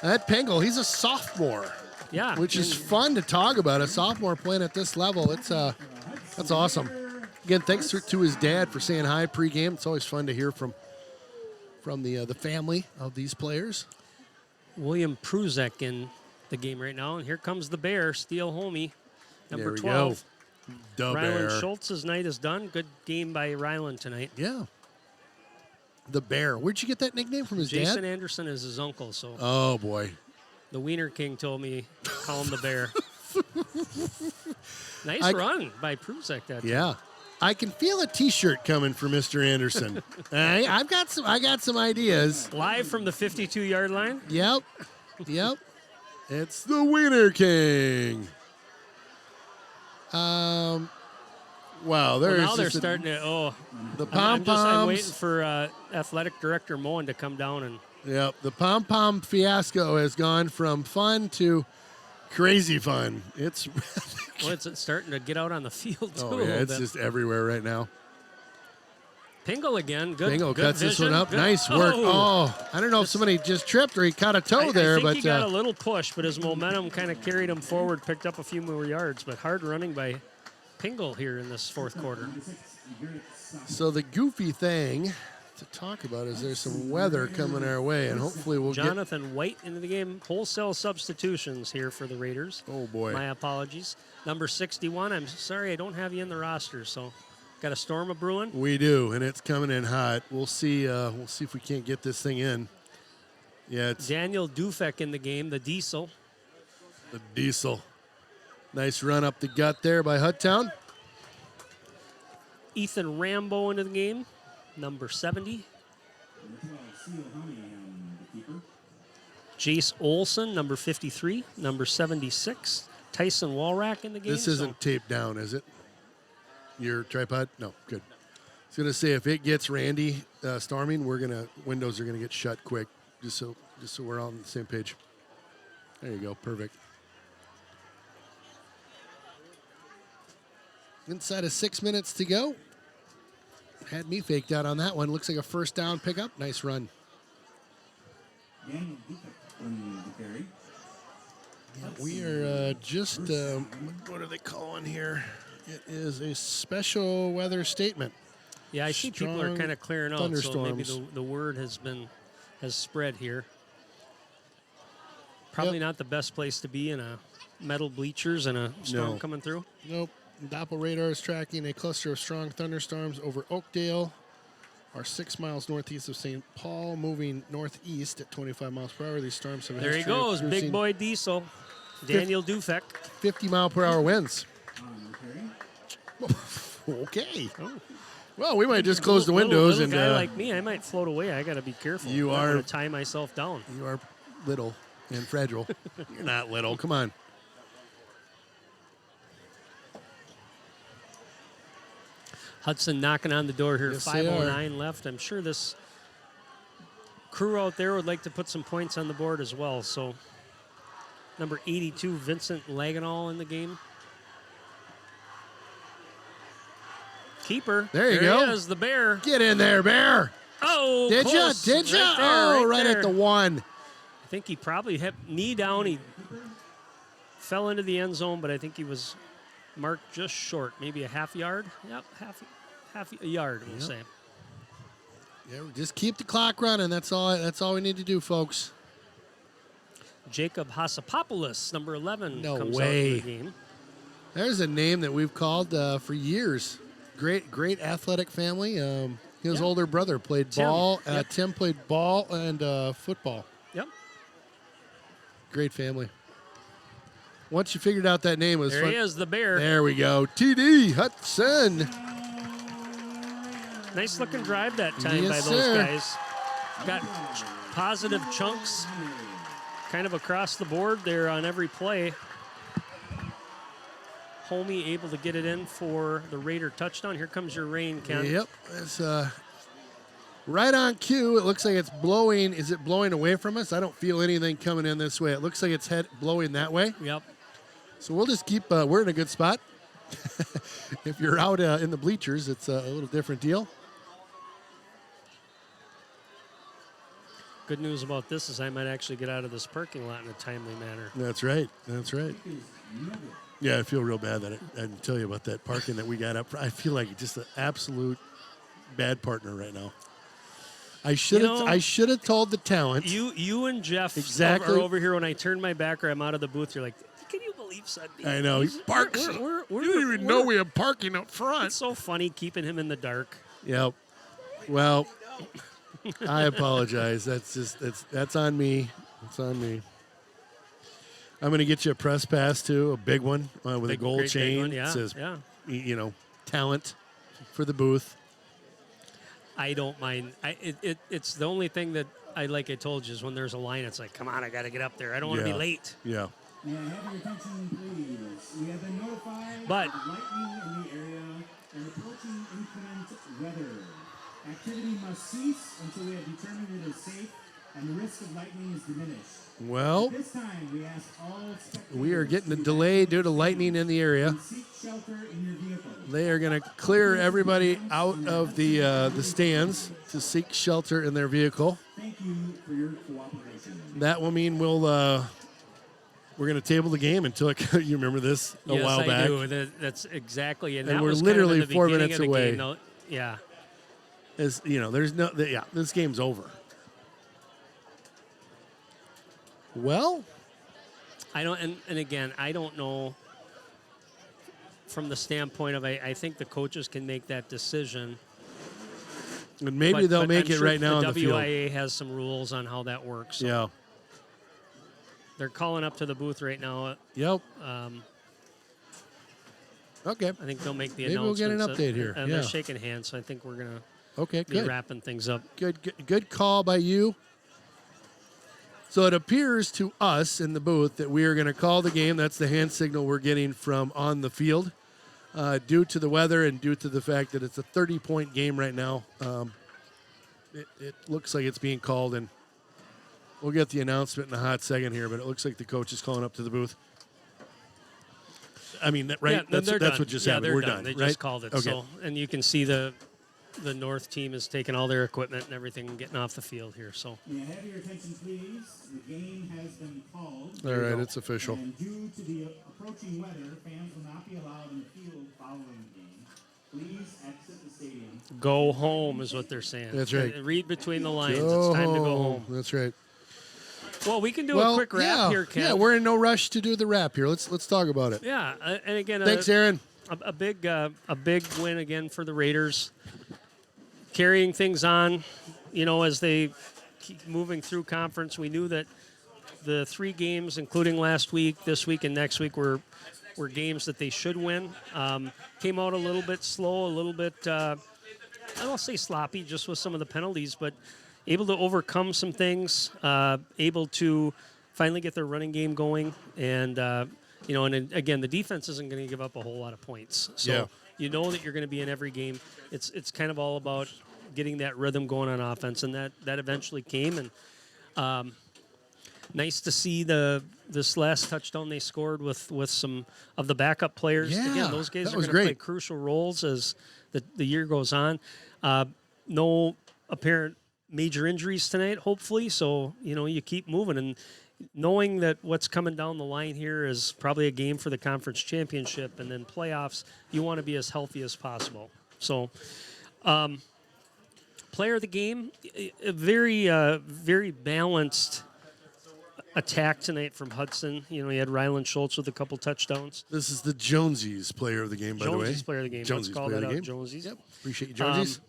That Pingle, he's a sophomore. Yeah. Which is fun to talk about. A sophomore playing at this level. It's that's awesome. Again, thanks to his dad for saying hi pregame. It's always fun to hear from the family of these players. William Pruzek in the game right now. And here comes the Bear, Steele Homey, number There we 12. go. The Ryland Bear. Schultz's night is done. Good game by Ryland tonight. Yeah. The Bear. Where'd you get that nickname from his Jason dad? Anderson is his uncle, so Oh, boy. the Wiener King told me call him the Bear. Nice I- run by Pruzek that time. Yeah. I can feel a T-shirt coming for Mr. Anderson. I got some ideas. Live from the 52-yard line. Yep. It's the Wiener King. Wow, Well, there's now they're just starting to. the I'm waiting pom-poms. for athletic director Moen to come down and. Yep, the pom-pom fiasco has gone from fun to crazy fun. It's Well, it's starting to get out on the field too. oh a yeah, little it's bit. just everywhere right now. Pingle again. Good. Bingo good cuts this one vision. up. Good- Nice work. Oh, I don't know if somebody just tripped or he caught a toe there, I think but he got a little push, but his momentum kind of carried him forward, picked up a few more yards. But hard running by Pingle here in this fourth quarter. so the goofy thing to talk about is there's some weather coming our way, and hopefully we'll Jonathan White into the game. Wholesale substitutions here for the Raiders. Oh, boy. My apologies. Number 61. I'm sorry I don't have you in the roster, so got a storm of brewing. We do, and it's coming in hot. We'll see. We'll see if we can't get this thing in. Yeah, it's Daniel Dufek in the game, the Diesel. the Diesel. Nice run up the gut there by Hudtown. Ethan Rambo into the game, number 70. Jace Olson, number 53. Number 76. Tyson Walrack in the game. This isn't taped down, is it? Your tripod? No, good. I was gonna say if it gets Randy storming, windows are gonna get shut quick, just so we're all on the same page. There you go, perfect. Inside of 6 minutes to go. Had me faked out on that one. Looks like a first down pickup. Nice run. Daniel Dufek on the carry. Yeah, we are just, what are they calling here? It is a special weather statement. Yeah, I see people are Strong kind of clearing out, so maybe thunderstorms. the word has spread here. Probably not the best place to be in a metal bleachers and a storm No. coming through. Nope. Doppel radar is tracking a cluster of strong thunderstorms over Oakdale, are 6 miles northeast of St. Paul, moving northeast at 25 miles per hour. These storms have a There he history of goes, big producing boy Diesel. Daniel Dufek. 50 mile per hour winds. On the carry. Okay. Well, we might just close the windows little and guy like me, I might float away. I got to be careful. You I are- want to tie myself down. you are little and fragile. You're not little. Come on. Hudson knocking on the door here. Yes, they 5:09 left. I'm sure this crew out there would like to put some points on the board as well. So, number 82, Vincent Laganall in the game. Keeper. There you go. He is, the Bear. Get in there, Bear. Oh, Did ya? close. Did ya? Right there, Right there. at the one. I think he probably hit knee down. He fell into the end zone, but I think he was marked just short, maybe a half yard. Yep, half a yard, we'll say. Yeah, just keep the clock running. That's all we need to do, folks. Jacob Hassapopoulos, number 11, No comes way. out of the game. There's a name that we've called for years. Great athletic family. His older brother played ball. Tim played ball and football. Yep. Great family. Once you figured out that name, it was there fun. he is, the Bear. There we go. TD Hudson. Nice looking drive that time Yes, by those sir. guys. Got positive chunks kind of across the board there on every play. Homie able to get it in for the Raider touchdown. Here comes your rain, Ken. Yep. It's right on cue. It looks like it's blowing. Is it blowing away from us? I don't feel anything coming in this way. It looks like it's blowing that way. Yep. So we'll just keep, we're in a good spot. If you're out in the bleachers, it's a little different deal. Good news about this is I might actually get out of this parking lot in a timely manner. That's right. That's right. Yeah, I feel real bad that I didn't tell you about that parking that we got up. I feel like just an absolute bad partner right now. I should have told the talent. You and Jeff exactly are over here when I turn my back or I'm out of the booth. You're like, can you believe something? I know. He parks. You don't even know we have parking up front. It's so funny keeping him in the dark. Yep. Well, I apologize. That's on me. It's on me. I'm going to get you a press pass too, a big one with a gold chain. One, yeah, it says, yeah. Talent for the booth. I don't mind. It's the only thing that I told you is when there's a line, it's like, come on, I got to get up there. I don't want to be late. Yeah. May I have your attention, please? We have been notified But of lightning in the area and approaching inclement weather. Activity must cease until we have determined it is safe and the risk of lightning is diminished. Well, At this time, we ask all we are getting a delay due to lightning in the area. seek shelter in your vehicle. They are going to clear everybody out of the stands to seek shelter in their vehicle. Thank you for your cooperation. That will mean we're going to table the game until you remember this a while back. Yes, I do. That's exactly, and And that we're was literally kind of in the 4 beginning minutes of the away. game, though. Yeah. This game's over. Well, I don't, and again, I don't know from the standpoint of I think the coaches can make that decision. And maybe they'll make I'm it sure right now on the field. WIA has some rules on how that works. So Yeah. they're calling up to the booth right now. Yep. Okay. I think they'll make the Maybe we'll get an announcements. update here. And Yeah. they're shaking hands, so I think we're going to be good. wrapping things up. Good call by you. So it appears to us in the booth that we are going to call the game. That's the hand signal we're getting from on the field. Due to the weather and due to the fact that it's a 30-point game right now, it looks like it's being called, and we'll get the announcement in a hot second here, but it looks like the coach is calling up to the booth. I mean, right? Yeah, That's what just happened. They're We're done. done. They right? just called it. Okay. So, and you can see the North team is taking all their equipment and everything and getting off the field here. So, May I have your attention, please? The game has been called. All right, it's official. And due to the approaching weather, fans will not be allowed in the field following the game. Please exit the stadium. go home is what they're saying. That's right. Read between the lines. It's time to go home. That's right. Well, we can do a quick wrap here, Ken. Yeah, we're in no rush to do the wrap here. Let's talk about it. Yeah, and again, Thanks, Aaron. A big win again for the Raiders, carrying things on. As they keep moving through conference, we knew that the 3 games, including last week, this week, and next week, were games that they should win. Came out a little bit slow, a little bit, I don't say sloppy, just with some of the penalties, but able to overcome some things, able to finally get their running game going, and and again, the defense isn't going to give up a whole lot of points. So you know that you're going to be in every game. It's kind of all about getting that rhythm going on offense, and that eventually came. And nice to see this last touchdown they scored with some of the backup players. Yeah, Again, those guys that are was going to play great. crucial roles as the year goes on. No apparent major injuries tonight, hopefully. So, you keep moving. And knowing that what's coming down the line here is probably a game for the conference championship and then playoffs, you want to be as healthy as possible. So, player of the game, a very, very balanced attack tonight from Hudson. He had Ryland Schultz with a couple touchdowns. This is the Jonesies player of the game, by the way. Jonesies player of the game. Jonesies Let's call player that of the out, game. Jonesies. Yep. Appreciate you, Jonesies.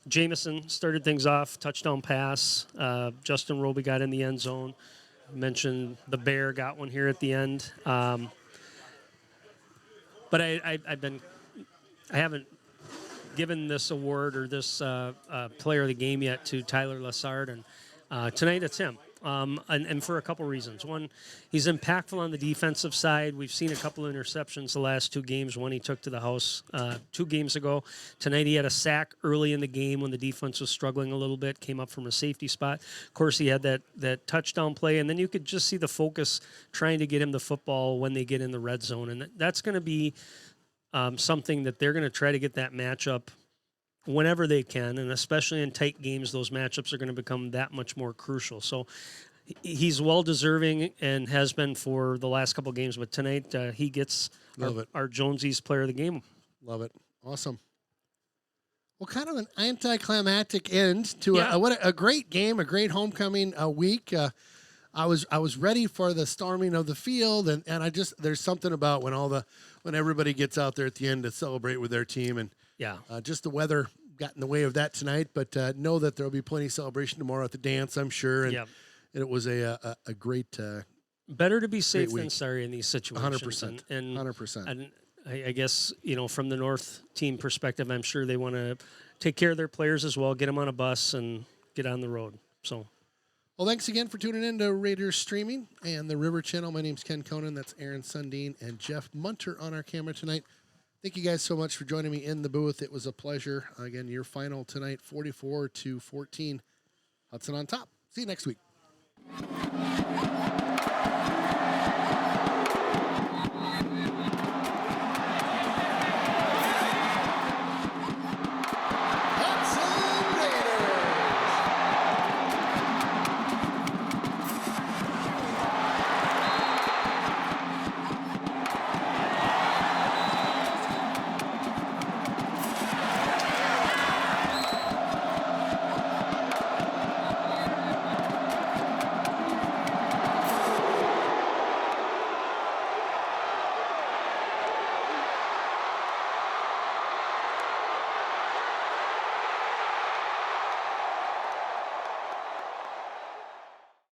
Jameson started things off, touchdown pass. Justin Roby got in the end zone. Mentioned the Bear got one here at the end. But I haven't given this award or this player of the game yet to Tyler Lessard, and tonight it's him. And for a couple reasons. One, he's impactful on the defensive side. We've seen a couple of interceptions the last 2 games. One he took to the house 2 games ago. Tonight he had a sack early in the game when the defense was struggling a little bit, came up from a safety spot. Of course, he had that touchdown play, and then you could just see the focus trying to get him the football when they get in the red zone. And that's going to be something that they're going to try to get that matchup whenever they can, and especially in tight games, those matchups are going to become that much more crucial. So he's well-deserving and has been for the last couple of games, but tonight he gets our Jonesies player of the game. Love it. Awesome. Well, kind of an anticlimactic end to what a great game, a great homecoming week. I was ready for the storming of the field, and there's something about when everybody gets out there at the end to celebrate with their team, and just the weather got in the way of that tonight. But know that there will be plenty of celebration tomorrow at the dance, I'm sure. And it was a great. Better to be safe than sorry in these situations. 100%. And 100%. And I guess from the North team perspective, I'm sure they want to take care of their players as well, get them on a bus and get on the road. So. Well, thanks again for tuning in to Raiders Streaming and the River Channel. My name's Ken Conan. That's Aaron Sundin and Jeff Munter on our camera tonight. Thank you guys so much for joining me in the booth. It was a pleasure. Again, your final tonight, 44-14. Hudson on top. See you next week.